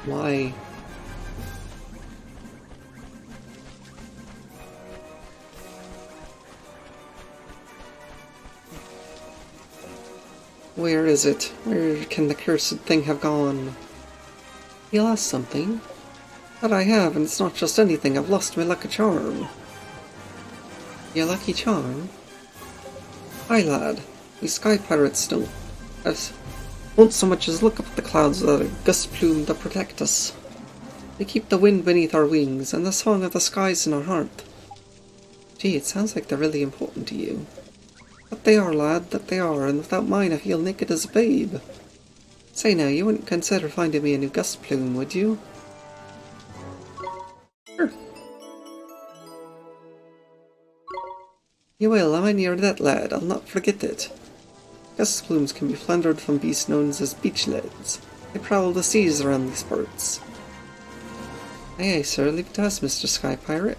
Why? Where is it? Where can the cursed thing have gone? You lost something? But I have, and it's not just anything. I've lost my lucky charm. Your lucky charm? Aye, lad. We sky pirates won't so much as look up at the clouds without a gust plume to protect us. We keep the wind beneath our wings, and the song of the skies in our heart. Gee, it sounds like they're really important to you. But they are, lad, that they are, and without mine I feel naked as a babe. Say now, you wouldn't consider finding me a new gust plume, would you? Sure. You will, am I near that, lad? I'll not forget it. Gust plumes can be plundered from beasts known as beach-leads. They prowl the seas around these parts. Aye, aye, sir, leave it to us, Mr. Sky Pirate.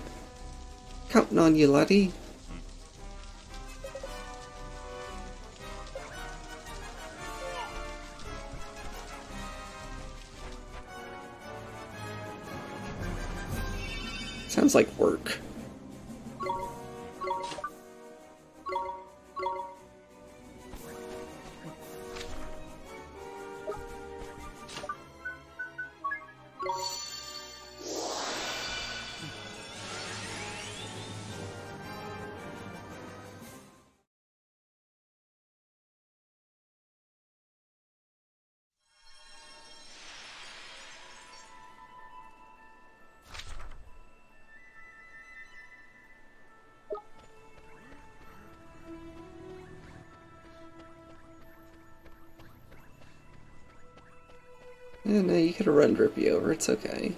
Counting on you, laddie. Sounds like work. Yeah, no, you could have run Drippy over, it's okay.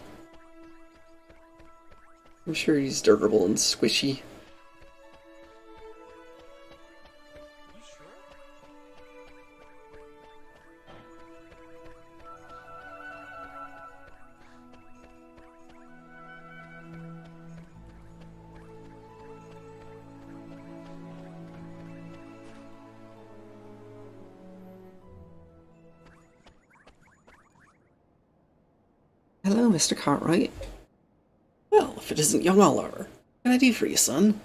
I'm sure he's durable and squishy. Hello, Mr. Cartwright. Well, if it isn't young Oliver, what can I do for you, son?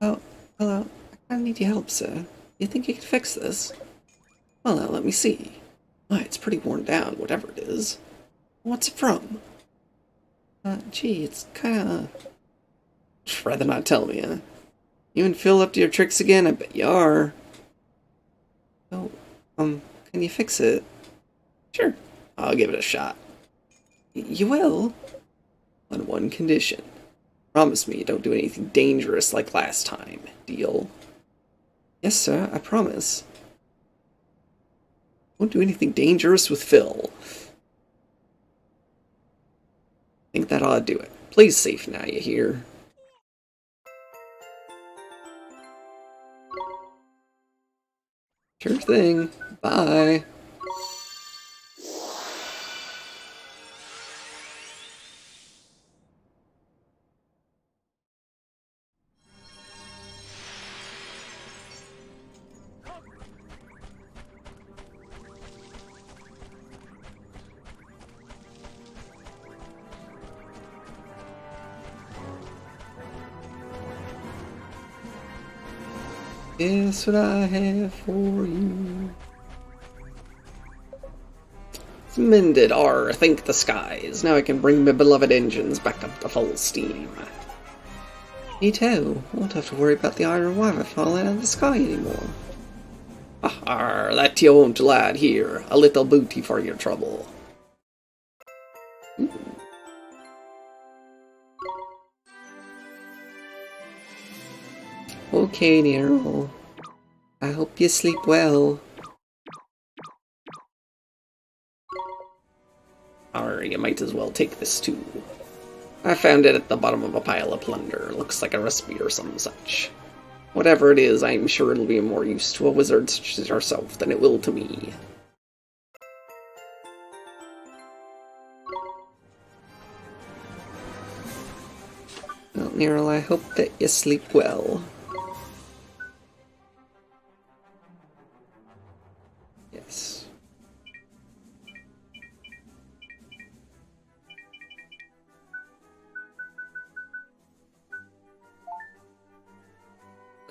Oh, hello. I kinda need your help, sir. You think you could fix this? Well, now, let me see. Why, it's pretty worn down, whatever it is. What's it from? Gee, it's kinda... Rather not tell me, huh? You and Phil up to your tricks again? I bet you are. Oh, can you fix it? Sure, I'll give it a shot. You will? On one condition. Promise me you don't do anything dangerous like last time. Deal? Yes, sir, I promise. Won't do anything dangerous with Phil. Think that ought to do it. Play's safe now, you hear? Sure thing. Bye. Guess what I have for you? It's mended, thank the skies. Now I can bring my beloved engines back up to full steam. Neato, won't have to worry about the iron wire falling out of the sky anymore. Ah, that you won't, lad. Here, a little booty for your trouble. Ooh. Okay, Nero. I hope you sleep well. You might as well take this too. I found it at the bottom of a pile of plunder. Looks like a recipe or some such. Whatever it is, I'm sure it'll be of more use to a wizard such as yourself than it will to me. Well, Nero, I hope that you sleep well. Yes.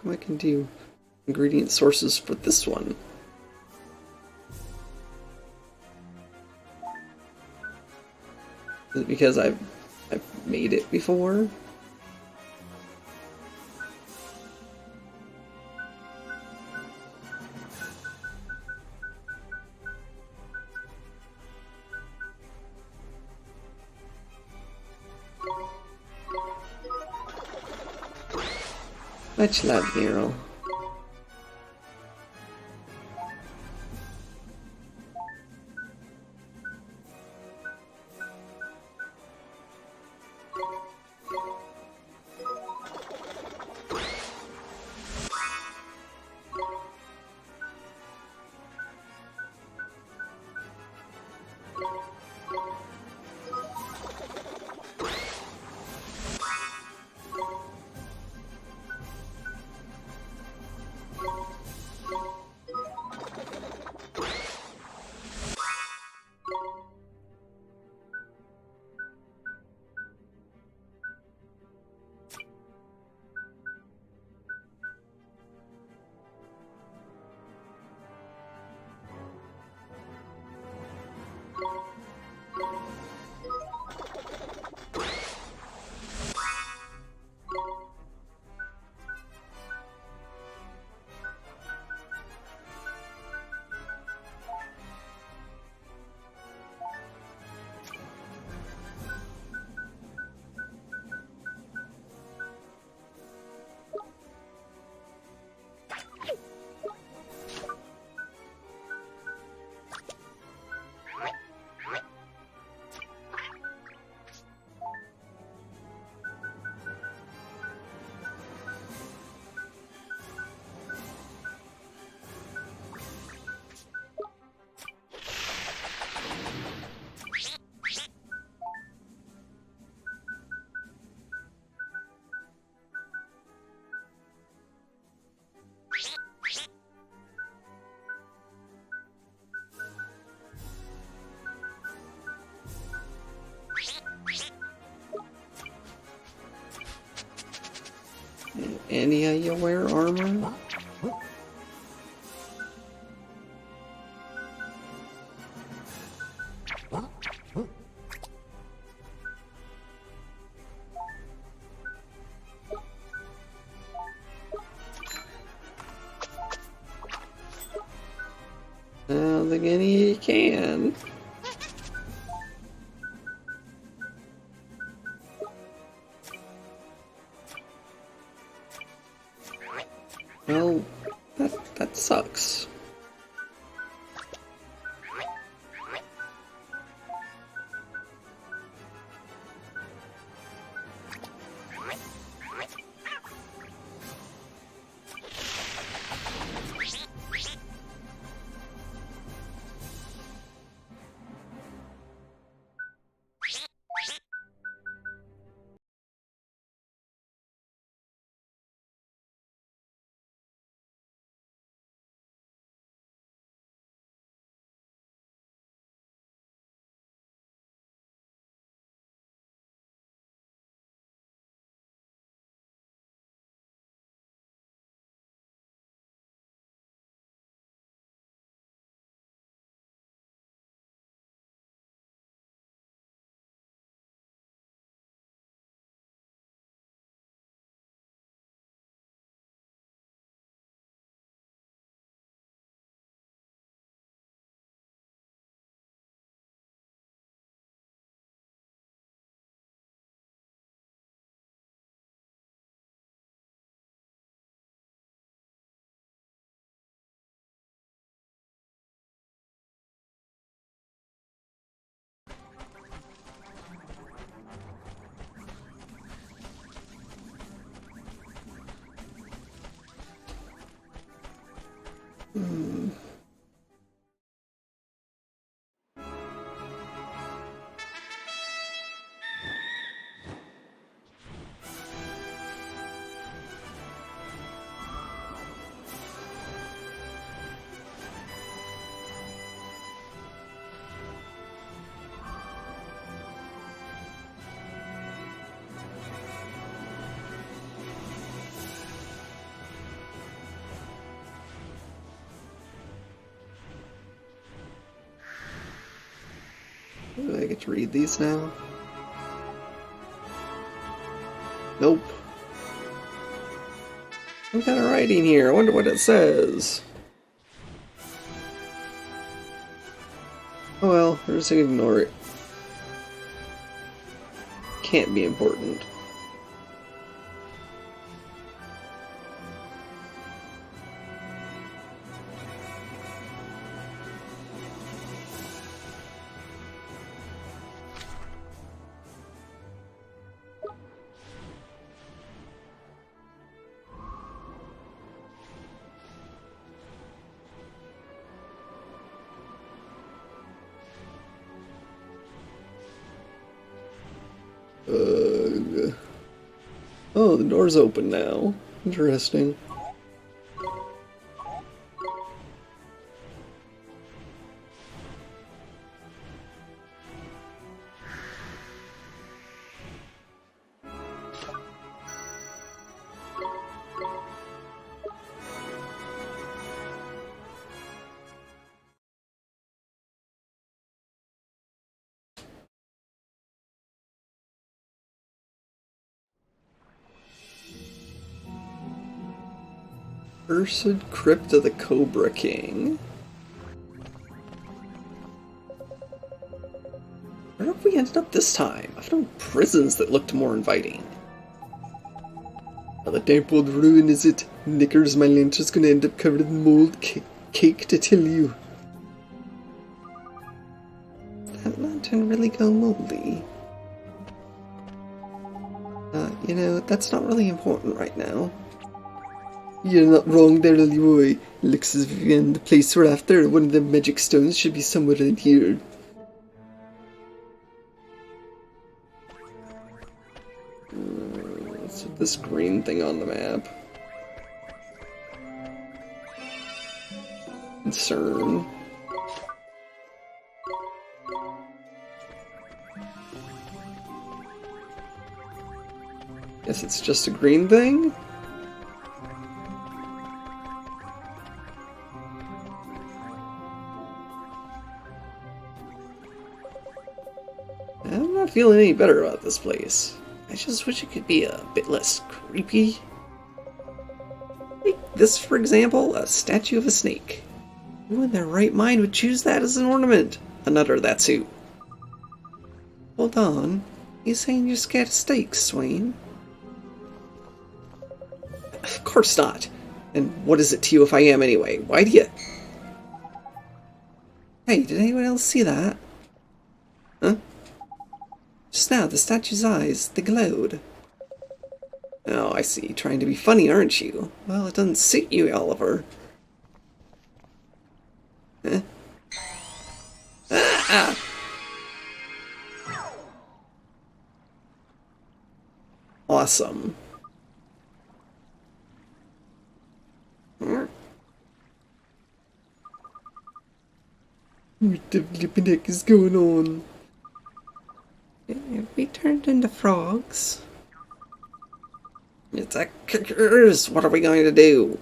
I can do ingredient sources for this one. Is it because I've made it before? Much love, Nero. Any of you wear armor? I don't think any of you can. Well, Do I get to read these now? Nope. Some kind of writing here. I wonder what it says. Oh well, we're just gonna ignore it. Can't be important. Oh, the door's open now. Interesting. Cursed Crypt of the Cobra King. Where have we ended up this time? I found prisons that looked more inviting. Now the damp old ruin, is it? Knickers, my lantern's gonna end up covered in mold cake to tell you. Did that lantern really go moldy? You know, that's not really important right now. You're not wrong there, Leroy. Looks as if you're in the place we're after. One of the magic stones should be somewhere in here. What's with this green thing on the map? Concern. Guess it's just a green thing? I'm not feeling any better about this place. I just wish it could be a bit less creepy. Take this, for example, a statue of a snake. Who in their right mind would choose that as an ornament? Another, that's who. Hold on. You saying you're scared of snakes, Swain? Of course not. And what is it to you if I am anyway? Why do you... Hey, did anyone else see that? Huh? Just now, the statue's eyes, they glowed. Oh, I see. Trying to be funny, aren't you? Well, it doesn't suit you, Oliver. Huh? Ah! Awesome. What the flippin' heck is going on? Have we turned into frogs? It's a curse! What are we going to do?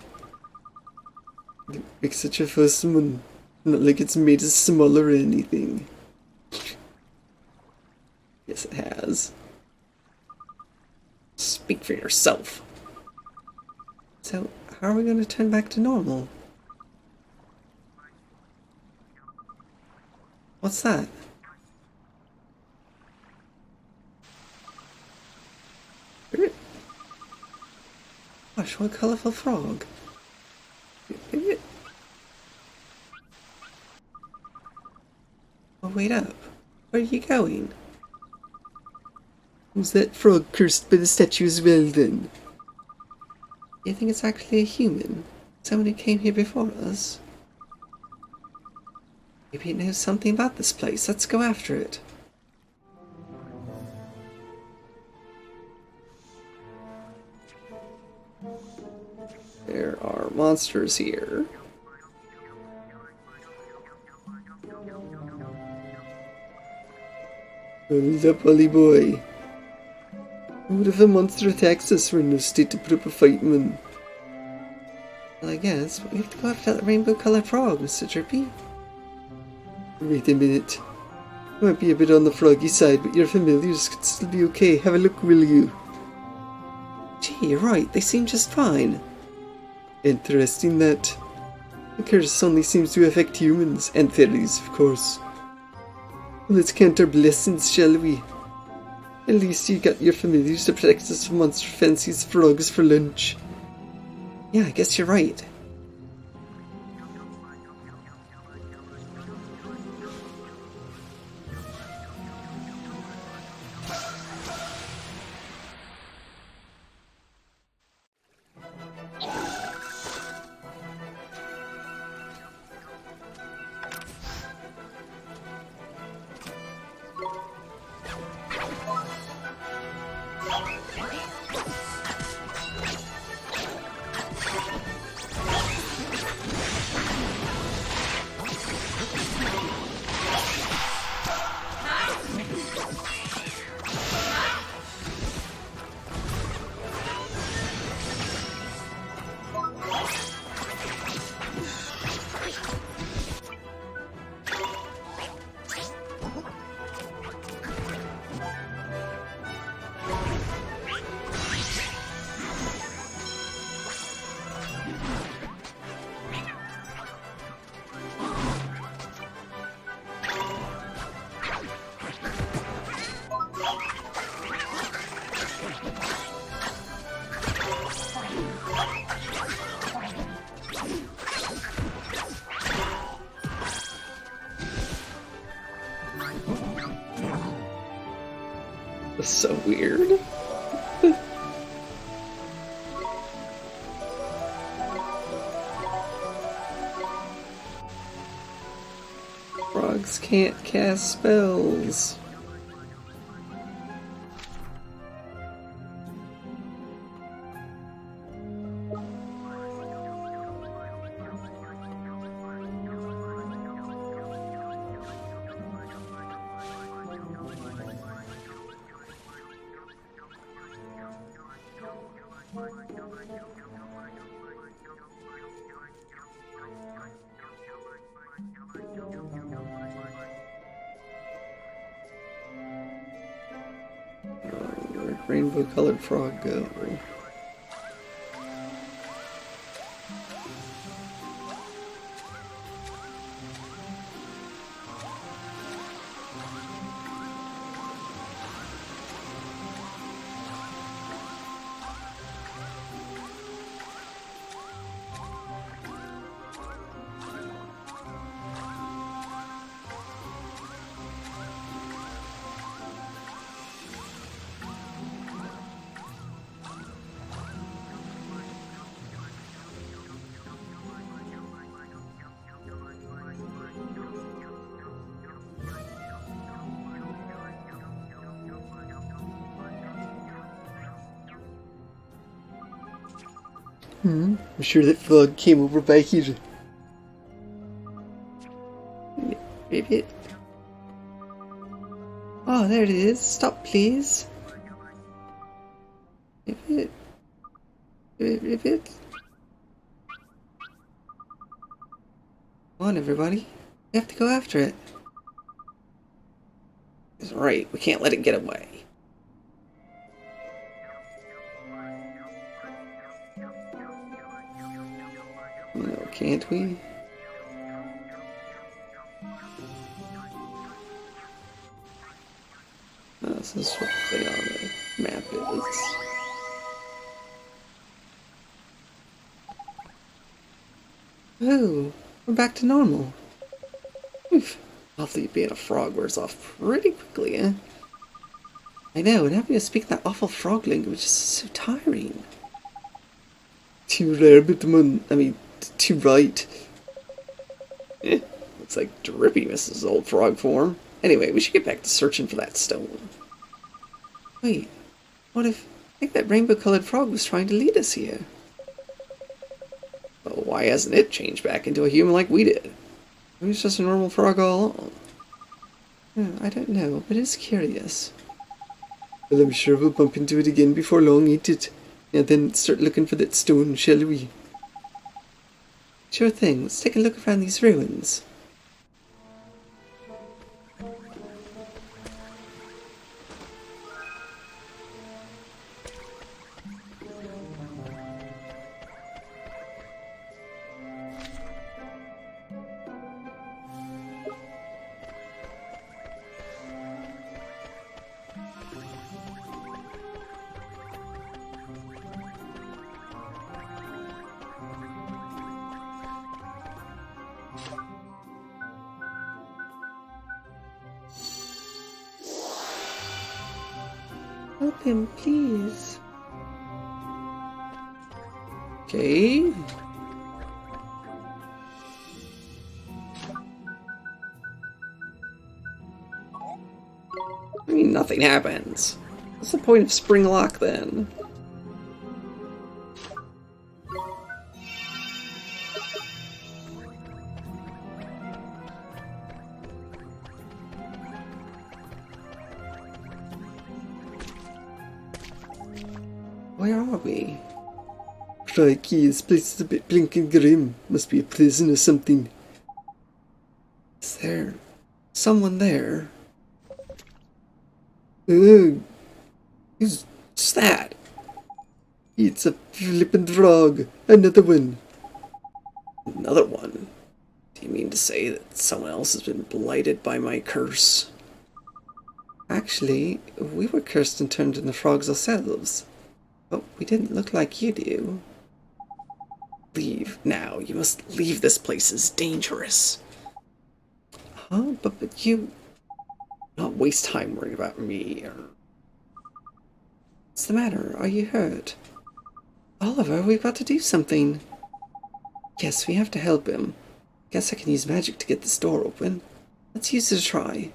Don't make such a fuss, man. Not like it's made us smaller or anything. Yes, it has. Speak for yourself. So, how are we going to turn back to normal? What's that? Gosh, what a colourful frog. Oh, wait up. Where are you going? Was that frog cursed by the statue as well, then? You think it's actually a human? Someone who came here before us? Maybe it knows something about this place. Let's go after it. There are monsters here. Hold up, Ollie boy. What if a monster attacks us? We're in no state to put up a fight, man. Well, I guess, but we have to go after that rainbow-colored frog, Mr. Drippy. Wait a minute. I might be a bit on the froggy side, but your familiars could still be okay. Have a look, will you? Gee, you're right. They seem just fine. Interesting that. The curse only seems to affect humans, and fairies, of course. Well, let's count our blessings, shall we? At least you got your familiars to protect us from monster fancies frogs for lunch. Yeah, I guess you're right. That's so weird. Frogs can't cast spells. Where'd rainbow-colored frog go? I'm sure that frog came over by here. Maybe it... Oh, there it is. Stop, please. Ribbit. Ribbit. Come on, everybody. We have to go after it. That's right. We can't let it get away. No, can't we? This is what the thing on the map is. Oh, we're back to normal. Oof. Hopefully being a frog wears off pretty quickly, eh? I know, and having to speak that awful frog language is so tiring. Too rare, but too right. Looks like Drippy misses his old frog form. Anyway, we should get back to searching for that stone. Wait, what if... I think that rainbow-colored frog was trying to lead us here. Well, why hasn't it changed back into a human like we did? It was just a normal frog all along. I don't know, but it's curious. Well, I'm sure we'll bump into it again before long, ain't it? And then start looking for that stone, shall we? Sure thing, let's take a look around these ruins. Help him, please. Okay. I mean, nothing happens. What's the point of spring lock then? Where are we? Crikey, this place is a bit blinking grim. Must be a prison or something. Is there someone there? Who's that? It's a flippin' frog. Another one. Another one? Do you mean to say that someone else has been blighted by my curse? Actually, we were cursed and turned into frogs ourselves. But we didn't look like you do. Leave now. You must leave. This place is dangerous. Huh? But you... Not waste time worrying about me or... What's the matter? Are you hurt? Oliver, we've got to do something. Yes, we have to help him. Guess I can use magic to get this door open. Let's use it a try.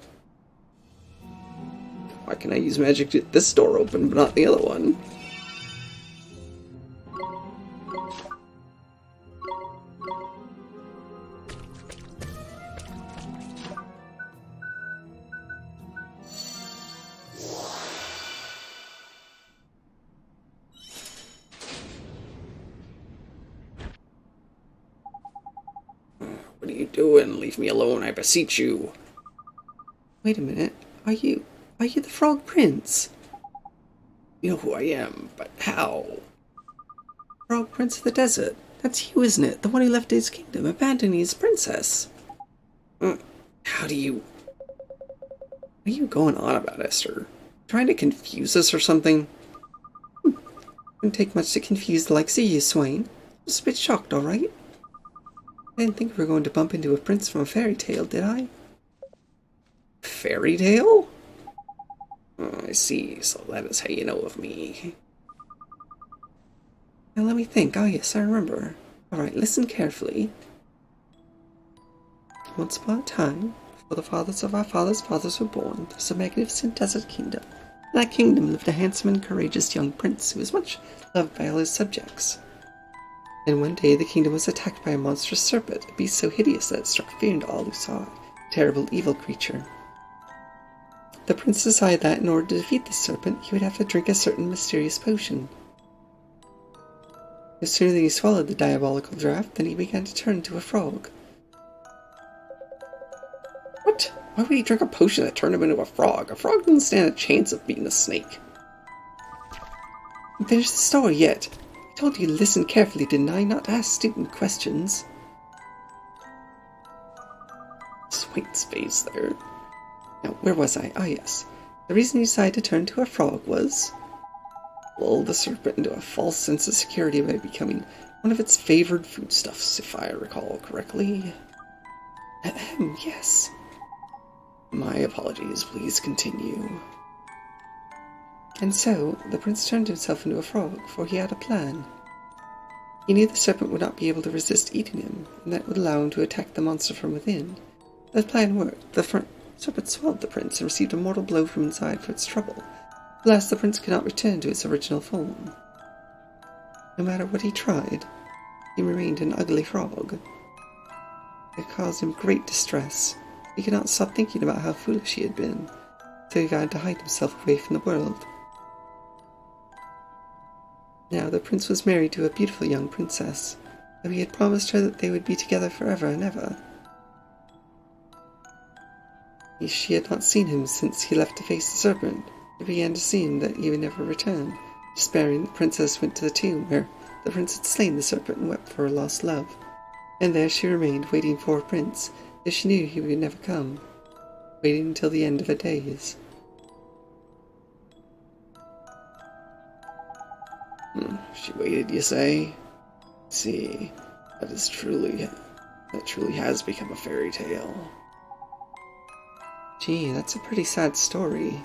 Why can I use magic to get this door open, but not the other one? What are you doing? Leave me alone, I beseech you. Wait a minute. Are you the Frog Prince? You know who I am, but how? Frog Prince of the Desert. That's you, isn't it? The one who left his kingdom, abandoning his princess. How do you... What are you going on about, Esther? Trying to confuse us or something? Wouldn't take much to confuse the likes of you, Swain. I was a bit shocked, alright? I didn't think we were going to bump into a prince from a fairy tale, did I? Fairy tale? Oh, I see, so that is how you know of me. Now let me think. Oh yes, I remember. Alright, listen carefully. Once upon a time, before the fathers of our fathers' fathers were born, there was a magnificent desert kingdom. In that kingdom lived a handsome and courageous young prince who was much loved by all his subjects. And one day the kingdom was attacked by a monstrous serpent, a beast so hideous that it struck fear into all who saw it. A terrible evil creature. The prince decided that in order to defeat the serpent, he would have to drink a certain mysterious potion. No sooner than he swallowed the diabolical draught, than he began to turn into a frog. What? Why would he drink a potion that turned him into a frog? A frog doesn't stand a chance of being a snake. I finished the story yet. I told you to listen carefully, didn't I? Not to ask stupid questions. Swain's face there. Now, where was I? Ah, yes. The reason he decided to turn into a frog was... lull the serpent into a false sense of security by becoming one of its favored foodstuffs, if I recall correctly. Yes. My apologies, please continue. And so, the prince turned himself into a frog, for he had a plan. He knew the serpent would not be able to resist eating him, and that would allow him to attack the monster from within, The plan worked. The serpent swallowed the prince and received a mortal blow from inside for its trouble. Alas, the prince could not return to its original form. No matter what he tried, he remained an ugly frog. It caused him great distress. He could not stop thinking about how foolish he had been, so he vowed to hide himself away from the world. Now the prince was married to a beautiful young princess, though he had promised her that they would be together forever and ever. She had not seen him since he left to face the serpent. It began to seem that he would never return. Despairing, the princess went to the tomb where the prince had slain the serpent and wept for her lost love. And there she remained, waiting for her prince, as she knew he would never come, waiting until the end of her days. She waited, you say? See, that truly has become a fairy tale. Gee, that's a pretty sad story.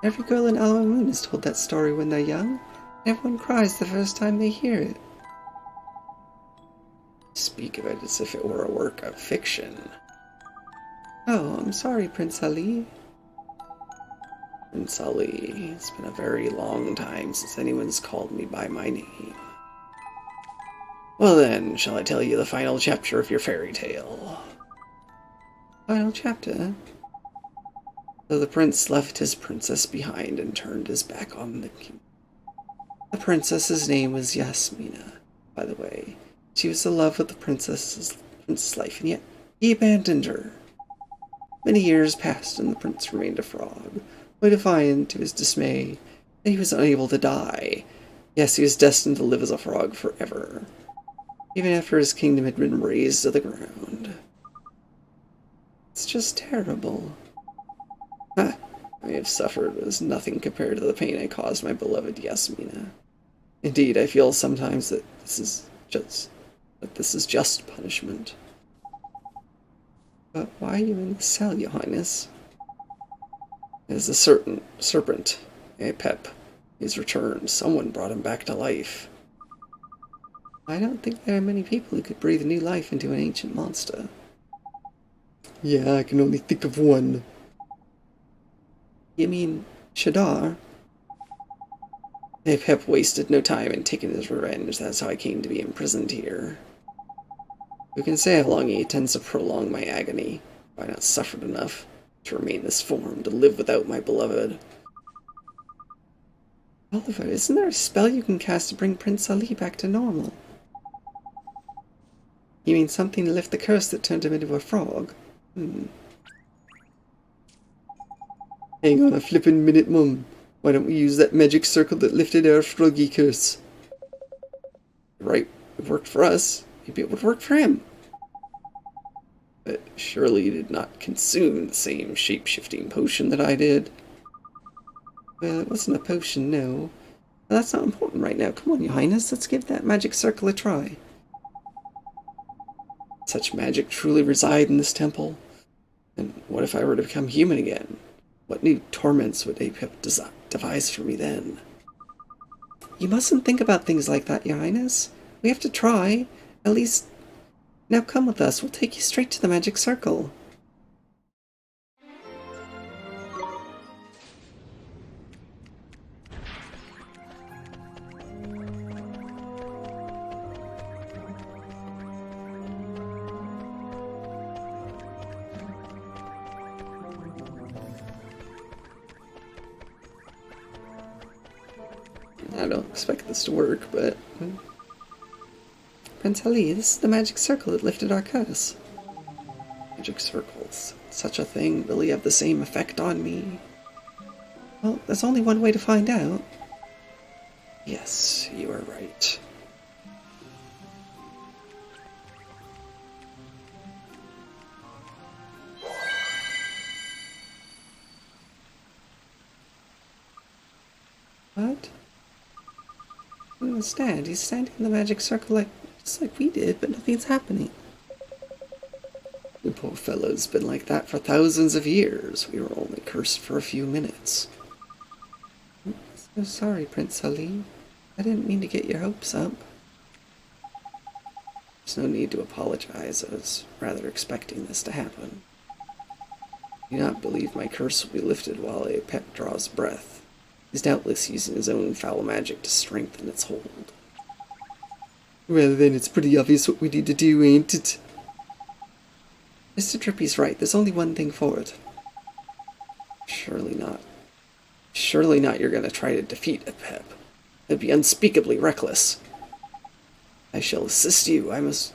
Every girl in Alma Moon is told that story when they're young, and everyone cries the first time they hear it. Speak of it as if it were a work of fiction. Oh, I'm sorry, Prince Ali. Prince Ali, it's been a very long time since anyone's called me by my name. Well then, shall I tell you the final chapter of your fairy tale? Final chapter? So the prince left his princess behind and turned his back on the king. The princess's name was Yasmina, by the way. She was the love of the prince's life, and yet he abandoned her. Many years passed, and the prince remained a frog, only to find, to his dismay, that he was unable to die. Yes, he was destined to live as a frog forever, even after his kingdom had been razed to the ground. It's just terrible. I have suffered as nothing compared to the pain I caused my beloved Yasmina. Indeed, I feel sometimes that this is just punishment. But why are you in the cell, Your Highness? As a certain serpent, Pep, is returned. Someone brought him back to life. I don't think there are many people who could breathe new life into an ancient monster. Yeah, I can only think of one. You mean Shadar? Pep wasted no time in taking his revenge. That's how I came to be imprisoned here. Who can say how long he intends to prolong my agony? Have I not suffered enough to remain this form, to live without my beloved? Oliver, isn't there a spell you can cast to bring Prince Ali back to normal? You mean something to lift the curse that turned him into a frog? Hang on a flippin' minute, Mum. Why don't we use that magic circle that lifted our froggy curse? Right, it worked for us. Maybe it would work for him. But surely you did not consume the same shape-shifting potion that I did. Well, it wasn't a potion, no. But that's not important right now. Come on, Your Highness, let's give that magic circle a try. Such magic truly reside in this temple? And what if I were to become human again? What new torments would Apep devise for me then? You mustn't think about things like that, Your Highness. We have to try. At least... Now come with us. We'll take you straight to the magic circle. I don't expect this to work, but... Prince Ali, this is the magic circle that lifted our curse. Magic circles. Such a thing really have the same effect on me? Well, there's only one way to find out. Yes, you are right. What? I don't understand. He's standing in the magic circle just like we did, but nothing's happening. The poor fellow's been like that for thousands of years. We were only cursed for a few minutes. I'm so sorry, Prince Ali. I didn't mean to get your hopes up. There's no need to apologize. I was rather expecting this to happen. I do not believe my curse will be lifted while Apep draws breath. He's doubtless using his own foul magic to strengthen its hold. Well then, it's pretty obvious what we need to do, ain't it? Mr. Drippy's right. There's only one thing for it. Surely not. Surely not you're going to try to defeat Apep. That'd be unspeakably reckless. I shall assist you. I must...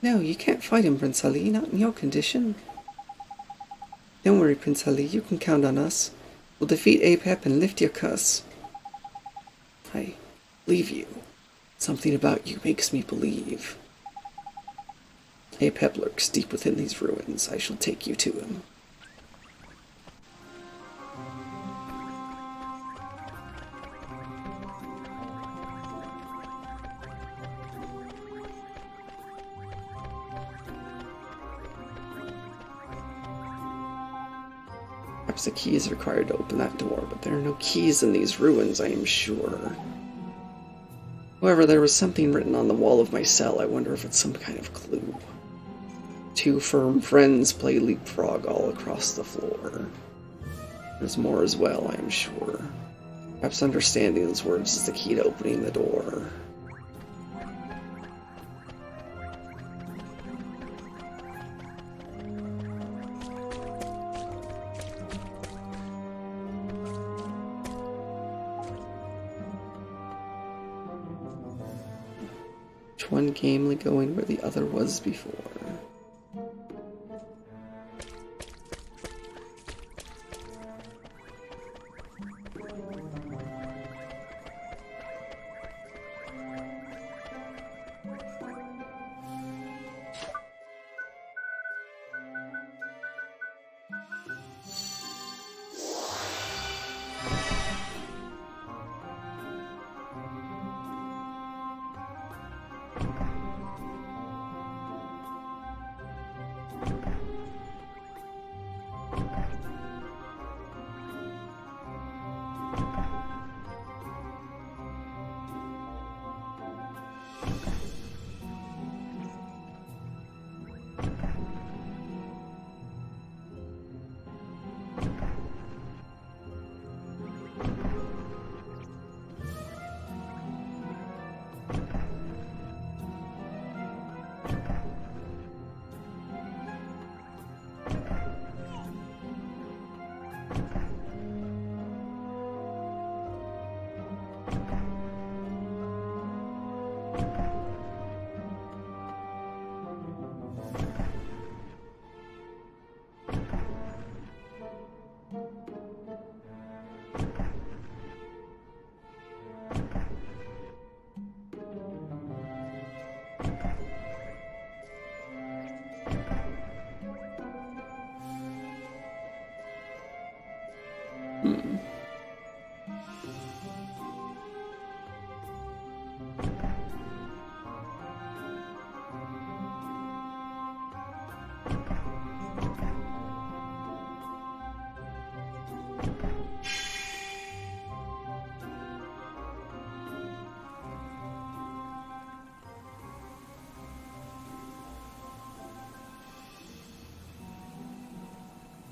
No, you can't fight him, Prince Ali. Not in your condition. Don't worry, Prince Ali. You can count on us. We'll defeat Apep and lift your curse. I believe you. Something about you makes me believe. Apep lurks deep within these ruins. I shall take you to him. Perhaps a key is required to open that door, but there are no keys in these ruins, I am sure. However, there was something written on the wall of my cell. I wonder if it's some kind of clue. Two firm friends play leapfrog all across the floor. There's more as well, I am sure. Perhaps understanding those words is the key to opening the door. One gamely going where the other was before.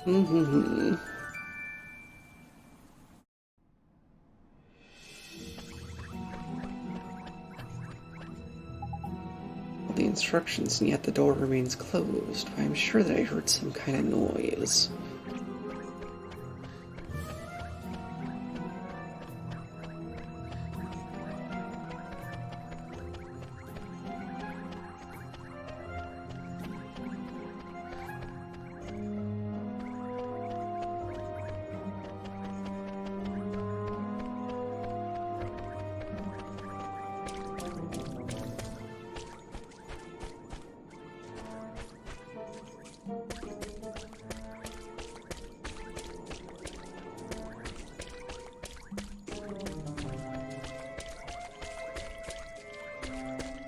The instructions, and yet the door remains closed. I'm sure that I heard some kind of noise.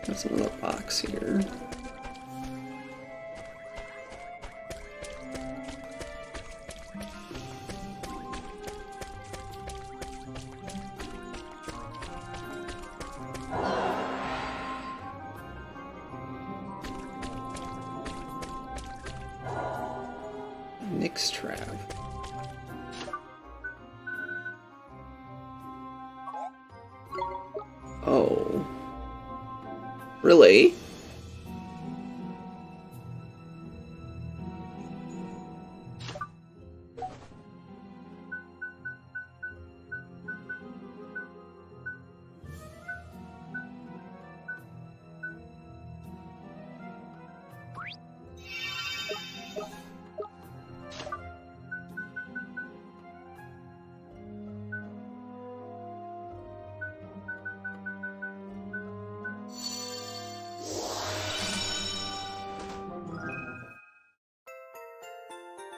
There's another box here. Nick's trap. Oh. Really?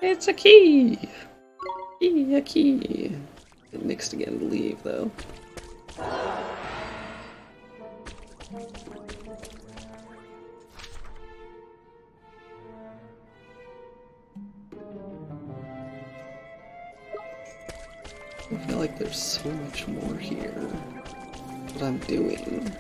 It's a key! Key, a key. Get mixed again to leave, though. I feel like there's so much more here. What I'm doing.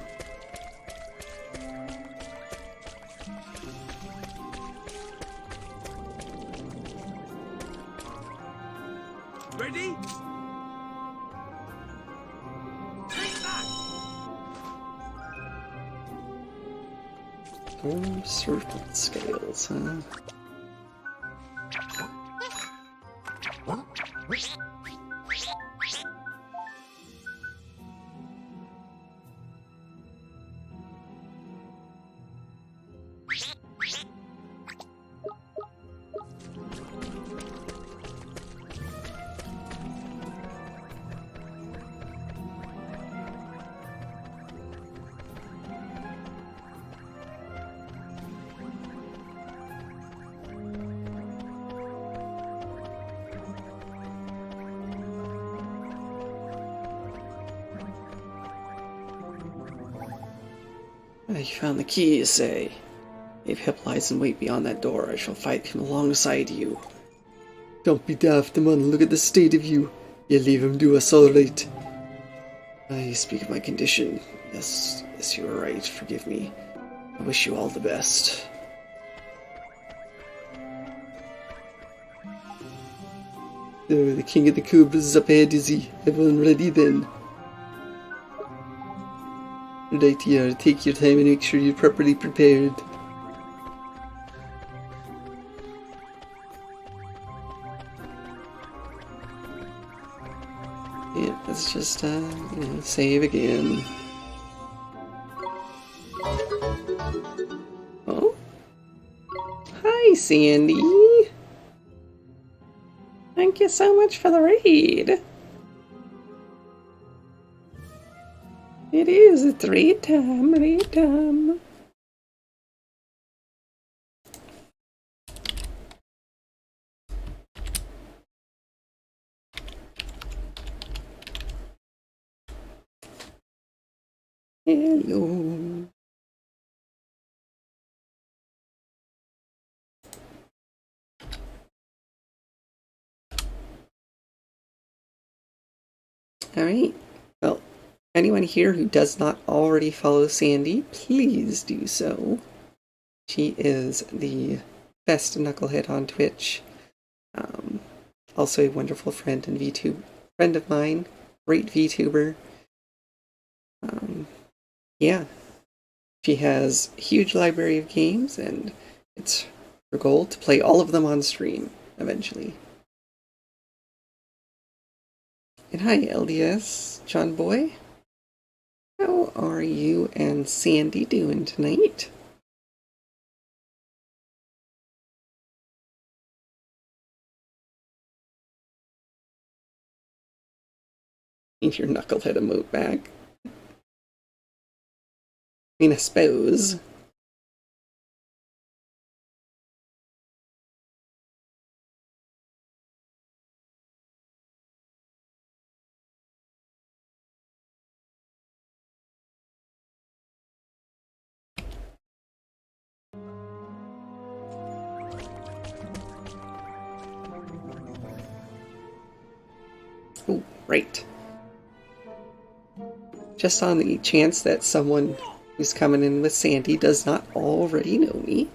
Ready? Take that! Oh, serpent scales, huh? I found the key, you say? If Hip lies in wait beyond that door, I shall fight him alongside you. Don't be daft, man. Look at the state of you. You leave him do us all right. I speak of my condition. Yes, you are right. Forgive me. I wish you all the best. So, the king of the cobras is up ahead, is he? Everyone ready then? Right here, take your time and make sure you're properly prepared. Yeah, let's just, save again. Oh? Hi, Sandy! Thank you so much for the raid! It is, it's raid time, raid time. Hello. Alright, well, anyone here who does not already follow Sandy, please do so. She is the best knucklehead on Twitch. Also a wonderful friend and friend of mine, great VTuber. Yeah, she has a huge library of games, and it's her goal to play all of them on stream eventually. And hi, LDS John Boy. How are you and Sandy doing tonight? Need your knucklehead emote back. I mean, I suppose. Oh, right. Just on the chance that someone who's coming in with Sandy does not already know me,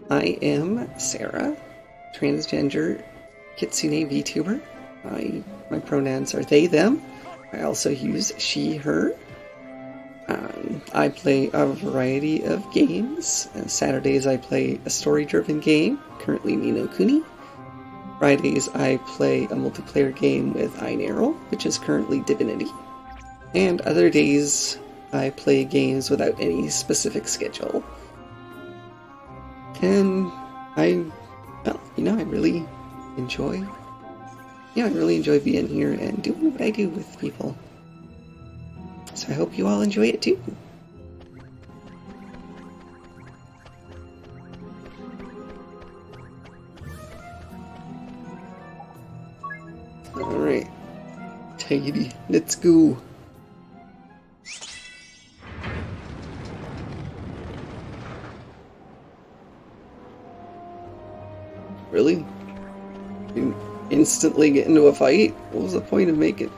I am Sarah, transgender Kitsune VTuber. My pronouns are they, them. I also use she, her. I play a variety of games. Saturdays I play a story-driven game, currently Ni No Kuni. Fridays I play a multiplayer game with Einarel, which is currently Divinity. And other days I play games without any specific schedule. And I really enjoy being here and doing what I do with people. So I hope you all enjoy it too. Alright. Tidy. Let's go. Really? You instantly get into a fight? What was the point of making...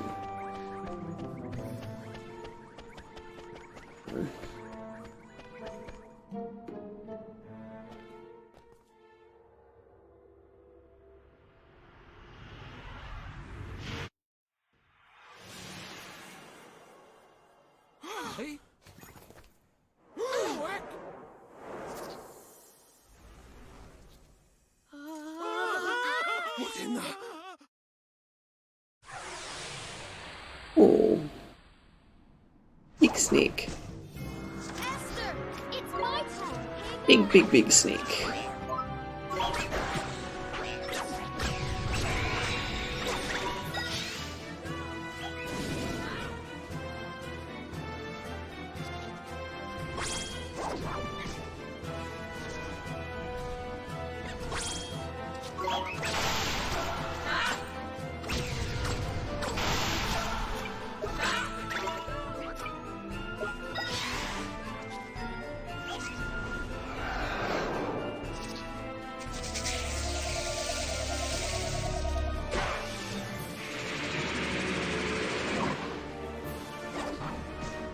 Hey? What in the... Oh. Big snake. Esther, it's my turn. Big snake.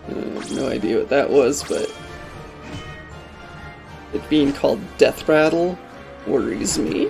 I have no idea what that was, but it being called Death Rattle worries me.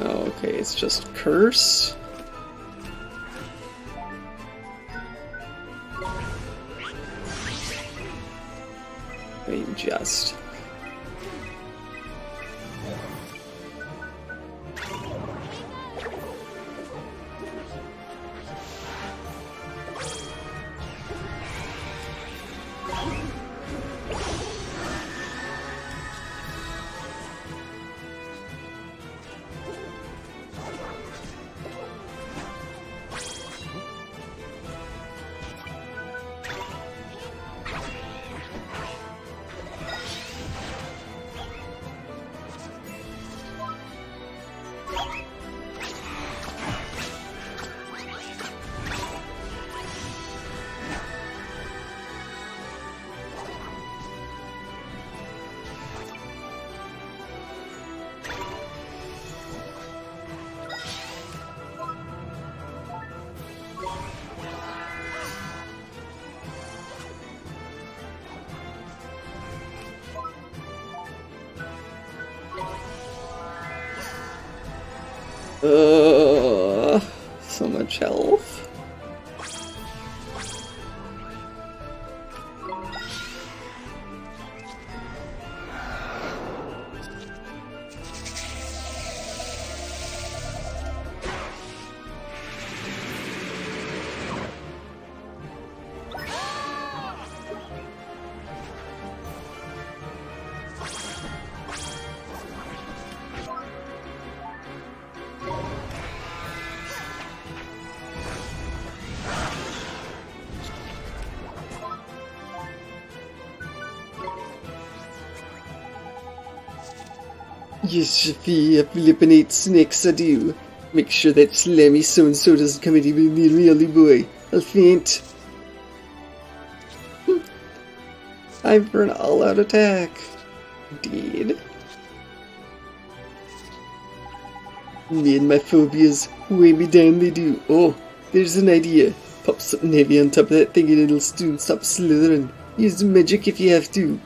Oh, okay, it's just curse. I mean, just. So much health. Yes, the flippin' snakes I do. Make sure that slammy so-and-so doesn't come anywhere near me, only boy. I'll faint. Time for an all-out attack. Indeed. Me and my phobias weigh me down, they do. Oh, there's an idea. Pop something heavy on top of that thing and it'll soon stop slithering. Use the magic if you have to.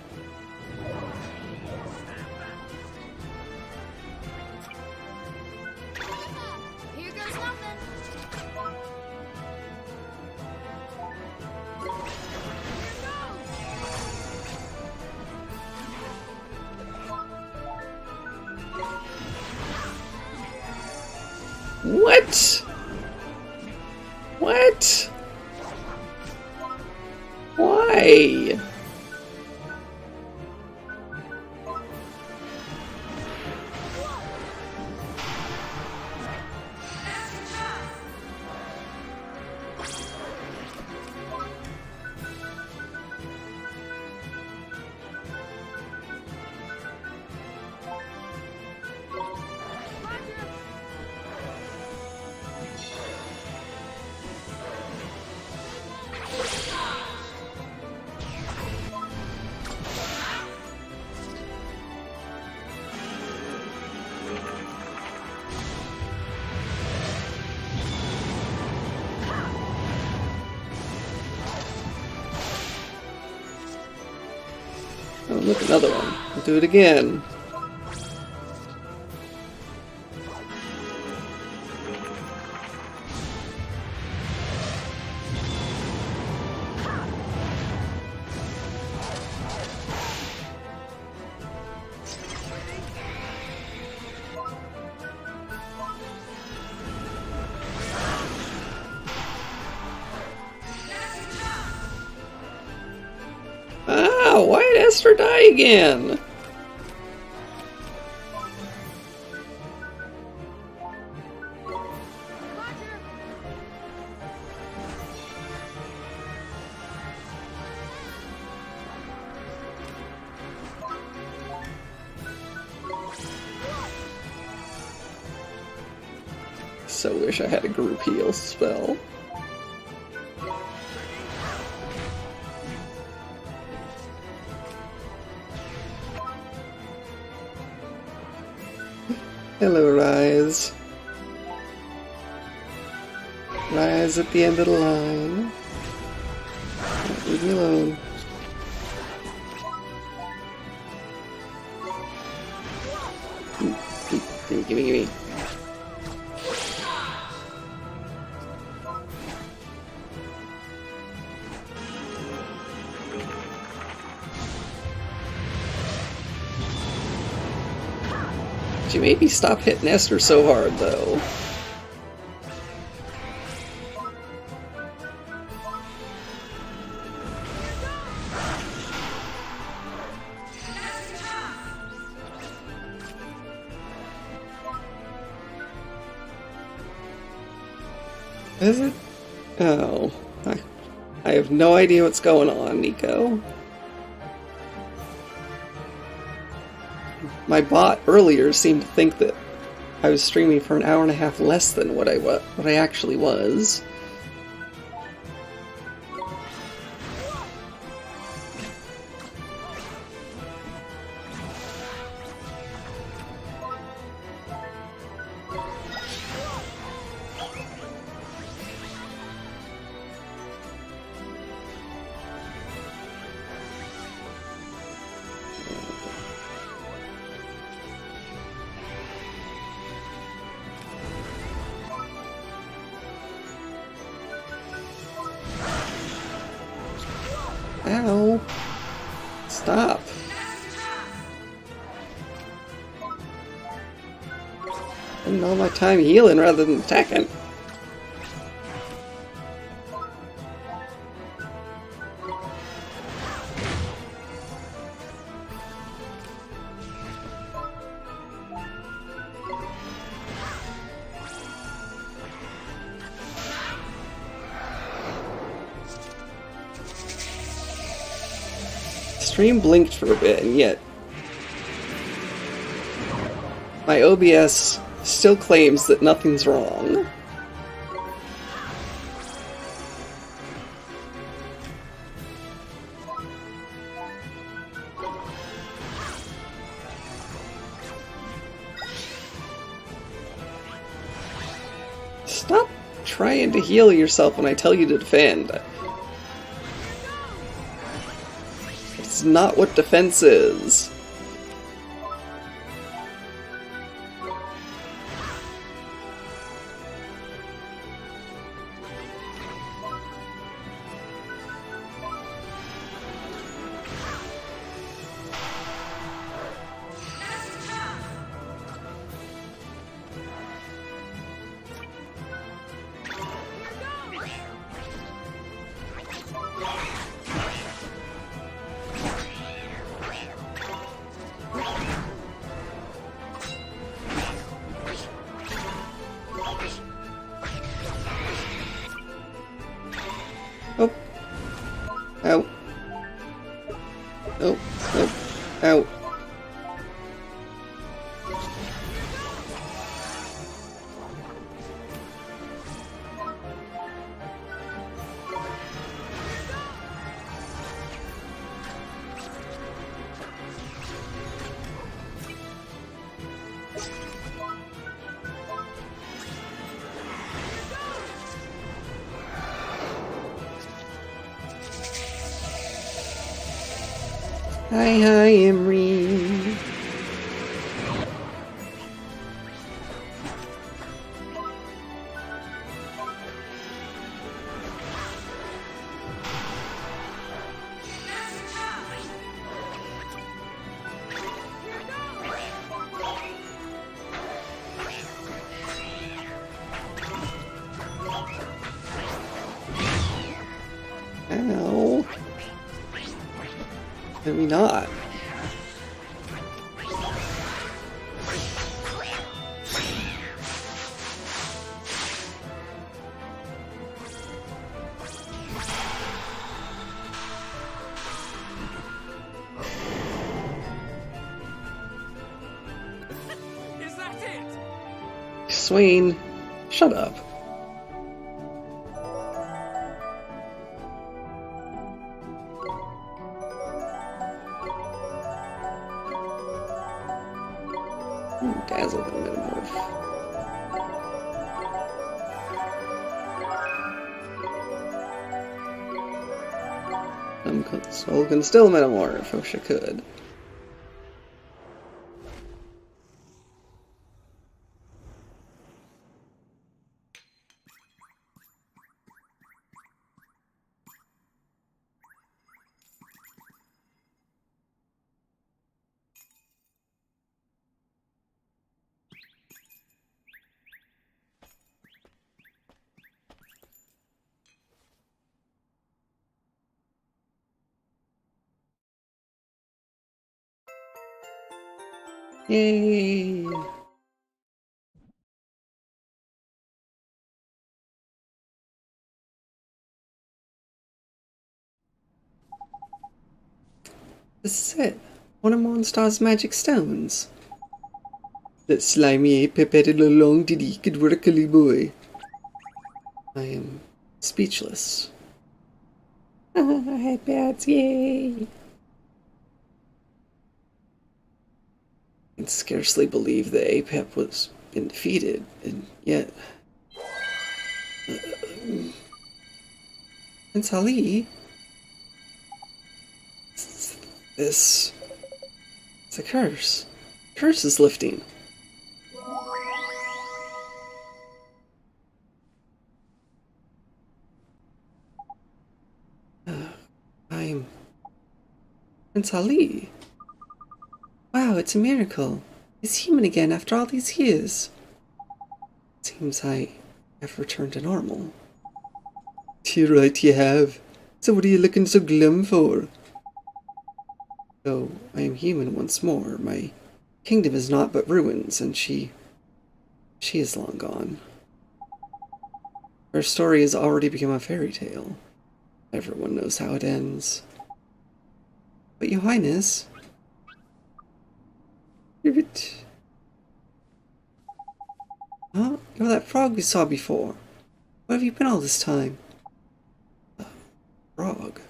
Here goes nothing. What? What? Why? Oh, look, another one. I'll do it again. Ah, why did Esther die again? So wish I had a group heal spell. Hello, Rise. Rise at the end of the line. Leave me alone. Gimme. Could you maybe stop hitting Esther so hard, though? Is it? Oh. I have no idea what's going on, Nico. My bot earlier seemed to think that I was streaming for an hour and a half less than what I actually was. Ow. Stop. Spending all my time healing rather than attacking. Stream blinked for a bit, and yet My OBS still claims that nothing's wrong. Stop trying to heal yourself when I tell you to defend. It's not what defense is. Oh. Ow. Oh, oh, ow. Hi, Emery. Ow. Maybe not. Is that it? Swain, shut up. Dazzle the metamorph. Soul can still metamorph. Wish I could. Yay! This is it. One of Monstar's magic stones. That slimy ape pipetted along did he could work a boy. I am speechless. Headpads, yay! I can scarcely believe the Apep was been defeated, and yet... Prince Ali? This... It's a curse. Curse is lifting. I'm... Prince Ali. Wow, it's a miracle. He's human again after all these years. Seems I have returned to normal. You're right, you have. So what are you looking so glum for? Though I am human once more, my kingdom is naught but ruins, and she is long gone. Her story has already become a fairy tale. Everyone knows how it ends. But Your Highness... Huh? You're that frog we saw before. Where have you been all this time? Frog.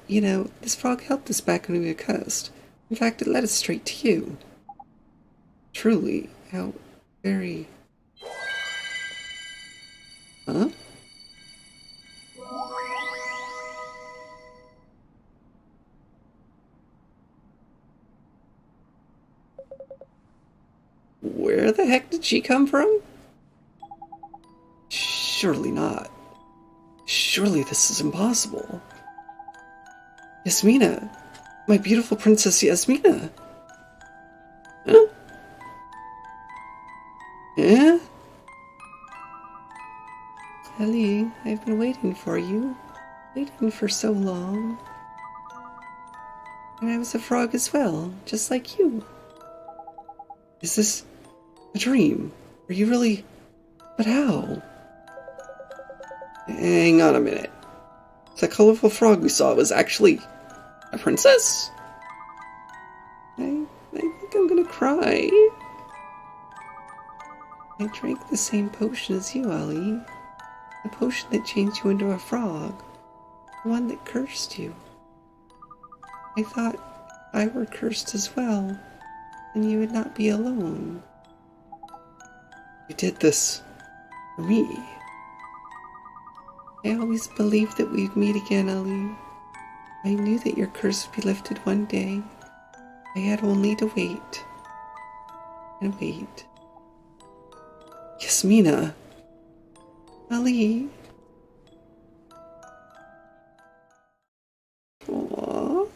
You know, this frog helped us back when we were cursed. In fact, it led us straight to you. Truly, how very... Huh? Where the heck did she come from? Surely not. Surely this is impossible. Yasmina! My beautiful Princess Yasmina! Huh? Eh? Ellie, I've been waiting for you. Waiting for so long. And I was a frog as well, just like you. Is this a dream? Are you really... But how? Hang on a minute. The colorful frog we saw was actually a princess? I think I'm gonna cry. I drank the same potion as you, Ollie. The potion that changed you into a frog. The one that cursed you. I thought if I were cursed as well, then you would not be alone. You did this for me. I always believed that we'd meet again, Ellie. I knew that your curse would be lifted one day. I had only to wait. And wait. Yasmina! Ali! Aww.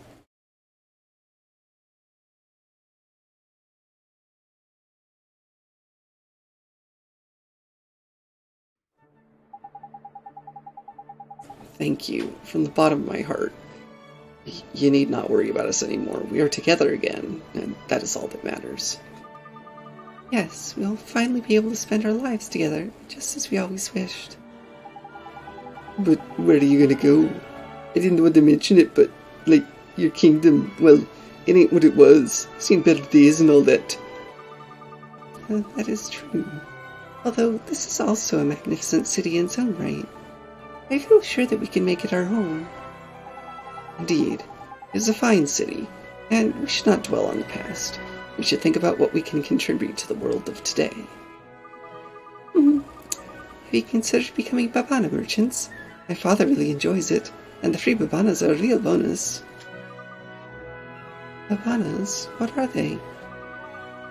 Thank you, from the bottom of my heart. You need not worry about us anymore. We are together again, and that is all that matters. Yes, we'll finally be able to spend our lives together, just as we always wished. But where are you gonna go? I didn't want to mention it, but, like, your kingdom, well, it ain't what it was. Seen better days and all that. That is true. Although, this is also a magnificent city in its own right. I feel sure that we can make it our home. Indeed, it is a fine city, and we should not dwell on the past. We should think about what we can contribute to the world of today. Have you considered becoming babana merchants? My father really enjoys it, and the free babanas are a real bonus. Babanas? What are they?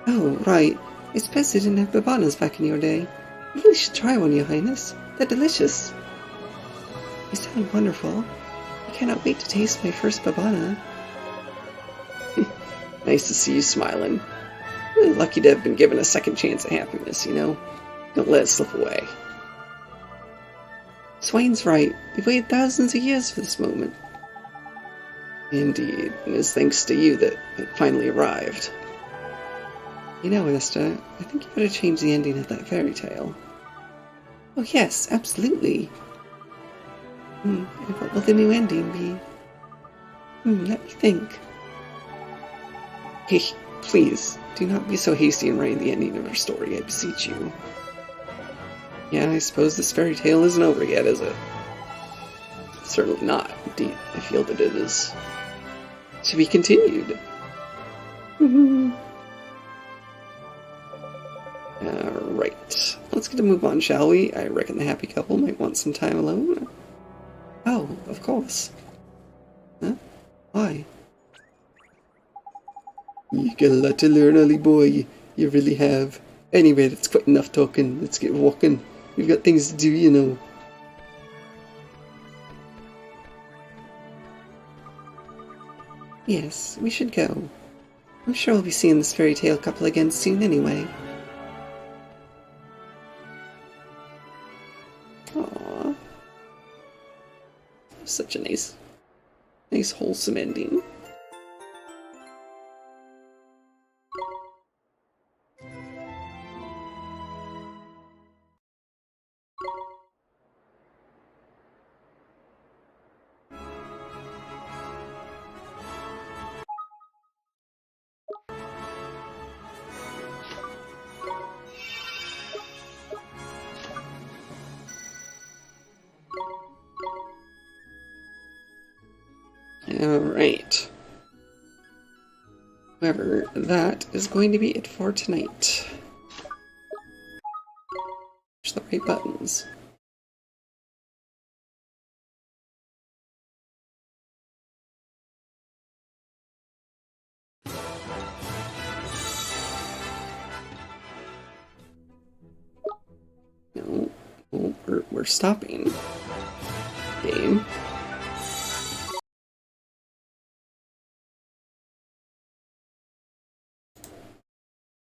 Oh, right. I suppose they didn't have babanas back in your day. You really should try one, Your Highness. They're delicious. They sound wonderful. I cannot wait to taste my first babana. Nice to see you smiling. Really lucky to have been given a second chance at happiness, you know? Don't let it slip away. Swain's right. We've waited thousands of years for this moment. Indeed, and it's thanks to you that it finally arrived. You know, Esther, I think you better change the ending of that fairy tale. Oh yes, absolutely. And what will the new ending be? Let me think. Hey, please, do not be so hasty in writing the ending of our story, I beseech you. Yeah, I suppose this fairy tale isn't over yet, is it? Certainly not. Indeed, I feel that it is to be continued. Alright, let's get a move on, shall we? I reckon the happy couple might want some time alone. Oh, of course. Huh? Why? You got a lot to learn, early boy. You really have. Anyway, that's quite enough talking. Let's get walking. We've got things to do, you know. Yes, we should go. I'm sure we'll be seeing this fairy tale couple again soon anyway. Aww. Such a nice wholesome ending. Alright. However, that is going to be it for tonight. Push the right buttons. No, we're stopping. Game.